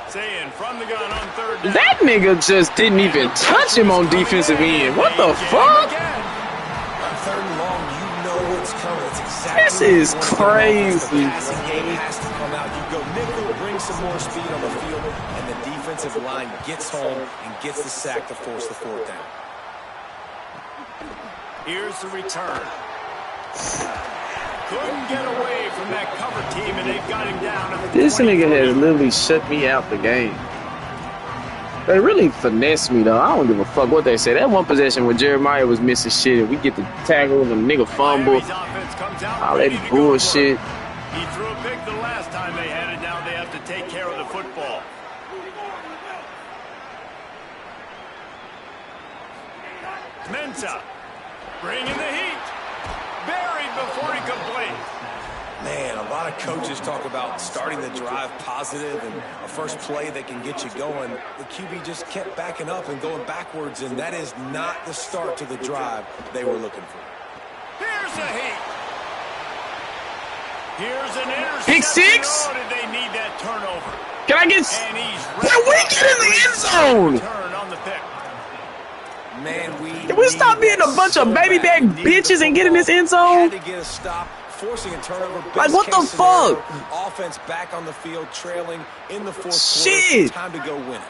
Saying from the gun on third down. That nigga just didn't even touch him on defensive end. What the fuck? On third and long, you know what's coming. It's exactly This is crazy. The passing game has to come out. You go nickel, bring some more speed on the field, and the defensive line gets home and gets the sack to force the fourth down. Here's the return. Couldn't get away from that cover team, and they've got him down. This nigga has literally shut me out the game. They really finessed me, though. I don't give a fuck what they say. That one possession where Jeremiah was missing shit, and we get the tackle, and the nigga fumble. All that bullshit. He threw a pick the last time they had it. Now they have to take care of the football. Mensah bringing the heat. Buried before he could blink. Man, a lot of coaches talk about starting the drive positive and a first play that can get you going. The QB just kept backing up and going backwards, and that is not the start to the drive they were looking for. Here's a heat. Here's an interception. Pick six? Oh, did they need that turnover? Can I get... Can we get in the end zone? Turn on the pick. Man, Can we stop being a bunch of baby back bitches and get in this end zone? Had to get a stop, forcing a turnover. Like, what the fuck? Offense back on the field, trailing in the fourth Shit. quarter. Time to go win it.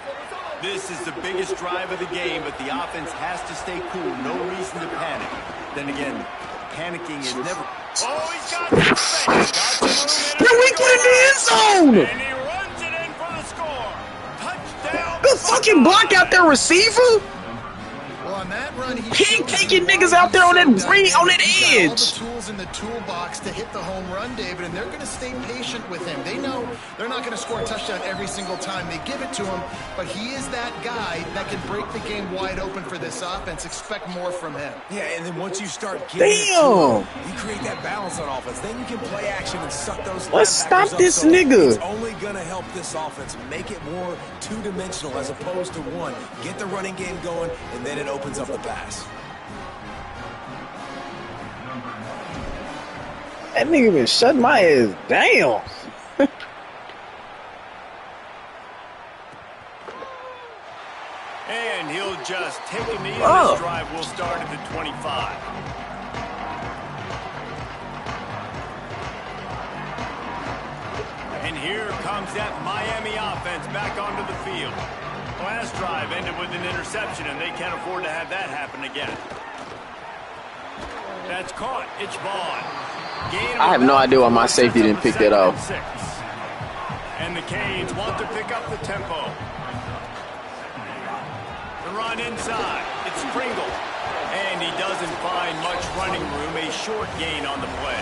This is the biggest drive of the game, but the offense has to stay cool. No reason to panic. Then again, panicking is never... Oh, he's got space. Can we get in the end zone? And he runs it in for the score. Touchdown. The fucking block out there receiver? Well, on that run, He taking niggas out there on that ring, on that edge. All the tools in the toolbox to hit the home run, David, and they're going to stay patient with him. They know they're not going to score a touchdown every single time they give it to him, but he is that guy that can break the game wide open for this offense. Expect more from him. Yeah, and then once you start getting it to him, you create that balance on offense. Then you can play action and suck those. Let's stop linebackers this up. So nigga. It's only going to help this offense make it more two-dimensional as opposed to one. Get the running game going, and then it opens up the pass. That nigga been shutting my ass down. And he'll just take a knee, and this drive will start at the 25. And here comes that Miami offense back onto the field. Last drive ended with an interception, and they can't afford to have that happen again. That's caught. It's Vaughn. I have no idea why my safety didn't pick that up. And the Canes want to pick up the tempo. The run inside. It's Pringle. And he doesn't find much running room. A short gain on the play.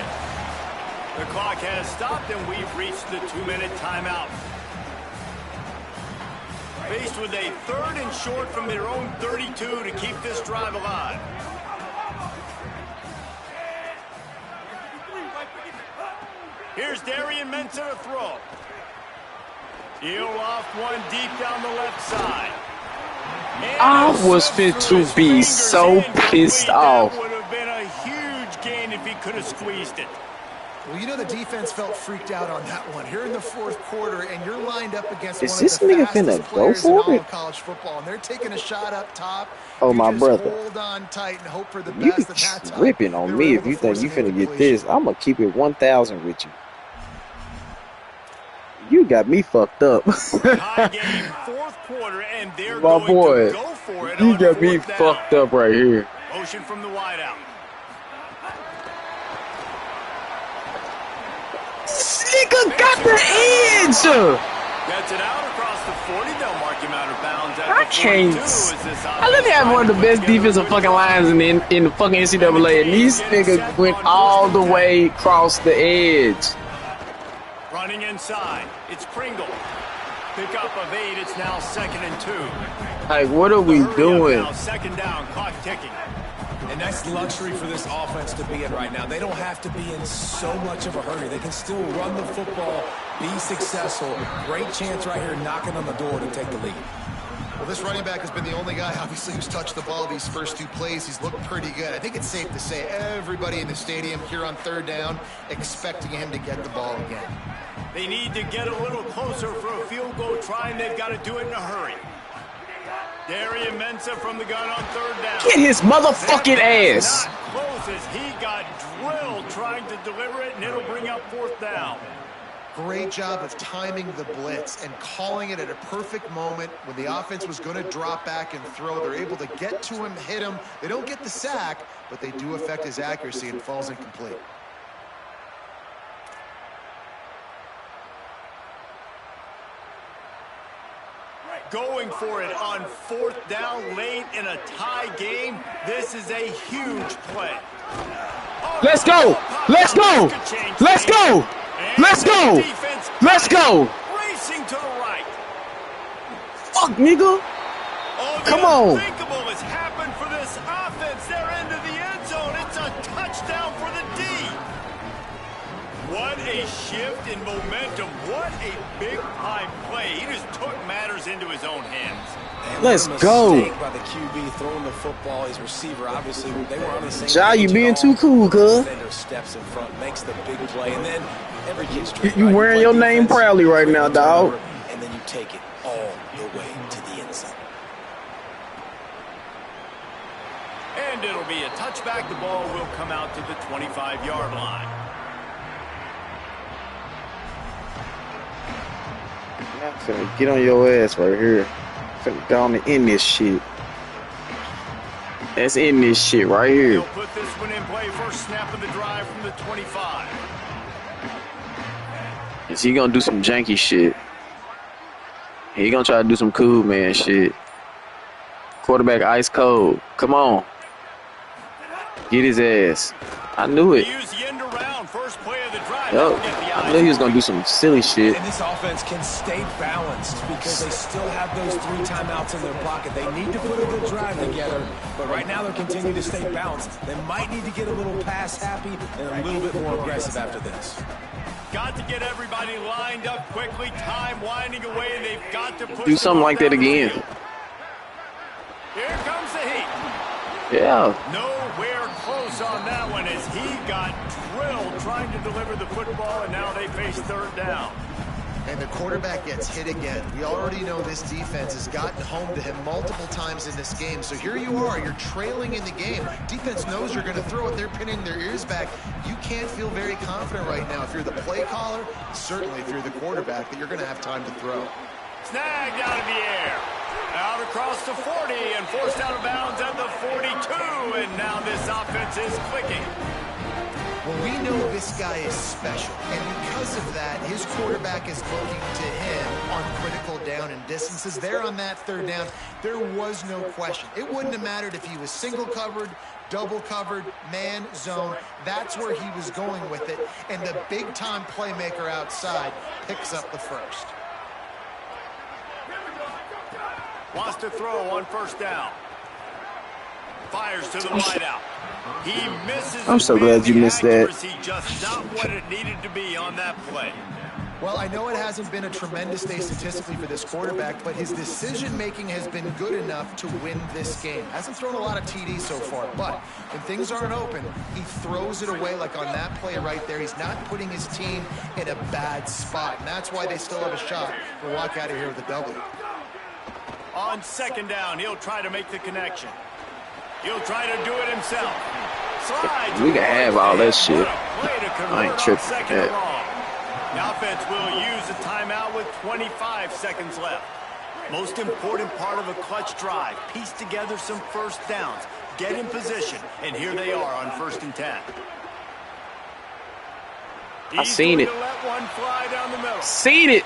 The clock has stopped, and we've reached the 2-minute timeout. Faced with a third and short from their own 32 to keep this drive alive. Here's Darian Mensah to throw. He'll off one deep down the left side. And I was fit to be so pissed off. That would have been a huge gain if he could have squeezed it. Well, you know the defense felt freaked out on that one. Here in the fourth quarter, and you're lined up against Is one of this the nigga fastest finna go players in for all it? of college football, and they're taking a shot up top. Oh, You my just brother. hold on tight and hope for the You be best. At that time, tripping on they were me able if to you think force you an finna get incompletion. this. I'm gonna keep it 1,000 with you. You got me fucked up. Tie game, fourth quarter, and they're My going boy, to go for it you on got me fourth down. fucked up right here. Motion from the wideout. Nigga got the edge. Gets it out across the 40. They'll mark him out of bounds at I the 42. can't. As this I literally have one of the best defensive fucking lines in the fucking NCAA, and these niggas went all the way across the edge. Running inside, it's Pringle. Pick up of 8. It's now 2nd and 2. Like, what are we doing? Now, 2nd down, clock ticking. And that's luxury for this offense to be in right now. They don't have to be in so much of a hurry. They can still run the football, be successful. Great chance right here knocking on the door to take the lead. Well, this running back has been the only guy, obviously, who's touched the ball these first 2 plays. He's looked pretty good. I think it's safe to say everybody in the stadium here on 3rd down expecting him to get the ball again. They need to get a little closer for a field goal try, and they've got to do it in a hurry. Darian Mensah from the gun on 3rd down. Get his motherfucking ass. Not close as he got drilled trying to deliver it, and it'll bring up 4th down. Great job of timing the blitz and calling it at a perfect moment when the offense was going to drop back and throw. They're able to get to him, hit him. They don't get the sack, but they do affect his accuracy and falls incomplete. Going for it on 4th down late in a tie game. This is a huge play. Let's go. Let's go. Let's go. Let's go. Let's go. Racing to the right. Fuck, nigga. Come on. The unthinkable has happened for this offense. They're into the end zone. It's a touchdown for the D. What a shift in momentum. What a big-time play. He just took matters into his own hands. Let's go. By the QB throwing the football, his receiver, obviously, they were on the same Ja, you page being at too all. cool, cuz. Defender steps in front, makes the big play, and then every kid's You wearing your name proudly right now, dog. And then you take it all the way to the end zone. And it'll be a touchback. The ball will come out to the 25-yard line. I'm finna get on your ass right here. Finna go on and end this shit. Let's end this shit right here. He'll put this one in play. First snap of the drive from the 25. Is he gonna do some janky shit? He gonna try to do some cool man shit. Quarterback ice cold. Come on. Get his ass. I knew it. Use the end around. First play of the drive. Yo, I knew he was gonna do some silly shit. And this offense can stay balanced because they still have those 3 timeouts in their pocket. They need to put a good drive together, but right now they're continuing to stay balanced. They might need to get a little pass happy and a little bit more aggressive after this. Got to get everybody lined up quickly. Time winding away, and they've got to push. Do something like that again. Here comes the heat. Yeah. Nowhere close on that one as he got drilled trying to deliver the football, and now they face 3rd down. And the quarterback gets hit again. We already know this defense has gotten home to him multiple times in this game. So here you are, you're trailing in the game. Defense knows you're going to throw it. They're pinning their ears back. You can't feel very confident right now if you're the play caller, certainly if you're the quarterback, that you're going to have time to throw. Snagged out of the air. Out across the 40 and forced out of bounds at the 42. And now this offense is clicking. Well, we know this guy is special, and because of that, his quarterback is looking to him on critical down and distances. There on that 3rd down, there was no question. It wouldn't have mattered if he was single covered, double covered, man, zone. That's where he was going with it, and the big-time playmaker outside picks up the first. Wants to throw on 1st down. Fires to the wideout. He misses. I'm so glad you missed that. Just not what it needed to be on that play. Well, I know it hasn't been a tremendous day statistically for this quarterback, but his decision-making has been good enough to win this game. Hasn't thrown a lot of TDs so far, but when things aren't open, he throws it away like on that play right there. He's not putting his team in a bad spot, and that's why they still have a shot to walk out of here with a W. On second down, he'll try to make the connection. He'll try to do it himself. Slides. We can have all that shit. I ain't tripping that. The offense will use a timeout with 25 seconds left. Most important part of a clutch drive. Piece together some first downs. Get in position. And here they are on 1st and 10. I seen it. Let one fly down the middle. Seen it.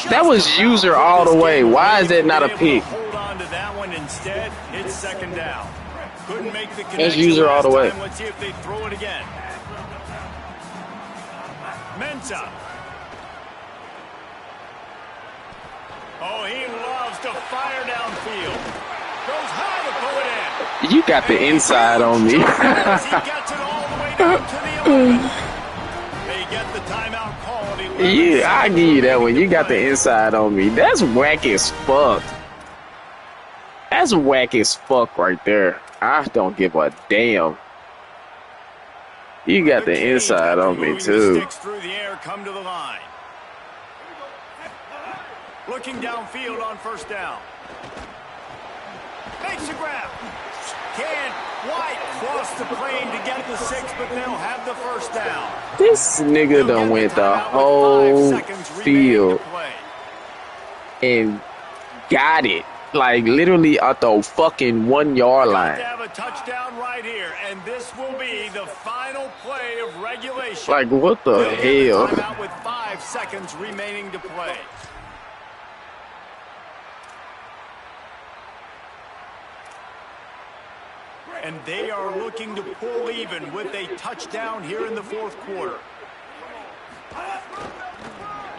That was user all the way. Why is that not a pick? Hold on to that one instead. It's second down. Couldn't make the connection. That's user all the way. Let's see if they throw it again. Mensa. Oh, he loves to fire downfield. Goes high to pull it in. You got the inside on me. He gets it all the way down to the 11. They get the timeout called. Yeah, I give you that one. You got the inside on me. That's whack as fuck. That's whack as fuck right there. I don't give a damn. You got the inside on me too. Through the air, come to the line. Looking downfield on 1st down. Makes a grab. Can White cross the plane to get the 6, but they'll have the 1st down. This nigga done went the whole field and got it. Like literally at the fucking 1 yard line. Have a touchdown right here, and this will be the final play of regulation. Like what the hell? Timeout with 5 seconds remaining to play. And they are looking to pull even with a touchdown here in the 4th quarter.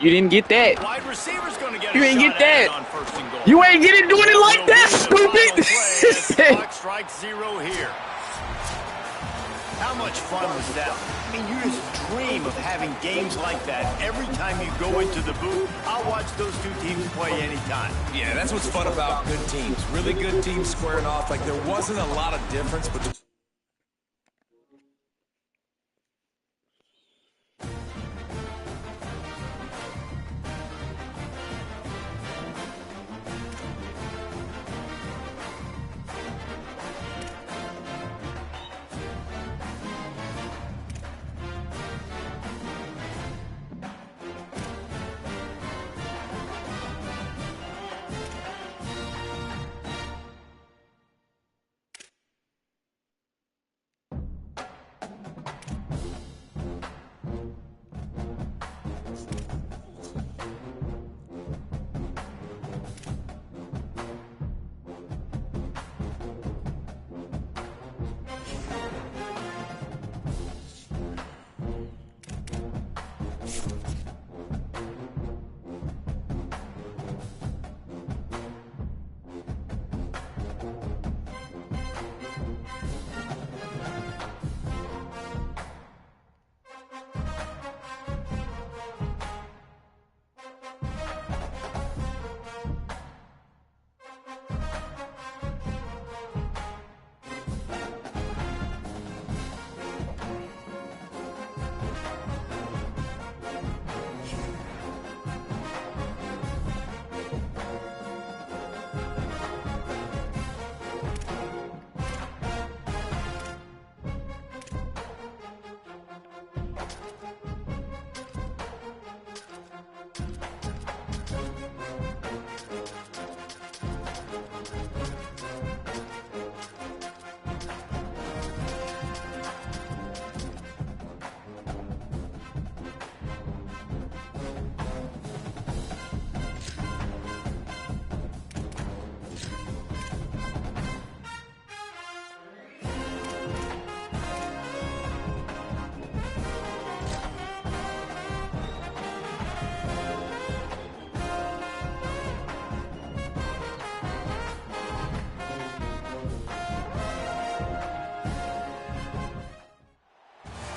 You didn't get that. Wide receiver's gonna get you ain't get that. On 1st and goal. You ain't get it doing it like that, stupid. Clock strikes 0 here. How much fun was that? I mean, you just dream of having games like that every time you go into the booth. I'll watch those two teams play anytime. Yeah, that's what's fun about good teams. Really good teams squaring off. Like there wasn't a lot of difference, but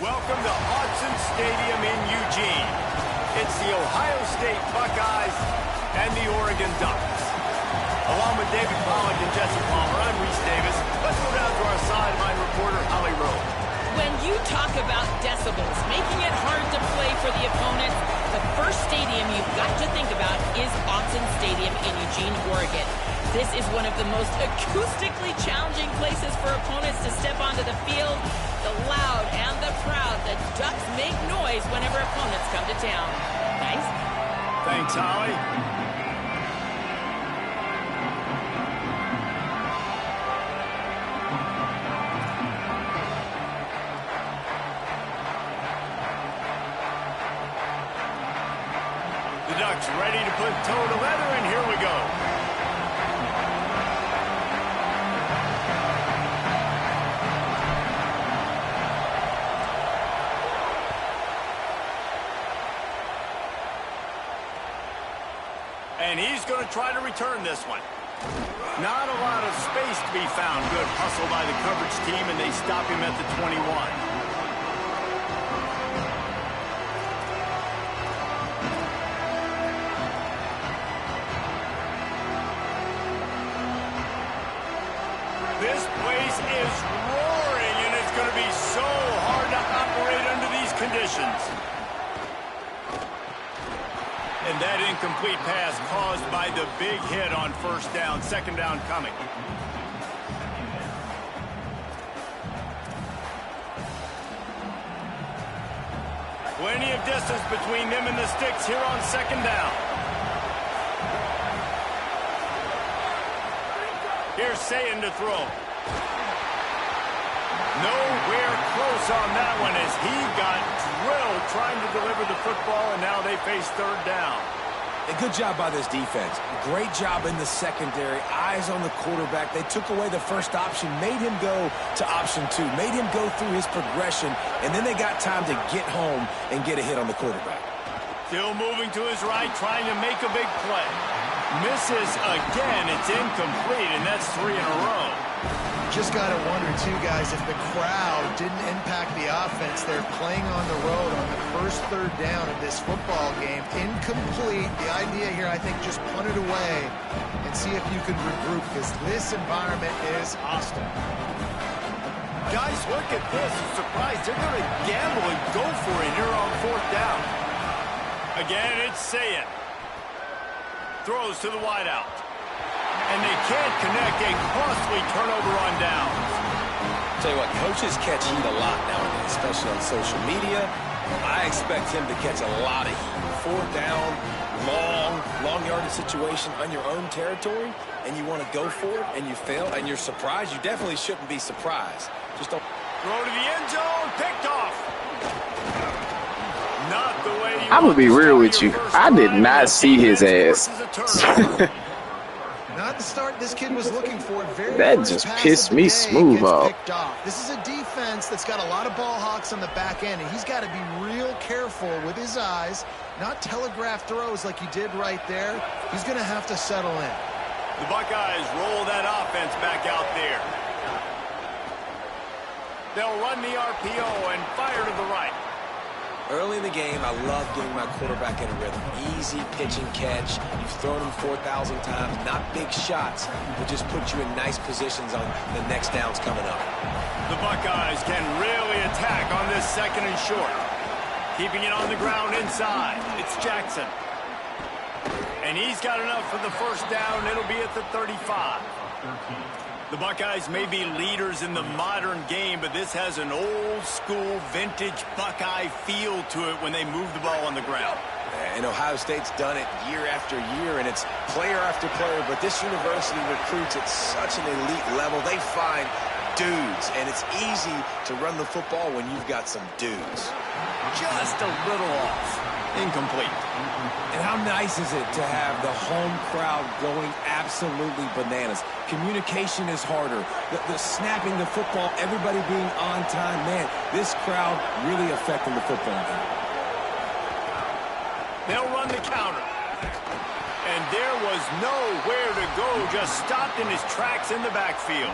Welcome to Autzen Stadium in Eugene. It's the Ohio State Buckeyes and the Oregon Ducks. Along with David Pollack and Jesse Palmer, I'm Reese Davis. Let's go down to our sideline reporter, Holly Rowe. When you talk about decibels, making it hard to play for the opponent, the first stadium you've got to think about is Autzen Stadium in Eugene, Oregon. This is one of the most acoustically challenging places for opponents to step onto the field. The loud and the proud, the Ducks make noise whenever opponents come to town. Thanks. Thanks, Holly. The Ducks ready to put toe to leather, and here we go. And he's going to try to return this one. Not a lot of space to be found. Good hustle by the coverage team, and they stop him at the 21. This place is roaring, and it's going to be so hard to operate under these conditions. And that incomplete pass caused by the big hit on first down. Second down coming. Plenty of distance between them and the sticks here on second down. Here's Sayin to throw. Nowhere close on that one as he got drilled trying to deliver the football, and now they face third down. A good job by this defense. Great job in the secondary. Eyes on the quarterback. They took away the first option, made him go to option 2, made him go through his progression, and then they got time to get home and get a hit on the quarterback. Still moving to his right, trying to make a big play. Misses again. It's incomplete, and that's 3 in a row. Just got to wonder, too, guys, if the crowd didn't impact the offense. They're playing on the road on the first third down of this football game. Incomplete. The idea here, I think, just punt it away and see if you can regroup, because this environment is hostile. Guys, look at this. I'm surprised. They're going to gamble and go for it here on fourth down. Again, it's Sayin. Throws to the wideout. And they can't connect. A costly turnover on downs. Tell you what, coaches catch heat a lot nowadays, especially on social media. I expect him to catch a lot of heat. Fourth down, long yardage situation on your own territory, and you want to go for it, and you fail, and you're surprised. You definitely shouldn't be surprised. Just don't. Throw to the end zone. Picked off. Not the way you I'm gonna be real with you. I did not see his ass. Not the start this kid was looking for. That just pissed me smooth off. This is a defense that's got a lot of ball hawks on the back end, and he's got to be real careful with his eyes, not telegraph throws like he did right there. He's going to have to settle in. The Buckeyes roll that offense back out there. They'll run the RPO and fire to the right. Early in the game, I love getting my quarterback in a rhythm. Easy pitch and catch. You've thrown him 4,000 times. Not big shots, but just put you in nice positions on the next downs coming up. The Buckeyes can really attack on this second and short. Keeping it on the ground inside. It's Jackson. And he's got enough for the first down. It'll be at the 35. The Buckeyes may be leaders in the modern game, but this has an old-school, vintage Buckeye feel to it when they move the ball on the ground. And Ohio State's done it year after year, and it's player after player, but this university recruits at such an elite level. They find dudes, and it's easy to run the football when you've got some dudes. Just a little off. Incomplete. And how nice is it to have the home crowd going absolutely bananas? Communication is harder. The snapping the football, everybody being on time. Man, this crowd really affecting the football game. They'll run the counter. And there was nowhere to go. Just stopped in his tracks in the backfield.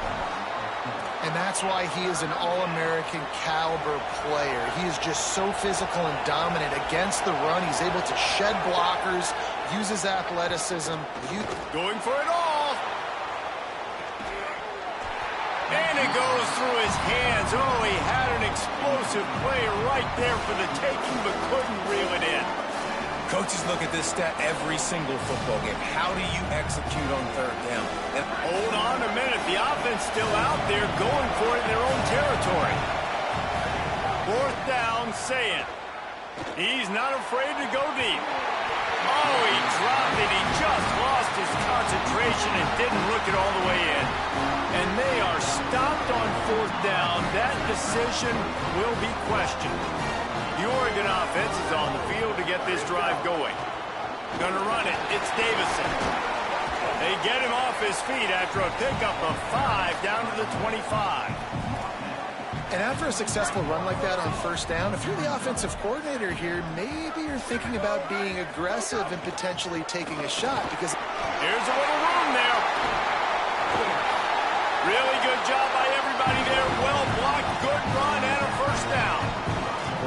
And that's why he is an All-American caliber player. He is just so physical and dominant against the run. He's able to shed blockers, use his athleticism. Going for it all. And it goes through his hands. Oh, he had an explosive play right there for the taking, but couldn't reel it in. Coaches look at this stat every single football game. How do you execute on third down? And hold on a minute. The offense still out there going for it in their own territory. Fourth down, say it. He's not afraid to go deep. Oh, he dropped it. He just lost his concentration and didn't look it all the way in. And they are stopped on fourth down. That decision will be questioned. The Oregon offense is on the field to get this drive going. Gonna run it. It's Davison. They get him off his feet after a pickup of 5 down to the 25. And after a successful run like that on first down, if you're the offensive coordinator here, maybe you're thinking about being aggressive and potentially taking a shot because here's a little room there. Really good job by everybody there. Well blocked, good run, and a first down.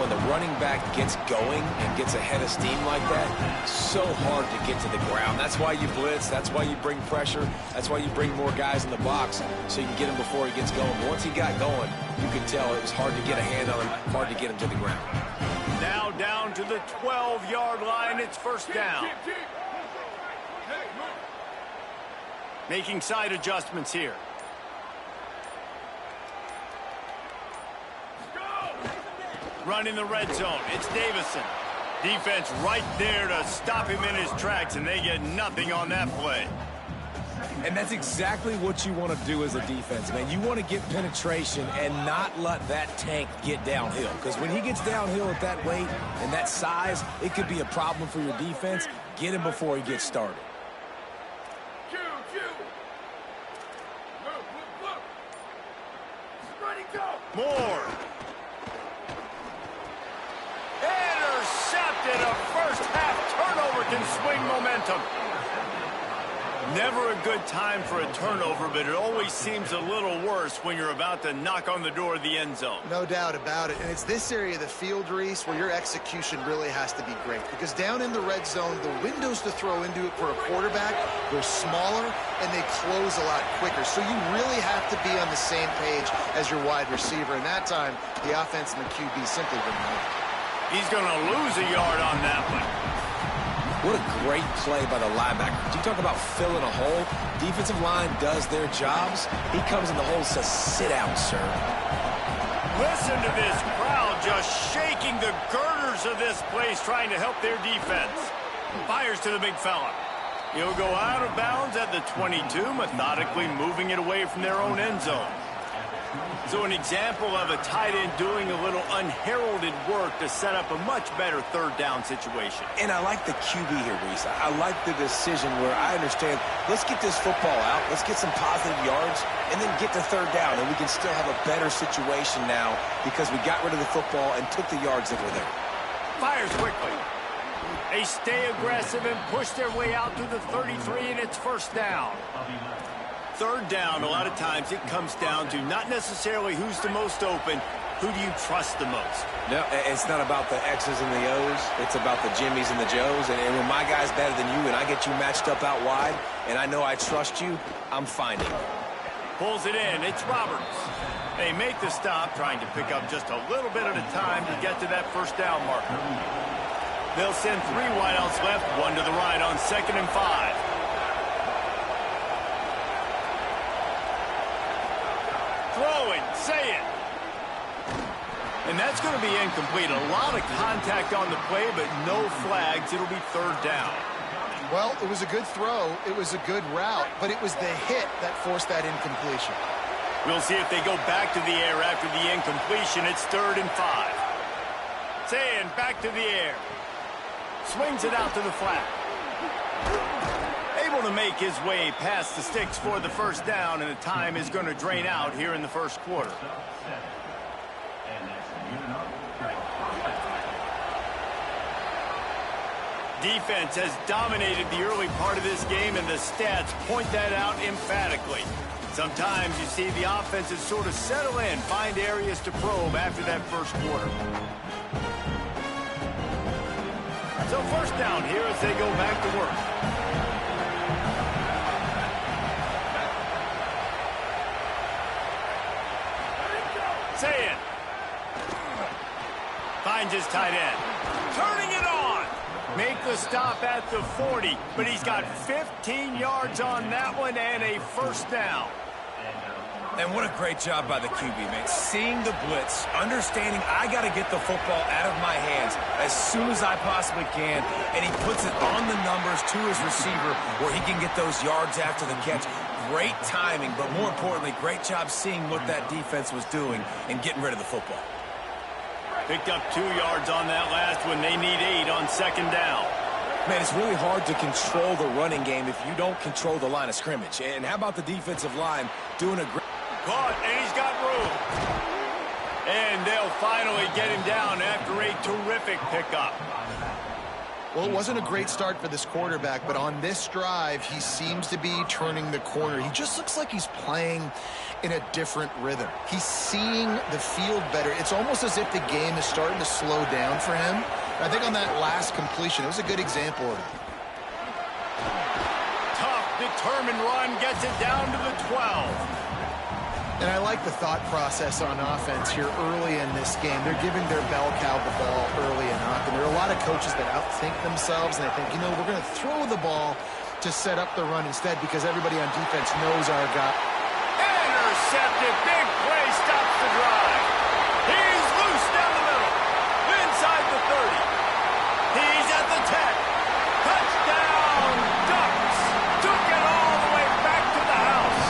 when the running back gets going and gets a head of steam like that, so hard to get to the ground. That's why you blitz. That's why you bring pressure. That's why you bring more guys in the box so you can get him before he gets going. Once he got going, you could tell it was hard to get a hand on him, hard to get him to the ground. Now down to the 12-yard line. It's first down. Making side adjustments here. Running the red zone. It's Davison. Defense right there to stop him in his tracks, and they get nothing on that play. And that's exactly what you want to do as a defense, man. You want to get penetration and not let that tank get downhill. Because when he gets downhill at that weight and that size, it could be a problem for your defense. Get him before he gets started. Moore. Intercepted. A first half turnover can swing momentum. Never a good time for a turnover, but it always seems a little worse when you're about to knock on the door of the end zone. No doubt about it. And it's this area of the field, Reese, where your execution really has to be great. Because down in the red zone, the windows to throw into it for a quarterback, they're smaller and they close a lot quicker. So you really have to be on the same page as your wide receiver. And that time, the offense and the QB simply didn't know. He's going to lose a yard on that one. What a great play by the linebacker. You talk about filling a hole. Defensive line does their jobs. He comes in the hole and says, sit down, sir. Listen to this crowd just shaking the girders of this place trying to help their defense. Fires to the big fella. He'll go out of bounds at the 22, methodically moving it away from their own end zone. So an example of a tight end doing a little unheralded work to set up a much better third down situation. And I like the QB here, Reese. I like the decision where I understand, let's get this football out, let's get some positive yards, and then get to third down, and we can still have a better situation now because we got rid of the football and took the yards that were there. Fires quickly. They stay aggressive and push their way out to the 33, and it's first down. Third down, a lot of times it comes down to not necessarily who's the most open, who do you trust the most? No, it's not about the X's and the O's. It's about the Jimmies and the Joes. And when my guy's better than you and I get you matched up out wide and I know I trust you, I'm finding it. Pulls it in. It's Roberts. They make the stop, trying to pick up just a little bit at a time to get to that first down marker. They'll send 3 wideouts left, 1 to the right on 2nd and 5. Throwing, say it. And that's going to be incomplete. A lot of contact on the play, but no flags. It'll be third down. Well, it was a good throw. It was a good route, but it was the hit that forced that incompletion. We'll see if they go back to the air after the incompletion. It's 3rd and 5. Saying back to the air. Swings it out to the flat. Able to make his way past the sticks for the first down, and the time is going to drain out here in the first quarter. Defense has dominated the early part of this game, and the stats point that out emphatically. Sometimes you see the offenses sort of settle in, find areas to probe after that first quarter. So first down here as they go back to work. Say it. Finds his tight end. Turning it on. Make the stop at the 40, but he's got 15 yards on that one and a first down. And what a great job by the QB, man. Seeing the blitz, understanding I got to get the football out of my hands as soon as I possibly can, and he puts it on the numbers to his receiver where he can get those yards after the catch. Great timing, but more importantly, great job seeing what that defense was doing and getting rid of the football. Picked up 2 yards on that last one. They need 8 on second down. Man, it's really hard to control the running game if you don't control the line of scrimmage. And how about the defensive line doing a great... Caught, and he's got room. And they'll finally get him down after a terrific pickup. Well, it wasn't a great start for this quarterback, but on this drive, he seems to be turning the corner. He just looks like he's playing in a different rhythm. He's seeing the field better. It's almost as if the game is starting to slow down for him. I think on that last completion, it was a good example of it. Tough, determined run gets it down to the 12. And I like the thought process on offense here early in this game. They're giving their bell cow the ball early enough. And there are a lot of coaches that outthink themselves, and they think, you know, we're going to throw the ball to set up the run instead because everybody on defense knows our guy. Intercepted. Big play stops the drive. He's loose down the middle. Inside the 30. He's at the 10. Touchdown, Ducks. Took it all the way back to the house.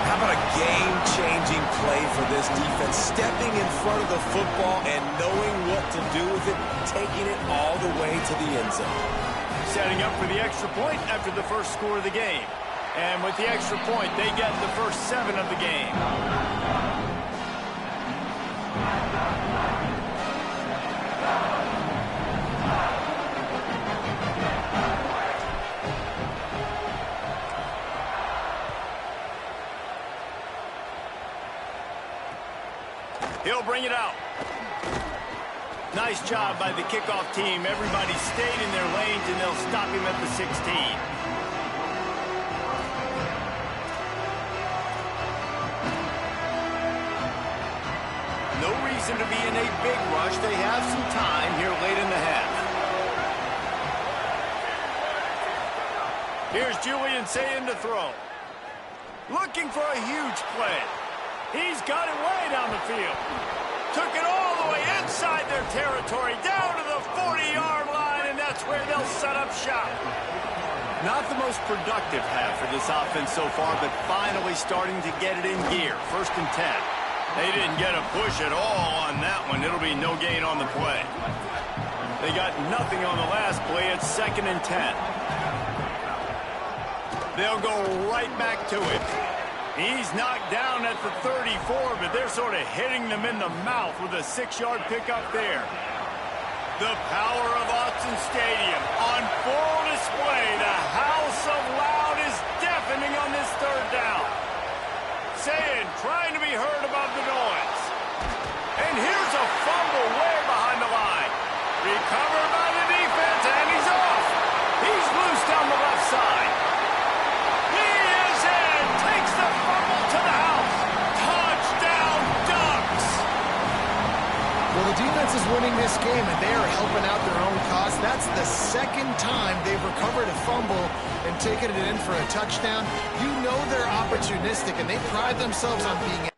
How about a game-changing play for this defense? Stepping in front of the football and knowing what to do with it, taking it all the way to the end zone. Setting up for the extra point after the first score of the game. And with the extra point, they get the first 7 of the game. He'll bring it out. Nice job by the kickoff team. Everybody stayed in their lanes, and they'll stop him at the 16. No reason to be in a big rush. They have some time here late in the half. Here's Julian saying to throw. Looking for a huge play. He's got it way down the field. Took it all the way inside their territory, down to the 40-yard line, and that's where they'll set up shop. Not the most productive half for this offense so far, but finally starting to get it in gear. First and 10. They didn't get a push at all on that one. It'll be no gain on the play. They got nothing on the last play. It's second and 10. They'll go right back to it. He's knocked down at the 34, but they're sort of hitting them in the mouth with a 6-yard pickup there. The power of Autzen Stadium on full display. The house of loud is deafening on this third down. Saying, trying to be heard above the noise. And here's a fumble way behind the line. Recovered by the defense, and he's off. He's loose down the left side. He is in. Takes the fumble to the house. Touchdown, Ducks. Well, the defense is winning this game, and they are helping out their own cause. That's the second time they've recovered a fumble and taken it in for a touchdown. You know they're opportunistic, and they pride themselves on being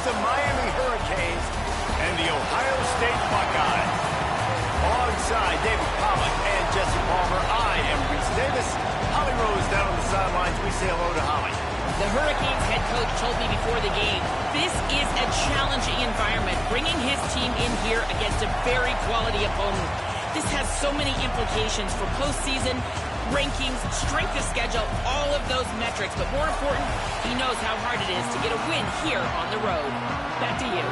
the Miami Hurricanes and the Ohio State Buckeyes. Alongside David Pollack and Jesse Palmer, I am Reese Davis. Holly Rose down on the sidelines. We say hello to Holly. The Hurricanes head coach told me before the game, this is a challenging environment, bringing his team in here against a very quality opponent. This has so many implications for postseason, rankings, strength of schedule, all of those metrics. But more important, he knows how hard it is to get a win here on the road. Back to you.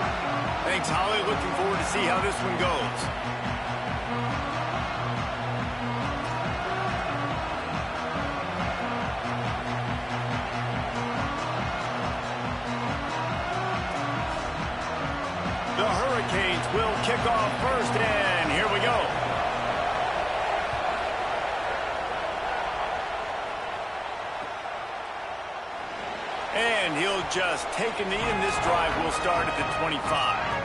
Thanks, Holly. Looking forward to see how this one goes. The Hurricanes will kick off first, and here we go. And he'll just take a knee, and this drive will start at the 25.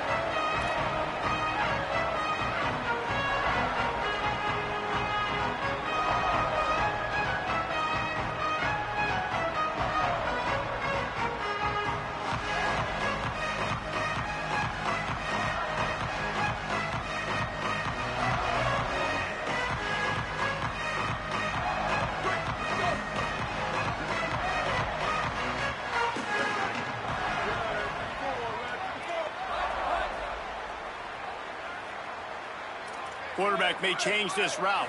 Quarterback may change this route.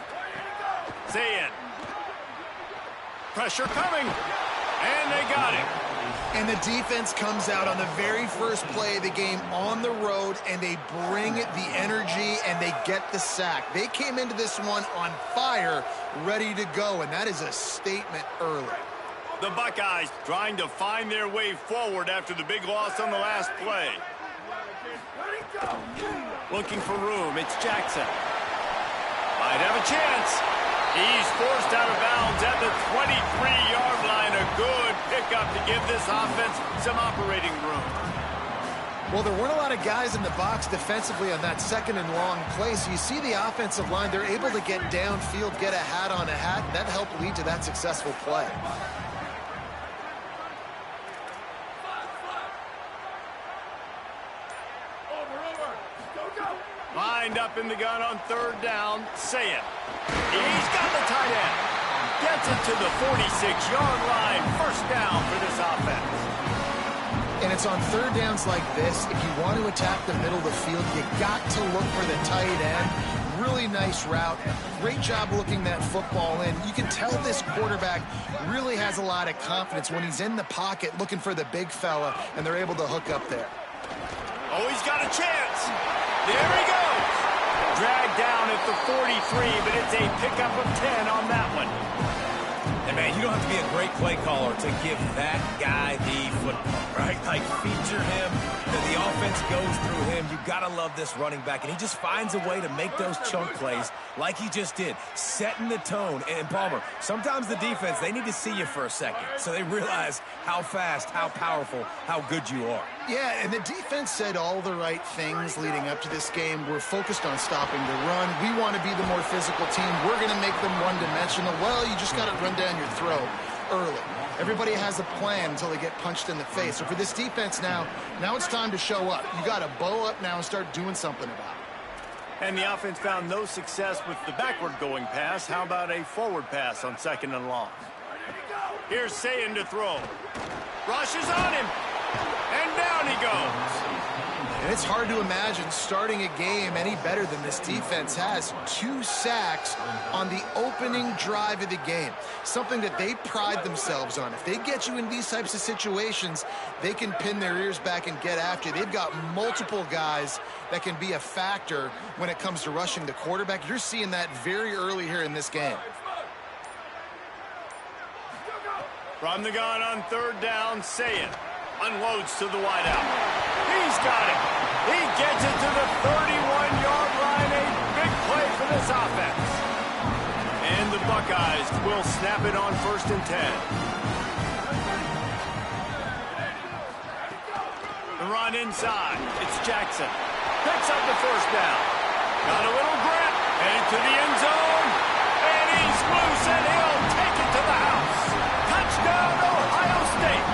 Zayn. Pressure coming. And they got him. And the defense comes out on the very first play of the game on the road, and they bring the energy, and they get the sack. They came into this one on fire, ready to go, and that is a statement early. The Buckeyes trying to find their way forward after the big loss on the last play. Looking for room. It's Jackson. Might have a chance. He's forced out of bounds at the 23-yard line. A good pickup to give this offense some operating room. Well, there weren't a lot of guys in the box defensively on that second and long play. So you see the offensive line, they're able to get downfield, get a hat on a hat. That helped lead to that successful play. Lined up in the gun on third down. Say it. He's got the tight end. Gets it to the 46-yard line. First down for this offense. And it's on third downs like this. If you want to attack the middle of the field, you got to look for the tight end. Really nice route. Great job looking that football in. You can tell this quarterback really has a lot of confidence when he's in the pocket looking for the big fella, and they're able to hook up there. Oh, he's got a chance. There he goes. Dragged down at the 43, but it's a pickup of 10 on that one. And, man, you don't have to be a great play caller to give that guy the football, right? Like, feature him, that the offense goes through him. You got to love this running back, and he just finds a way to make those chunk plays like he just did, setting the tone. And, Palmer, sometimes the defense, they need to see you for a second so they realize how fast, how powerful, how good you are. Yeah, and the defense said all the right things leading up to this game. We're focused on stopping the run. We want to be the more physical team. We're going to make them one-dimensional. Well, you just got to run down your throat early. Everybody has a plan until they get punched in the face. So for this defense now it's time to show up. You got to bow up now and start doing something about it. And the offense found no success with the backward-going pass. How about a forward pass on second and long? Here's Sayin to throw. Rushes on him. And down he goes. And it's hard to imagine starting a game any better than this defense has. 2 sacks on the opening drive of the game. Something that they pride themselves on. If they get you in these types of situations, they can pin their ears back and get after you. They've got multiple guys that can be a factor when it comes to rushing the quarterback. You're seeing that very early here in this game. From the gun on third down, Sayin unloads to the wideout. He's got it. He gets it to the 31-yard line. A big play for this offense. And the Buckeyes will snap it on first and 10. The run inside. It's Jackson. Picks up the first down. Got a little grip. Headed to the end zone. And he's loose, and he'll take it to the house. Touchdown, Ohio State.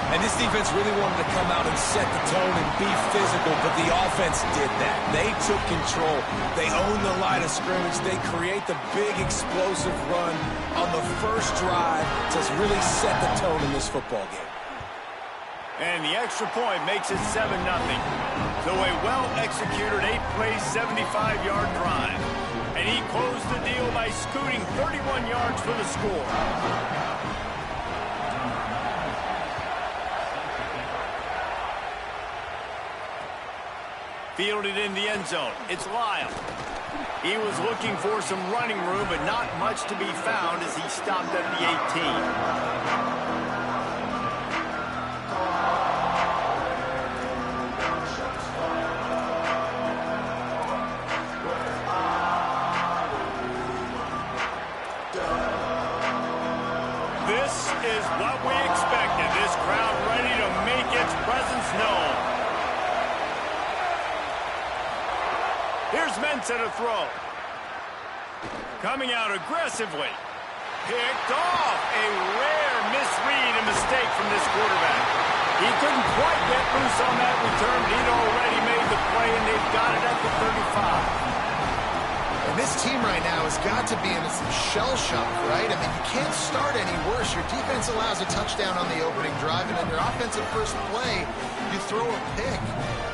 And And this defense really wanted to come out and set the tone and be physical, but the offense did that. They took control. They owned the line of scrimmage. They create the big explosive run on the first drive to really set the tone in this football game. And the extra point makes it 7-0. So a well-executed 8-play, 75-yard drive. And he closed the deal by scooting 31 yards for the score. Fielded in the end zone. It's Lyle. He was looking for some running room, but not much to be found as he stopped at the 18. This is what we expected. This crowd ready to make its presence known. Here's Mensah to throw. Coming out aggressively. Picked off. A rare misread and mistake from this quarterback. He couldn't quite get loose on that return, but he'd already made the play, and they've got it at the 35. And this team right now has got to be in some shell shock, right? I mean, you can't start any worse. Your defense allows a touchdown on the opening drive, and then your offensive first play, you throw a pick.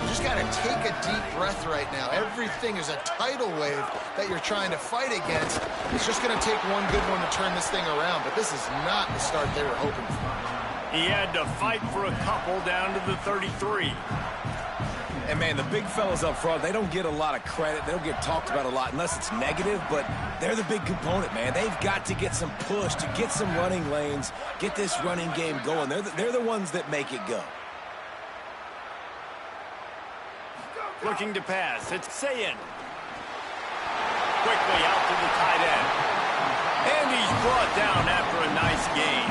You just got to take a deep breath right now. Everything is a tidal wave that you're trying to fight against. It's just going to take one good one to turn this thing around, but this is not the start they were hoping for. He had to fight for a couple down to the 33. And, man, the big fellas up front, they don't get a lot of credit. They don't get talked about a lot unless it's negative, but they're the big component, man. They've got to get some push, to get some running lanes, get this running game going. They're the ones that make it go. Looking to pass. It's Sayin. Quickly out to the tight end. And he's brought down after a nice gain.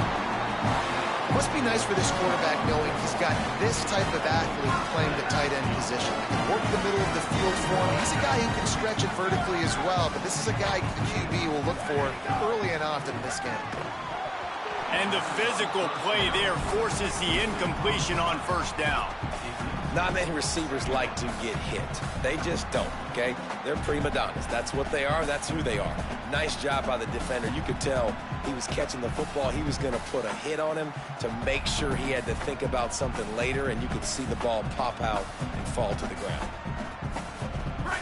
Must be nice for this quarterback knowing he's got this type of athlete playing the tight end position. He can work the middle of the field for him. He's a guy who can stretch it vertically as well, but this is a guy the QB will look for early and often in this game. And the physical play there forces the incompletion on first down. Not many receivers like to get hit. They just don't, okay? They're prima donnas. That's what they are. That's who they are. Nice job by the defender. You could tell he was catching the football. He was going to put a hit on him to make sure he had to think about something later, and you could see the ball pop out and fall to the ground.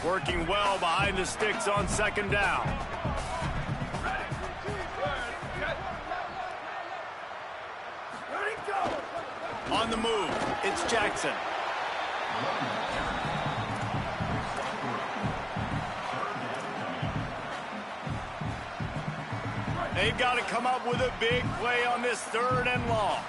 Working well behind the sticks on second down. On the move, it's Jackson. They've got to come up with a big play on this third and long.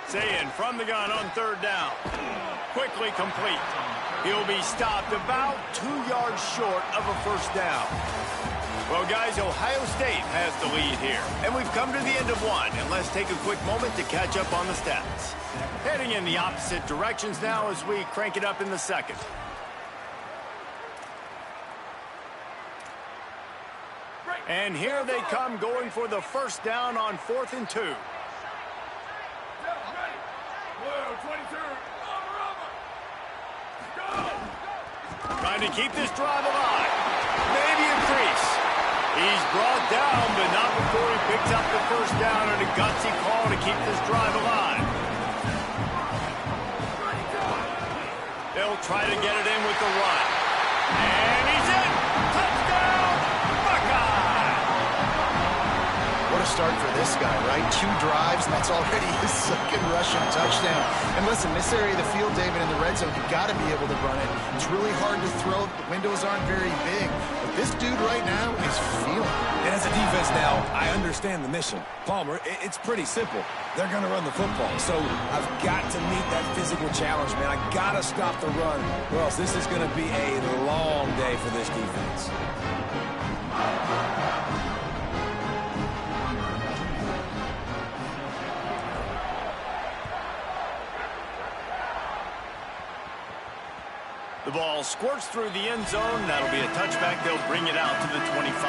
Sayin from the gun on third down. Quickly complete. He'll be stopped about 2 yards short of a first down. Well, guys, Ohio State has the lead here. And we've come to the end of one. And let's take a quick moment to catch up on the stats. Heading in the opposite directions now as we crank it up in the second. And here they come going for the first down on 4th and 2. Trying to keep this drive alive. Maybe a crease. He's brought down, but not before he picks up the first down and a gutsy call to keep this drive alive. They'll try to get it in with the run. And he's in. Touchdown, Buckeye! What a start for this guy, right? 2 drives, and that's already his second rushing touchdown. And listen, this area of the field, David, in the red zone, you've got to be able to run it. It's really hard to throw. The windows aren't very big. But this dude right now is feeling it. And as a defense now, I understand the mission. Palmer, it's pretty simple. They're going to run the football. So I've got to meet that physical challenge, man. I got to stop the run, or else this is going to be a long day for this defense. The ball squirts through the end zone. That'll be a touchback. They'll bring it out to the 25.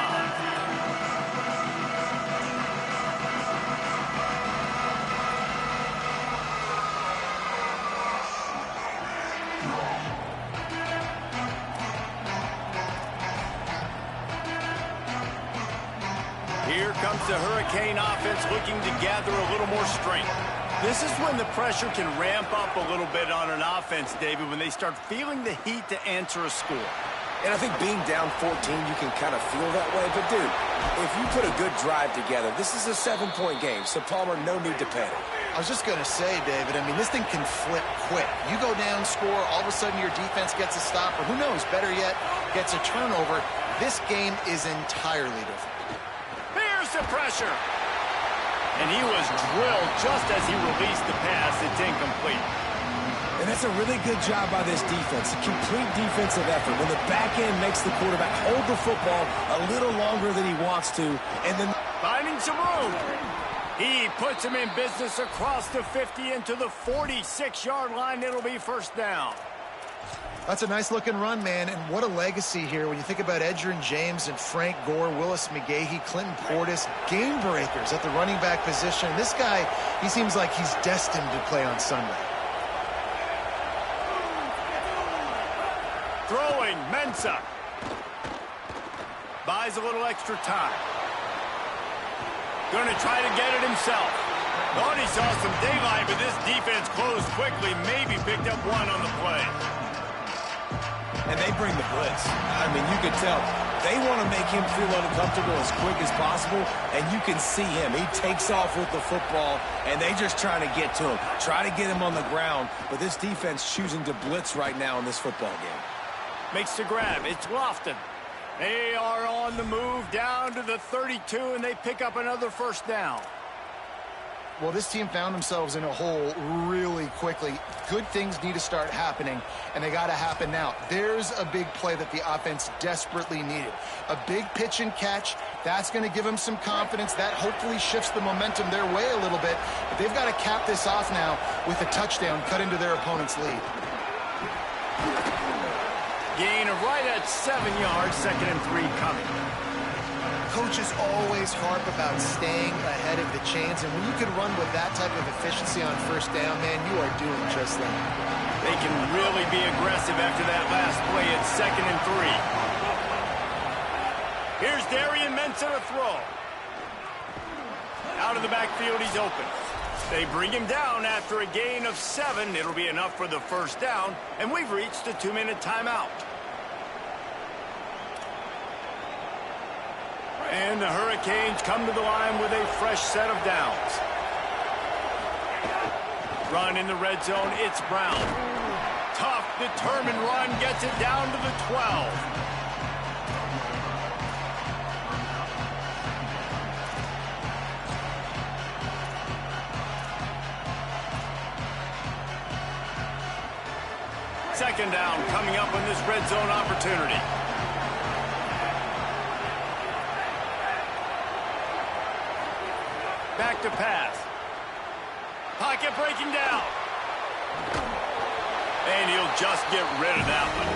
Here comes the Hurricane offense looking to gather a little more strength. This is when the pressure can ramp up a little bit on an offense, David, when they start feeling the heat to answer a score. And I think being down 14, you can kind of feel that way. But, dude, if you put a good drive together, this is a 7-point game, so, Palmer, no need to panic. I was just going to say, David, I mean, this thing can flip quick. You go down, score, all of a sudden your defense gets a stop, or who knows, better yet, gets a turnover. This game is entirely different. Here's the pressure. And he was drilled just as he released the pass. It's incomplete. And that's a really good job by this defense. A complete defensive effort. When the back end makes the quarterback hold the football a little longer than he wants to, and then finding some room. He puts him in business across the 50 into the 46-yard line. It'll be first down. That's a nice-looking run, man, and what a legacy here when you think about Edgerrin James and Frank Gore, Willis McGahee, Clinton Portis, game breakers at the running back position. This guy, he seems like he's destined to play on Sunday. Throwing, Mensah. Buys a little extra time. Going to try to get it himself. Thought he saw some daylight, but this defense closed quickly, maybe picked up one on the play. And they bring the blitz. I mean, you could tell. They want to make him feel uncomfortable as quick as possible, and you can see him. He takes off with the football, and they just trying to get to him. Try to get him on the ground, but this defense choosing to blitz right now in this football game. Makes the grab. It's Lofton. They are on the move down to the 32, and they pick up another first down. Well, this team found themselves in a hole really quickly. Good things need to start happening, and they got to happen now. There's a big play that the offense desperately needed. A big pitch and catch. That's going to give them some confidence. That hopefully shifts the momentum their way a little bit. But they've got to cap this off now with a touchdown cut into their opponent's lead. Gain of right at 7 yards, 2nd and 3 coming. Coaches always harp about staying ahead of the chains, and when you can run with that type of efficiency on first down, man, you are doing just that. They can really be aggressive after that last play. It's 2nd and 3. Here's Darian Mensah to throw. Out of the backfield, he's open. They bring him down after a gain of 7. It'll be enough for the first down, and we've reached a 2-minute timeout. And the Hurricanes come to the line with a fresh set of downs. Run in the red zone, it's Brown. Tough, determined run, gets it down to the 12. Second down coming up on this red zone opportunity. Back to pass. Pocket breaking down. And he'll just get rid of that one.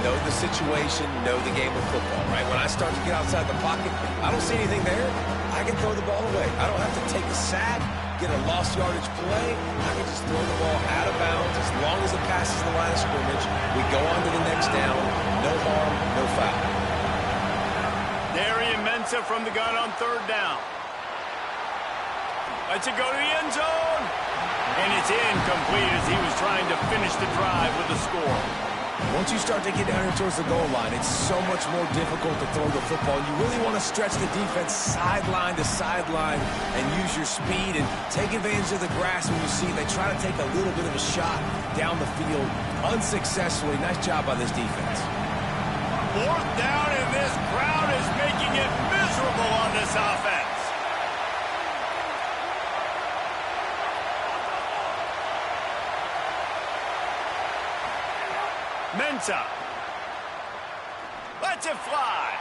Know the situation, know the game of football, right? When I start to get outside the pocket, I don't see anything there. I can throw the ball away. I don't have to take a sack, get a lost yardage play. I can just throw the ball out of bounds. As long as it passes the line of scrimmage, we go on to the next down. No harm, no foul. Darian Mensah from the gun on 3rd down. Lets it go to the end zone. And it's incomplete as he was trying to finish the drive with a score. Once you start to get down here towards the goal line, it's so much more difficult to throw the football. You really want to stretch the defense sideline to sideline and use your speed and take advantage of the grass when you see they try to take a little bit of a shot down the field unsuccessfully. Nice job by this defense. 4th down, and this crowd is making it miserable on this offense. Mensah lets it fly.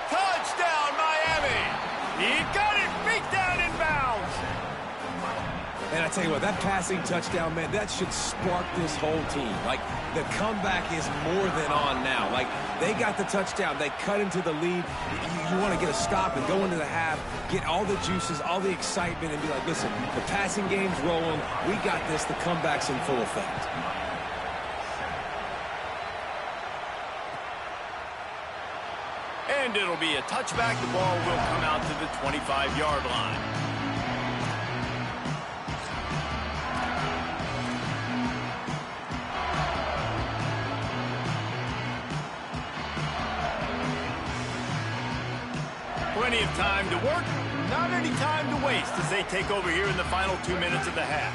Touchdown, Miami. He got it beat down in bounds. And I tell you what, that passing touchdown, man, that should spark this whole team. Like, the comeback is more than on now. Like, they got the touchdown. They cut into the lead. You want to get a stop and go into the half, get all the juices, all the excitement, and be like, listen, the passing game's rolling. We got this. The comeback's in full effect. And it'll be a touchback. The ball will come out to the 25-yard line. Plenty of time to work, not any time to waste as they take over here in the final 2 minutes of the half.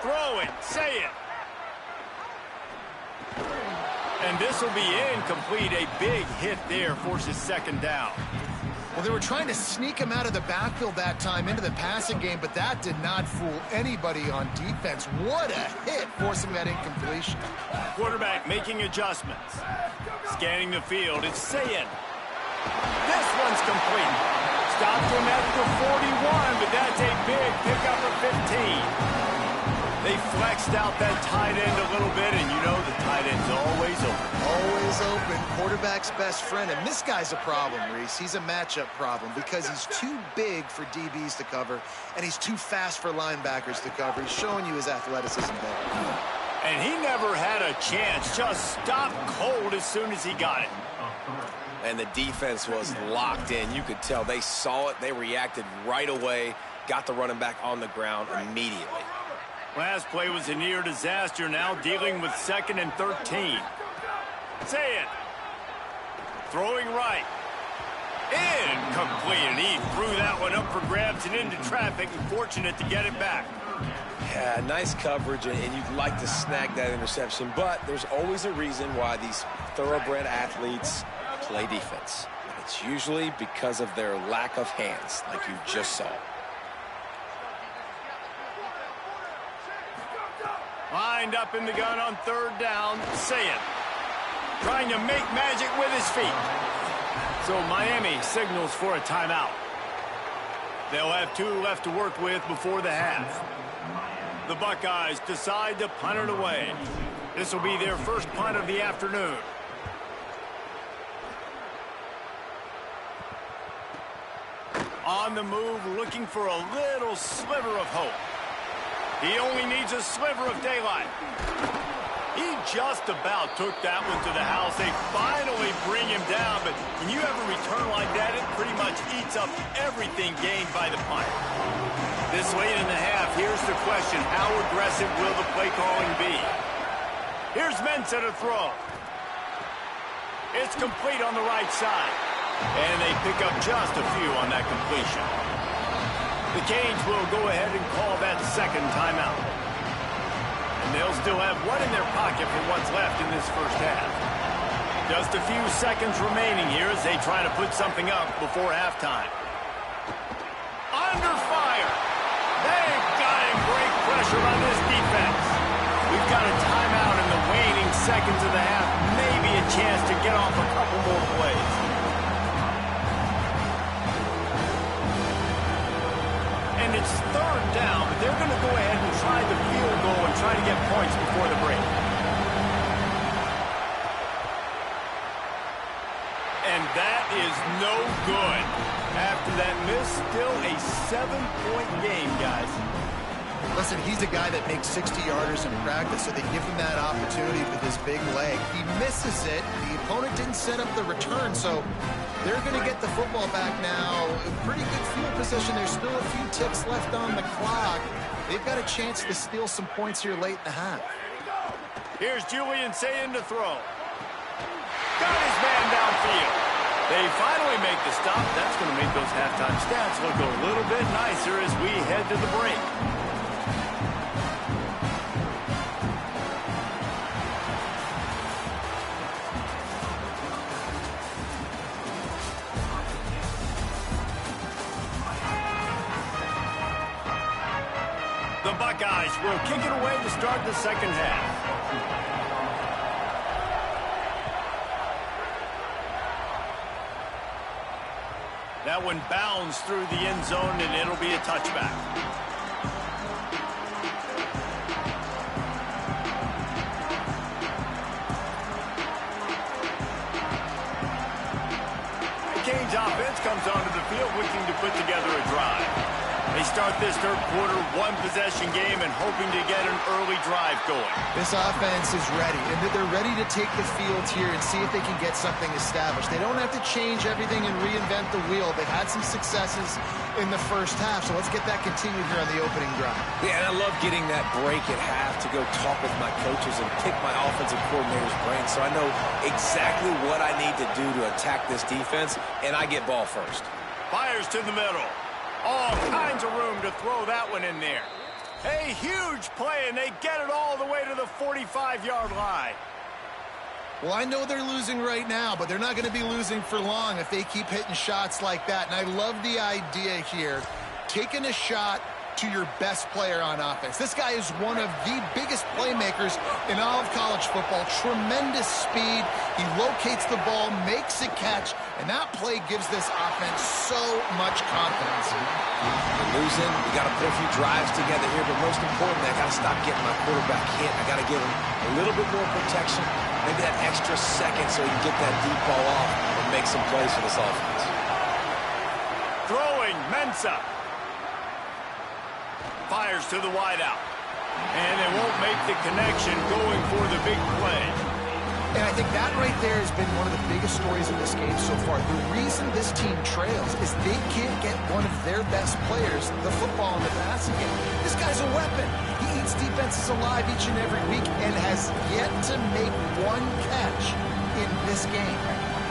Throw it, say it. And this will be incomplete. A big hit there forces second down. Well, they were trying to sneak him out of the backfield that time into the passing game, but that did not fool anybody on defense. What a hit, forcing that incompletion. Quarterback making adjustments. Scanning the field, it's Sayin. This one's complete. Stopped him at the 41, but that's a big pickup of 15. They flexed out that tight end a little bit, and you know the tight end's always open. Always open, quarterback's best friend. And this guy's a problem, Reese. He's a matchup problem because he's too big for DBs to cover, and he's too fast for linebackers to cover. He's showing you his athleticism there. And he never had a chance. Just stopped cold as soon as he got it. And the defense was locked in. You could tell they saw it. They reacted right away, got the running back on the ground immediately. Last play was a near disaster, now dealing with 2nd and 13. Say it. Throwing right. Incomplete, and he threw that one up for grabs and into traffic, and fortunate to get it back. Yeah, nice coverage, and you'd like to snag that interception, but there's always a reason why these thoroughbred athletes play defense. It's usually because of their lack of hands, like you just saw. Lined up in the gun on 3rd down, Sayin. Trying to make magic with his feet. So Miami signals for a timeout. They'll have 2 left to work with before the half. The Buckeyes decide to punt it away. This will be their first punt of the afternoon. On the move, looking for a little sliver of hope. He only needs a sliver of daylight. He just about took that one to the house. They finally bring him down, but when you have a return like that, it pretty much eats up everything gained by the punt. This late in the half, here's the question. How aggressive will the play calling be? Here's Mensah to throw. It's complete on the right side. And they pick up just a few on that completion. The Canes will go ahead and call that second timeout. And they'll still have one in their pocket for what's left in this first half. Just a few seconds remaining here as they try to put something up before halftime. Under fire. They've got to break pressure on this defense. We've got a timeout in the waning seconds of the half. Maybe a chance to get off a couple more plays. And it's 3rd down, but they're going to go ahead and try the field goal and try to get points before the break. And that is no good. After that miss, still a 7-point game, guys. Listen, he's a guy that makes 60-yarders in practice, so they give him that opportunity with his big leg. He misses it. The opponent didn't set up the return, so they're going to get the football back now. Pretty good field position. There's still a few ticks left on the clock. They've got a chance to steal some points here late in the half. Here's Julian Sayin to throw. Got his man downfield. They finally make the stop. That's going to make those halftime stats look a little bit nicer as we head to the break. The Buckeyes will kick it away to start the second half. That one bounds through the end zone, and it'll be a touchback. Canes offense comes onto the field looking to put together a drive. They start this third quarter one-possession game and hoping to get an early drive going. This offense is ready, and they're ready to take the field here and see if they can get something established. They don't have to change everything and reinvent the wheel. They've had some successes in the first half, so let's get that continued here on the opening drive. Yeah, and I love getting that break at half to go talk with my coaches and pick my offensive coordinator's brain so I know exactly what I need to do to attack this defense, and I get ball first. Fires to the middle. All kinds of room to throw that one in there. A huge play, and they get it all the way to the 45-yard line. Well, I know they're losing right now, but they're not going to be losing for long if they keep hitting shots like that. And I love the idea here, taking a shot to your best player on offense. This guy is one of the biggest playmakers in all of college football. Tremendous speed. He locates the ball, makes a catch, and that play gives this offense so much confidence. We're losing. We got to put a few drives together here, but most importantly, I got to stop getting my quarterback hit. I got to give him a little bit more protection, maybe that extra second so he can get that deep ball off and make some plays for this offense. Throwing, Mensa. Fires to the wideout. And they won't make the connection going for the big play. And I think that right there has been one of the biggest stories in this game so far. The reason this team trails is they can't get one of their best players the football in the passing game. This guy's a weapon. He eats defenses alive each and every week and has yet to make one catch in this game.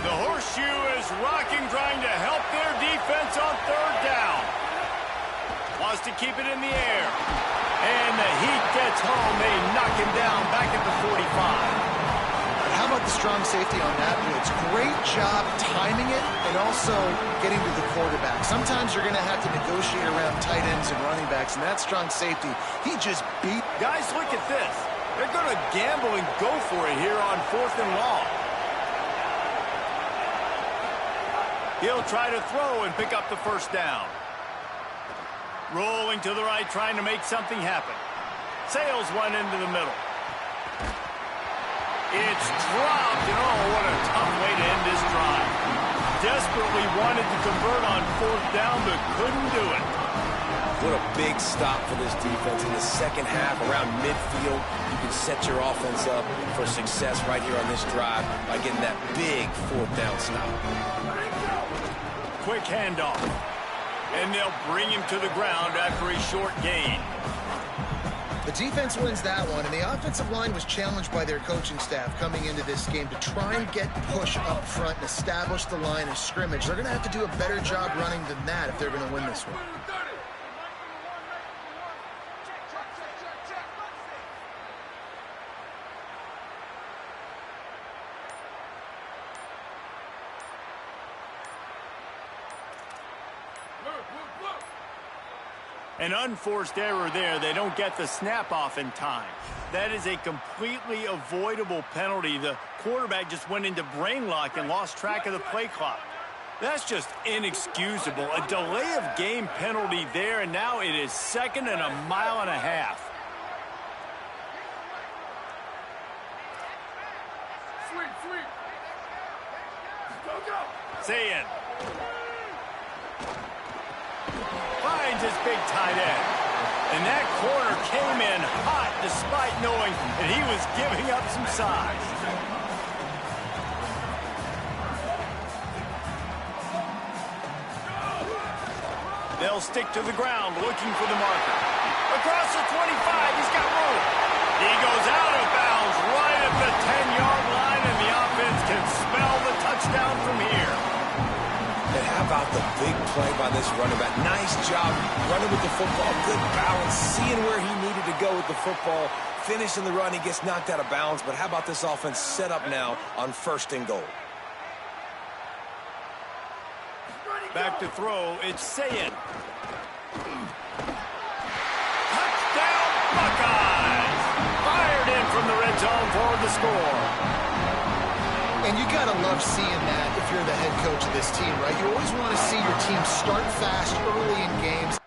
The horseshoe is rocking, trying to help their defense on third down. Wants to keep it in the air. And the heat gets home. They knock him down back at the 45. How about the strong safety on that blitz? Great job timing it and also getting to the quarterback. Sometimes you're going to have to negotiate around tight ends and running backs, and that strong safety, he just beat. Guys, look at this. They're going to gamble and go for it here on 4th and long. He'll try to throw and pick up the first down. Rolling to the right, trying to make something happen. Sails one into the middle. It's dropped, and oh, what a tough way to end this drive. Desperately wanted to convert on 4th down, but couldn't do it. What a big stop for this defense in the second half around midfield. You can set your offense up for success right here on this drive by getting that big 4th down stop. Quick handoff. And they'll bring him to the ground after a short gain. The defense wins that one, and the offensive line was challenged by their coaching staff coming into this game to try and get push up front and establish the line of scrimmage. They're going to have to do a better job running than that if they're going to win this one. An unforced error there. They don't get the snap off in time. That is a completely avoidable penalty. The quarterback just went into brain lock and lost track of the play clock. That's just inexcusable. A delay of game penalty there, and now it is 2nd and a mile and a half. Sweet. Go. Sayin finds his big tight end. And that corner came in hot despite knowing that he was giving up some size. They'll stick to the ground looking for the marker. Across the 25, he's got room. He goes out of bounds right at the 10-yard line, and the offense can smell the touchdown from here. And how about the big play by this running back? Nice job running with the football, good balance, seeing where he needed to go with the football, finishing the run. He gets knocked out of bounds, but how about this offense set up now on 1st and goal? Back to throw, it's Sayin. Touchdown, Buckeyes! Fired in from the red zone for the score. And you got to love seeing that if you're the head coach of this team, right? You always want to see your team start fast early in games.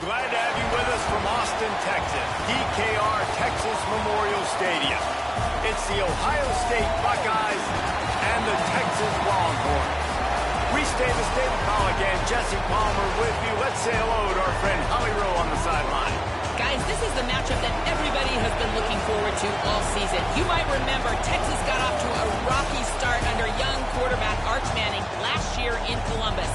glad to have you with us from Austin, Texas, DKR Texas Memorial Stadium. It's the Ohio State Buckeyes and the Texas Longhorns. Reese Davis, David Pollack, and Jesse Palmer with you. Let's say hello to our friend Holly Rowe on the sideline. Guys, this is the matchup that everybody has been looking forward to all season. You might remember Texas got off to a rocky start under young quarterback Arch Manning last year in Columbus.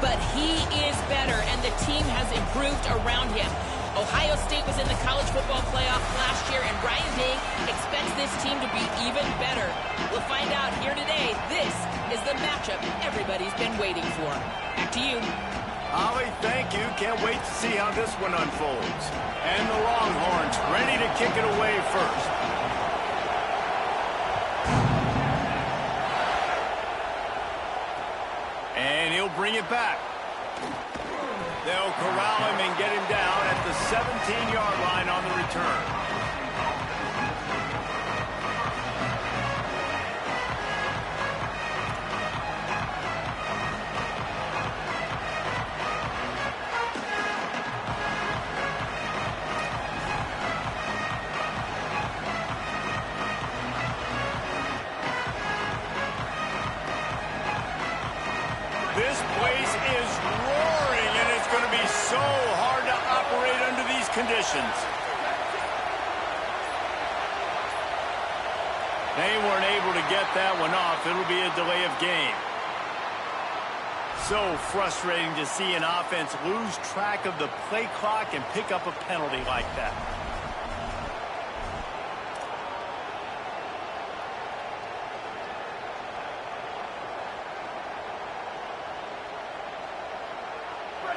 But he is better, and the team has improved around him. Ohio State was in the college football playoff last year, and Ryan Day expects this team to be even better. We'll find out here today. This is the matchup everybody's been waiting for. Back to you. Holly, thank you. Can't wait to see how this one unfolds. And the Longhorns ready to kick it away first. And he'll bring it back. They'll corral him and get him down at the 17-yard line on the return. This place is roaring, and it's going to be so hard to operate under these conditions. They weren't able to get that one off. It'll be a delay of game. So frustrating to see an offense lose track of the play clock and pick up a penalty like that.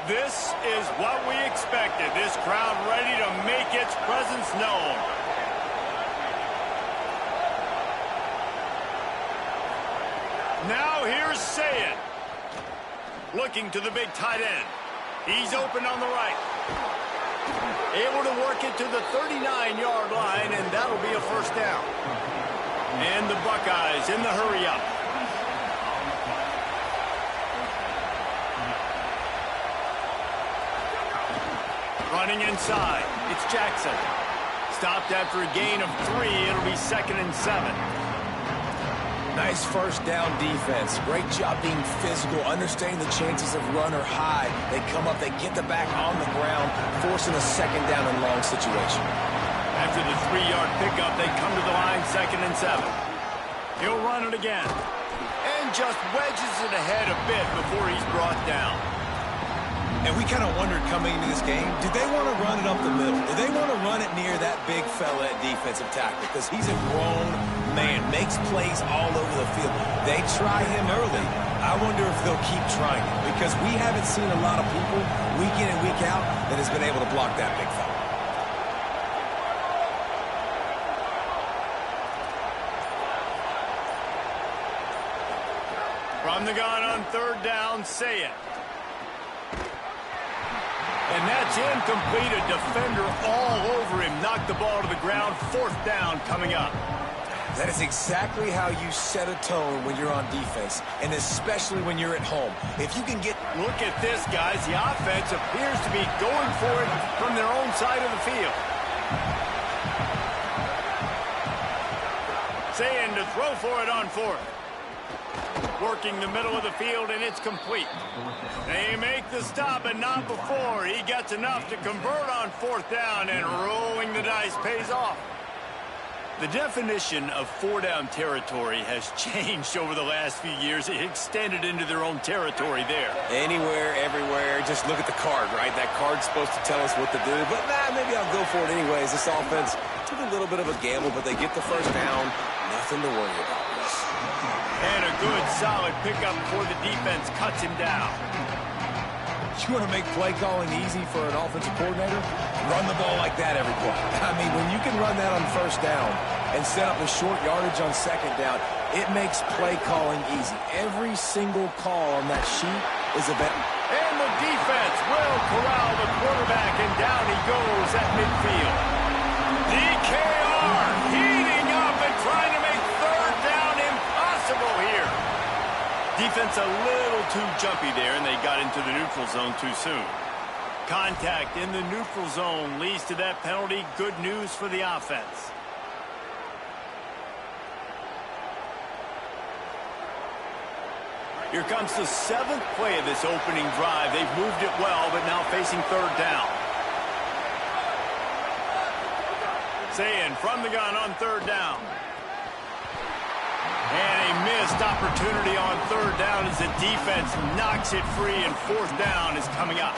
This is what we expected. This crowd ready to make its presence known. Now here's Sayed. Looking to the big tight end. He's open on the right. Able to work it to the 39-yard line, and that'll be a first down. And the Buckeyes in the hurry-up. Running inside, it's Jackson. Stopped after a gain of 3. It'll be 2nd and 7. Nice first down defense. Great job being physical, understanding the chances of run or hide. They come up, they get the back on the ground, forcing a 2nd down and long situation. After the 3-yard pickup, they come to the line 2nd and 7. He'll run it again. And just wedges it ahead a bit before he's brought down. And we kind of wondered coming into this game, did they want to run it up the middle? Did they want to run it near that big fella at defensive tackle? Because he's a grown man, makes plays all over the field. They try him early. I wonder if they'll keep trying it, because we haven't seen a lot of people week in and week out that has been able to block that big fella. From the gun on 3rd down, Sayed. And that's incomplete. A defender all over him. Knocked the ball to the ground. 4th down coming up. That is exactly how you set a tone when you're on defense, and especially when you're at home. If you can get... Look at this, guys. The offense appears to be going for it from their own side of the field. Saying to throw for it on 4th. Working the middle of the field, and it's complete. They make the stop, but not before. He gets enough to convert on 4th down, and rolling the dice pays off. The definition of 4-down territory has changed over the last few years. It extended into their own territory there. Anywhere, everywhere, just look at the card, right? That card's supposed to tell us what to do, but maybe I'll go for it anyways. This offense took a little bit of a gamble, but they get the first down. Nothing to worry about. And a good, solid pickup before the defense cuts him down. You want to make play calling easy for an offensive coordinator? Run the ball like that every play. I mean, when you can run that on 1st down and set up a short yardage on 2nd down, it makes play calling easy. Every single call on that sheet is a bet. And the defense will corral the quarterback, and down he goes at midfield. DKR heating up and trying to make 3rd down impossible here. Defense a little too jumpy there, and they got into the neutral zone too soon. Contact in the neutral zone leads to that penalty. Good news for the offense. Here comes the 7th play of this opening drive. They've moved it well, but now facing 3rd down. Sayin from the gun on 3rd down. And a missed opportunity on 3rd down as the defense knocks it free, and 4th down is coming up.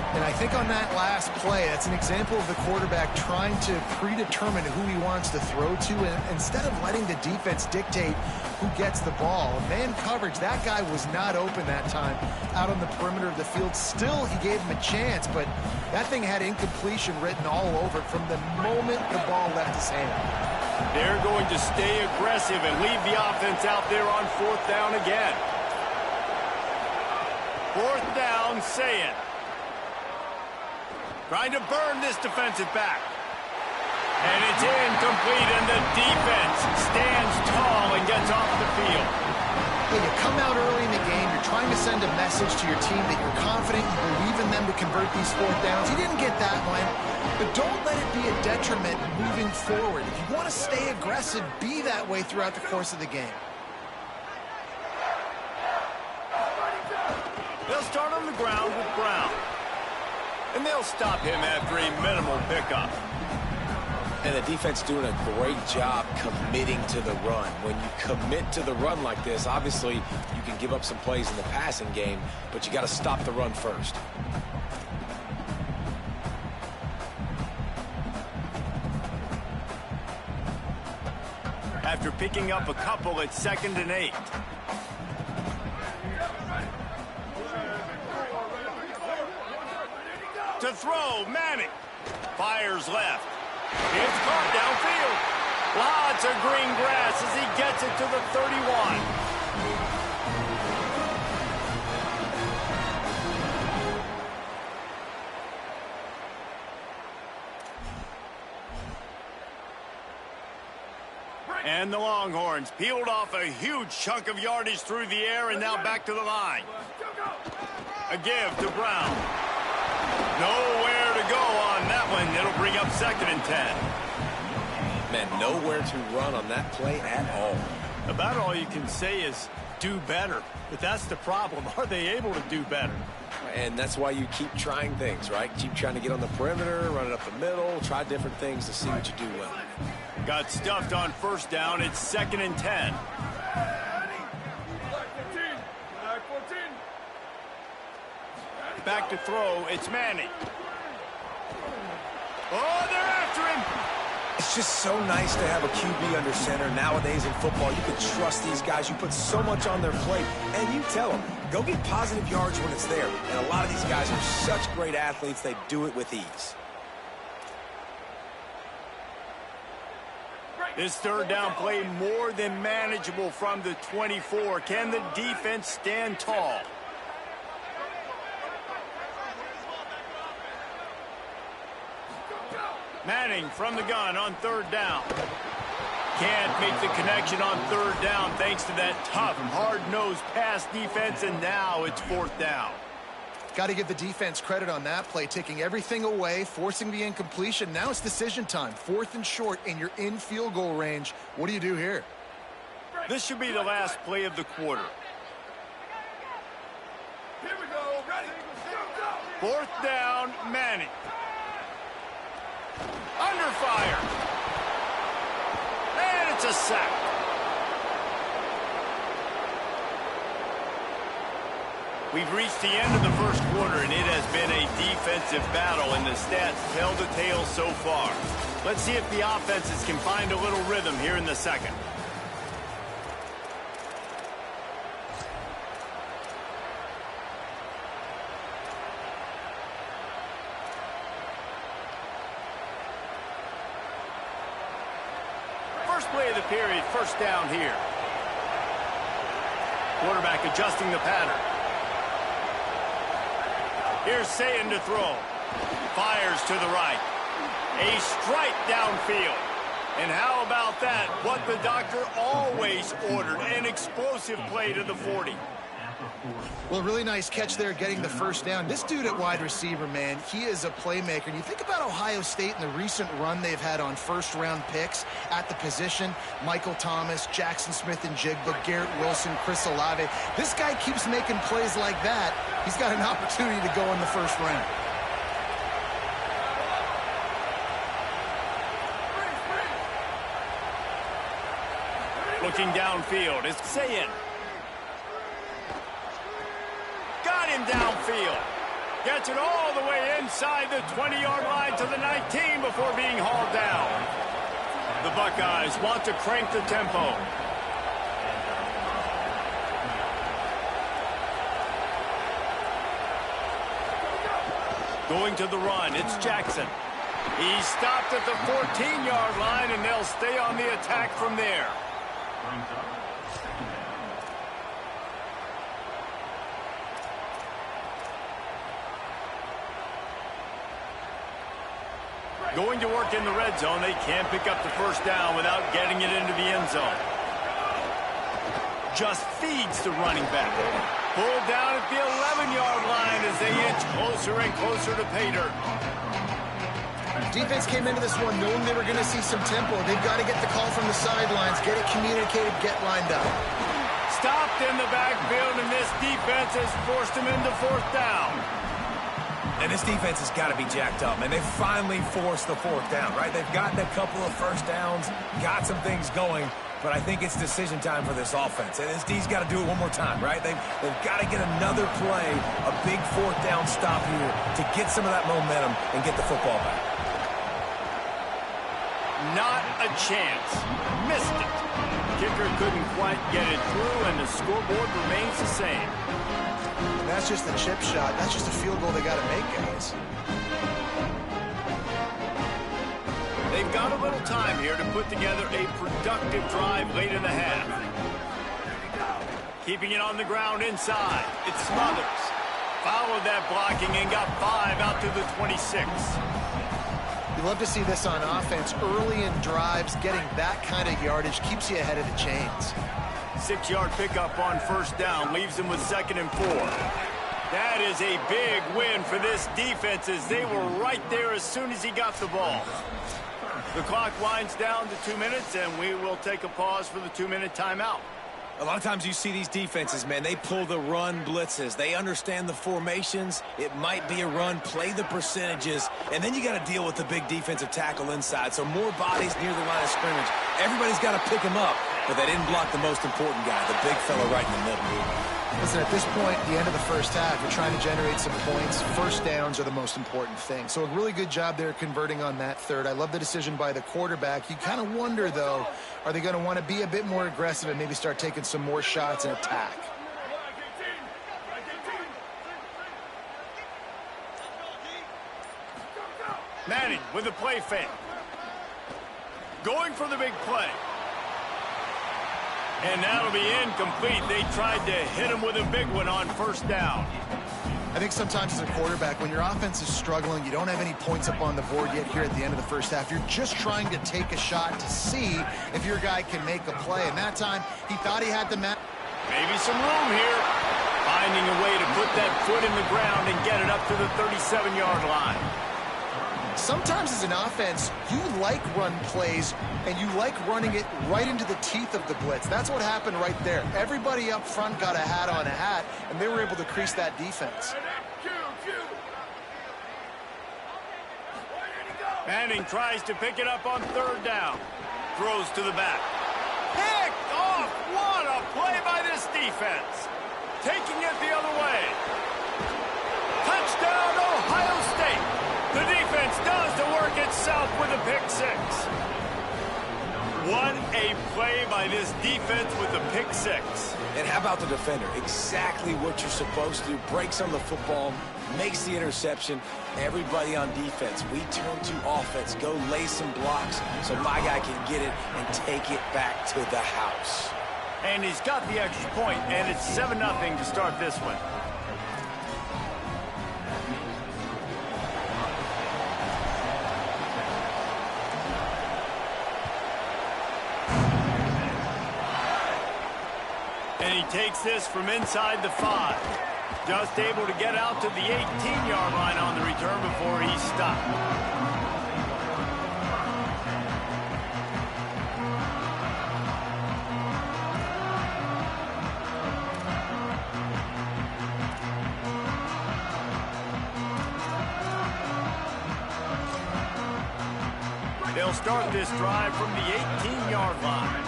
And I think on that last play, that's an example of the quarterback trying to predetermine who he wants to throw to, and instead of letting the defense dictate who gets the ball. Man coverage, that guy was not open that time out on the perimeter of the field. Still, he gave him a chance, but that thing had incompletion written all over it from the moment the ball left his hand. They're going to stay aggressive and leave the offense out there on 4th down again. 4th down, Sayin. Trying to burn this defensive back. And it's incomplete, and the defense stands tall and gets off the field. Hey, you come out early in the game, you're trying to send a message to your team that you're confident, you believe in them to convert these 4th downs. You didn't get that one, but don't let it be a detriment moving forward. If you want to stay aggressive, be that way throughout the course of the game. They'll start on the ground with Brown. And they'll stop him after a minimal pickup. And the defense doing a great job committing to the run. When you commit to the run like this, obviously you can give up some plays in the passing game, but you got to stop the run first. After picking up a couple, it's 2nd and 8. To throw, Manning. Fires left. It's caught downfield. Lots of green grass as he gets it to the 31. And the Longhorns peeled off a huge chunk of yardage through the air, and now back to the line. A give to Brown. Nowhere to go on that one. It'll bring up 2nd and 10. Man, nowhere to run on that play at all. About all you can say is do better. But that's the problem. Are they able to do better? And that's why you keep trying things, right? Keep trying to get on the perimeter, run it up the middle, try different things to see what you do well. Got stuffed on 1st down. It's 2nd and 10. Back to throw. It's Manning. Oh, they're after him. It's just so nice to have a QB under center. Nowadays in football, you can trust these guys. You put so much on their plate, and you tell them, go get positive yards when it's there. And a lot of these guys are such great athletes, they do it with ease. This 3rd down play more than manageable from the 24. Can the defense stand tall? Manning from the gun on 3rd down. Can't make the connection on 3rd down thanks to that tough, hard-nosed pass defense, and now it's 4th down. Got to give the defense credit on that play, taking everything away, forcing the incompletion. Now it's decision time. 4th and short, and you're in field goal range. What do you do here? This should be the last play of the quarter. Here we go. Ready. 4th down, Manning. Under fire. And it's a sack. We've reached the end of the 1st quarter, and it has been a defensive battle, and the stats tell the tale so far. Let's see if the offenses can find a little rhythm here in the 2nd. First play of the period, 1st down here. Quarterback adjusting the pattern. Here's Sayin to throw. Fires to the right. A strike downfield. And how about that? What the doctor always ordered. An explosive play to the 40. Well, really nice catch there getting the first down. This dude at wide receiver, man, he is a playmaker. And you think about Ohio State and the recent run they've had on first-round picks at the position. Michael Thomas, Jackson Smith and Jigba, Garrett Wilson, Chris Olave. This guy keeps making plays like that. He's got an opportunity to go in the first round. Looking downfield, it's Sayin. Got him downfield. Gets it all the way inside the 20-yard line to the 19 before being hauled down. The Buckeyes want to crank the tempo. Going to the run, it's Jackson. He stopped at the 14-yard line, and they'll stay on the attack from there. Going to work in the red zone. They can't pick up the first down without getting it into the end zone. Just feeds the running back. Pulled down at the 11-yard line as they inch closer and closer to pay dirt. Defense came into this one knowing they were going to see some tempo. They've got to get the call from the sidelines, get it communicated, get lined up. Stopped in the backfield, and this defense has forced him into fourth down. And this defense has got to be jacked up, man. They finally forced the fourth down, right? They've gotten a couple of first downs, got some things going, but I think it's decision time for this offense. And this D's got to do it one more time, right? They've got to get another play, a big fourth down stop here to get some of that momentum and get the football back. Not a chance. Missed it. Kicker couldn't quite get it through, and the scoreboard remains the same. That's just a chip shot. That's just a field goal they got to make, guys. They've got a little time here to put together a productive drive late in the half. Keeping it on the ground inside. It's Smothers. Followed that blocking and got 5 out to the 26. You love to see this on offense. Early in drives, getting that kind of yardage keeps you ahead of the chains. 6-yard pickup on first down leaves them with 2nd and 4. That is a big win for this defense as they were right there as soon as he got the ball. The clock winds down to 2 minutes, and we will take a pause for the 2-minute timeout. A lot of times you see these defenses, man, they pull the run blitzes. They understand the formations. It might be a run, play the percentages, and then you got to deal with the big defensive tackle inside. So more bodies near the line of scrimmage. Everybody's got to pick them up, but they didn't block the most important guy, the big fella right in the middle. Listen, at this point, the end of the first half, you're trying to generate some points. First downs are the most important thing. So a really good job there converting on that third. I love the decision by the quarterback. You kind of wonder, though, are they going to want to be a bit more aggressive and maybe start taking some more shots and attack? Manning with a play fake. Going for the big play. And that'll be incomplete. They tried to hit him with a big one on first down. I think sometimes as a quarterback, when your offense is struggling, you don't have any points up on the board yet here at the end of the first half. You're just trying to take a shot to see if your guy can make a play. And that time, he thought he had the match. Maybe some room here. Finding a way to put that foot in the ground and get it up to the 37-yard line. Sometimes as an offense, you like run plays, and you like running it right into the teeth of the blitz. That's what happened right there. Everybody up front got a hat on a hat, and they were able to crease that defense. Manning tries to pick it up on third down. Throws to the back. Picked off! What a play by this defense. Taking it the other way. Touchdown, Ohio State. The defense does the work itself with a pick six. What a play by this defense with the pick six. And how about the defender? Exactly what you're supposed to do. Breaks on the football, makes the interception. Everybody on defense, we turn to offense. Go lay some blocks so my guy can get it and take it back to the house. And he's got the extra point, and it's 7-0 to start this one. And he takes this from inside the 5. Just able to get out to the 18-yard line on the return before he's stopped. They'll start this drive from the 18-yard line.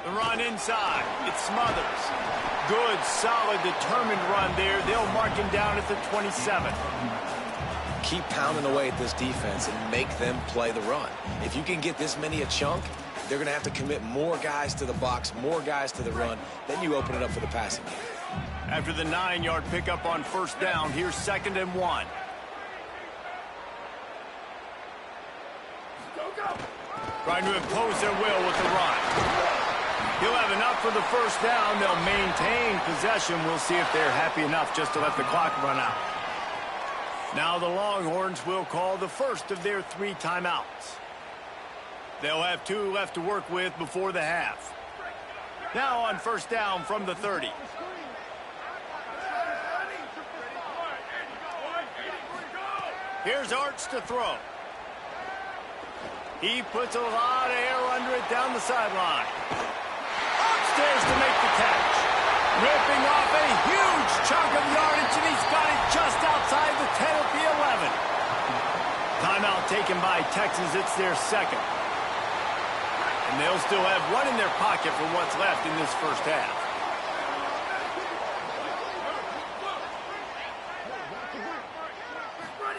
The run inside. It Smothers. Good, solid, determined run there. They'll mark him down at the 27. Keep pounding away at this defense and make them play the run. If you can get this many a chunk, they're going to have to commit more guys to the box, more guys to the run. Then you open it up for the passing game. After the 9-yard pickup on first down, here's 2nd and 1. Trying to impose their will with the run. He'll have enough for the first down. They'll maintain possession. We'll see if they're happy enough just to let the clock run out. Now the Longhorns will call the first of their 3 timeouts. They'll have 2 left to work with before the half. Now on first down from the 30. Here's Arch to throw. He puts a lot of air under it down the sideline. Upstairs to make the catch. Ripping off a huge chunk of yardage, and he's got it just outside the 10 at the 11. Timeout taken by Texas. It's their 2nd. And they'll still have 1 in their pocket for what's left in this first half.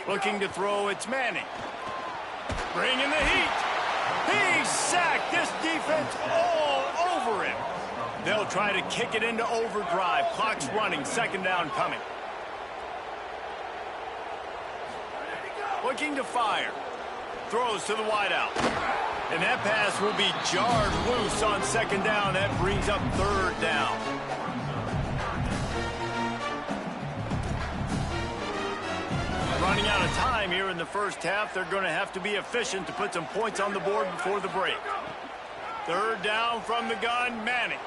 Looking to throw, it's Manning. Bringing the heat. He's sacked. This defense all over him. They'll try to kick it into overdrive. Clock's running. 2nd down coming. Looking to fire. Throws to the wideout. And that pass will be jarred loose on 2nd down. That brings up 3rd down. Running out of time here in the first half. They're going to have to be efficient to put some points on the board before the break. 3rd down from the gun, Manning.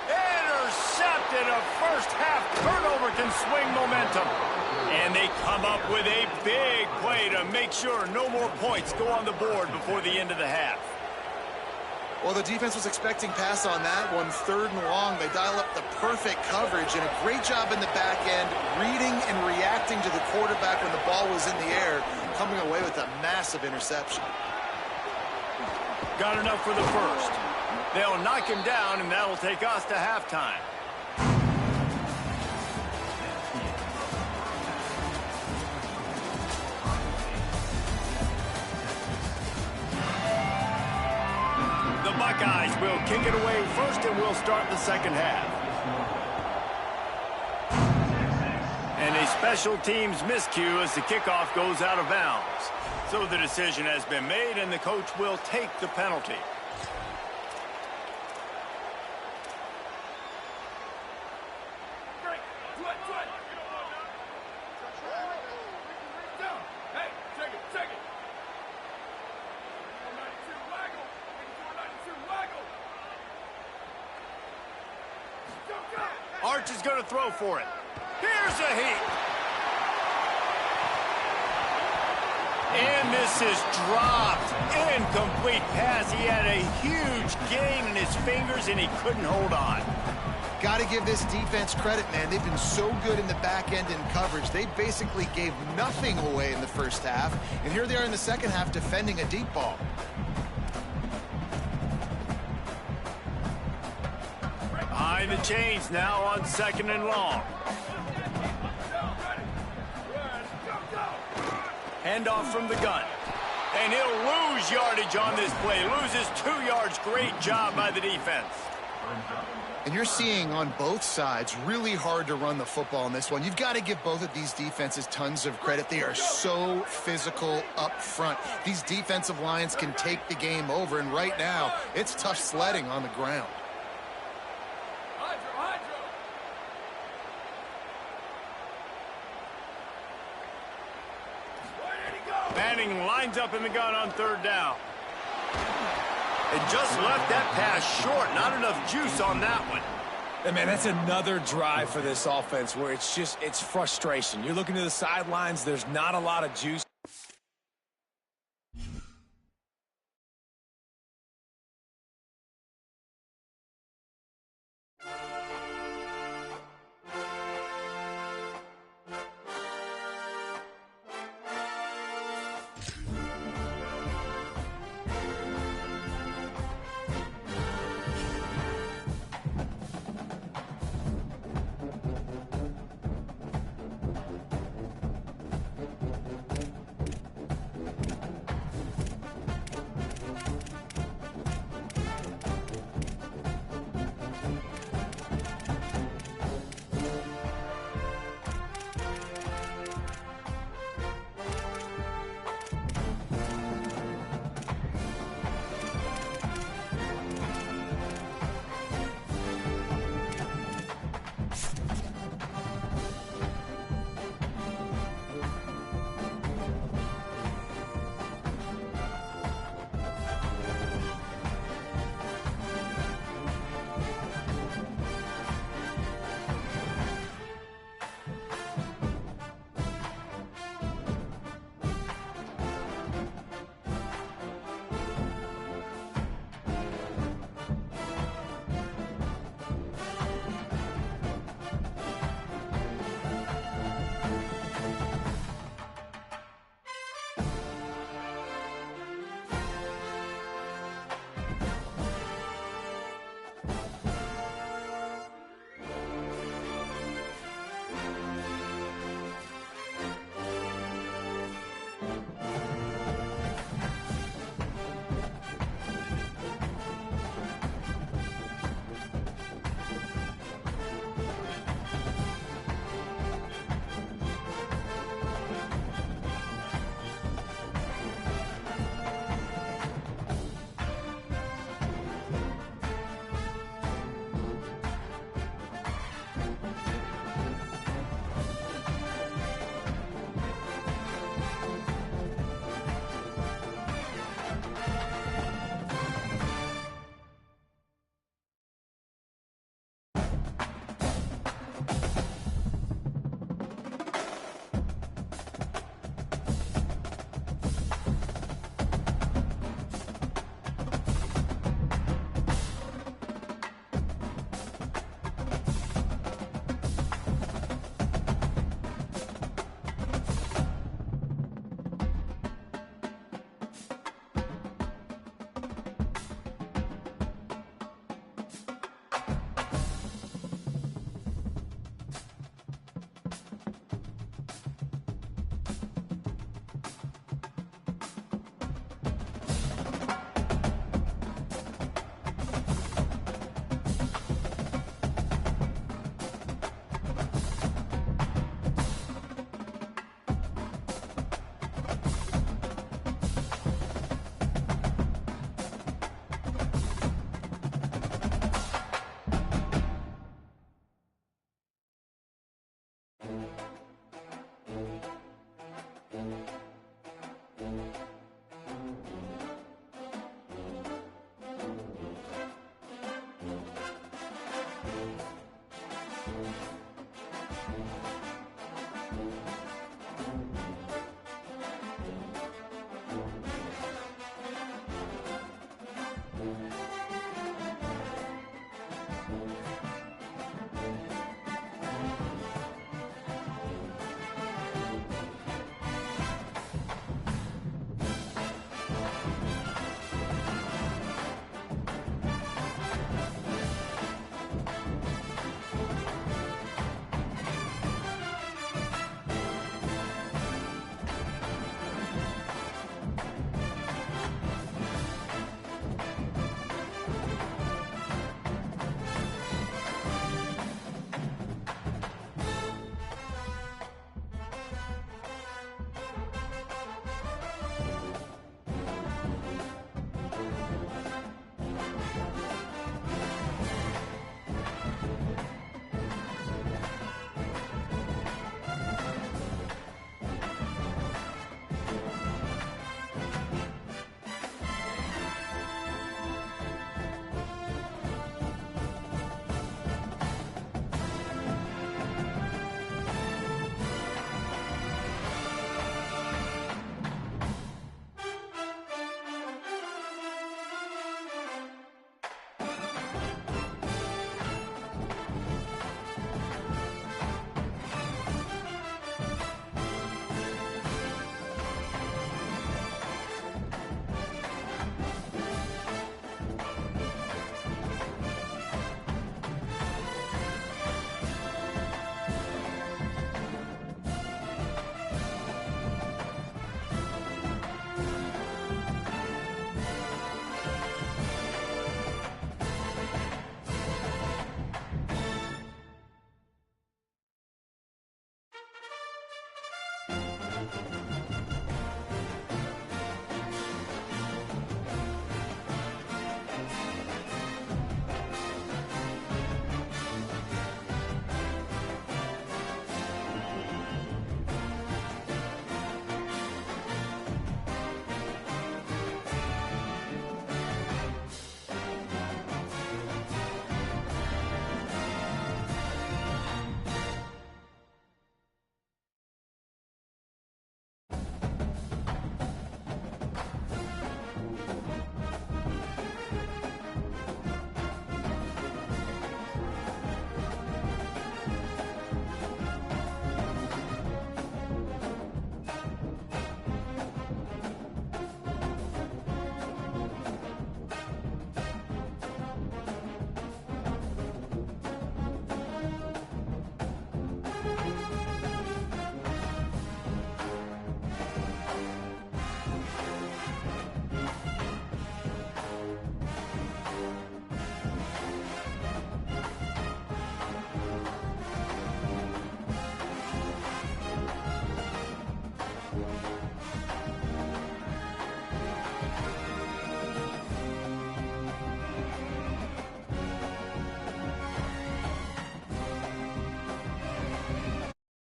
Intercepted. A first half turnover can swing momentum. And they come up with a big play to make sure no more points go on the board before the end of the half. Well, the defense was expecting pass on that one. 3rd and long. They dial up the perfect coverage and a great job in the back end, reading and reacting to the quarterback when the ball was in the air, coming away with a massive interception. Got enough for the first. They'll knock him down, and that'll take us to halftime. The Buckeyes will kick it away first, and we'll start the 2nd half. And a special teams miscue as the kickoff goes out of bounds. So the decision has been made, and the coach will take the penalty. Arch is going to throw for it. Here's a heat. And this is dropped. Incomplete pass. He had a huge gain in his fingers, and he couldn't hold on. Got to give this defense credit, man. They've been so good in the back end in coverage. They basically gave nothing away in the first half, and here they are in the second half defending a deep ball. Behind the chains now on 2nd and long. Handoff from the gun. And he'll lose yardage on this play. Loses 2 yards. Great job by the defense. And you're seeing on both sides really hard to run the football in this one. You've got to give both of these defenses tons of credit. They are so physical up front. These defensive lines can take the game over, and right now it's tough sledding on the ground. Manning lines up in the gun on 3rd down. And just left that pass short. Not enough juice on that one. And man, that's another drive for this offense where it's frustration. You're looking to the sidelines. There's not a lot of juice.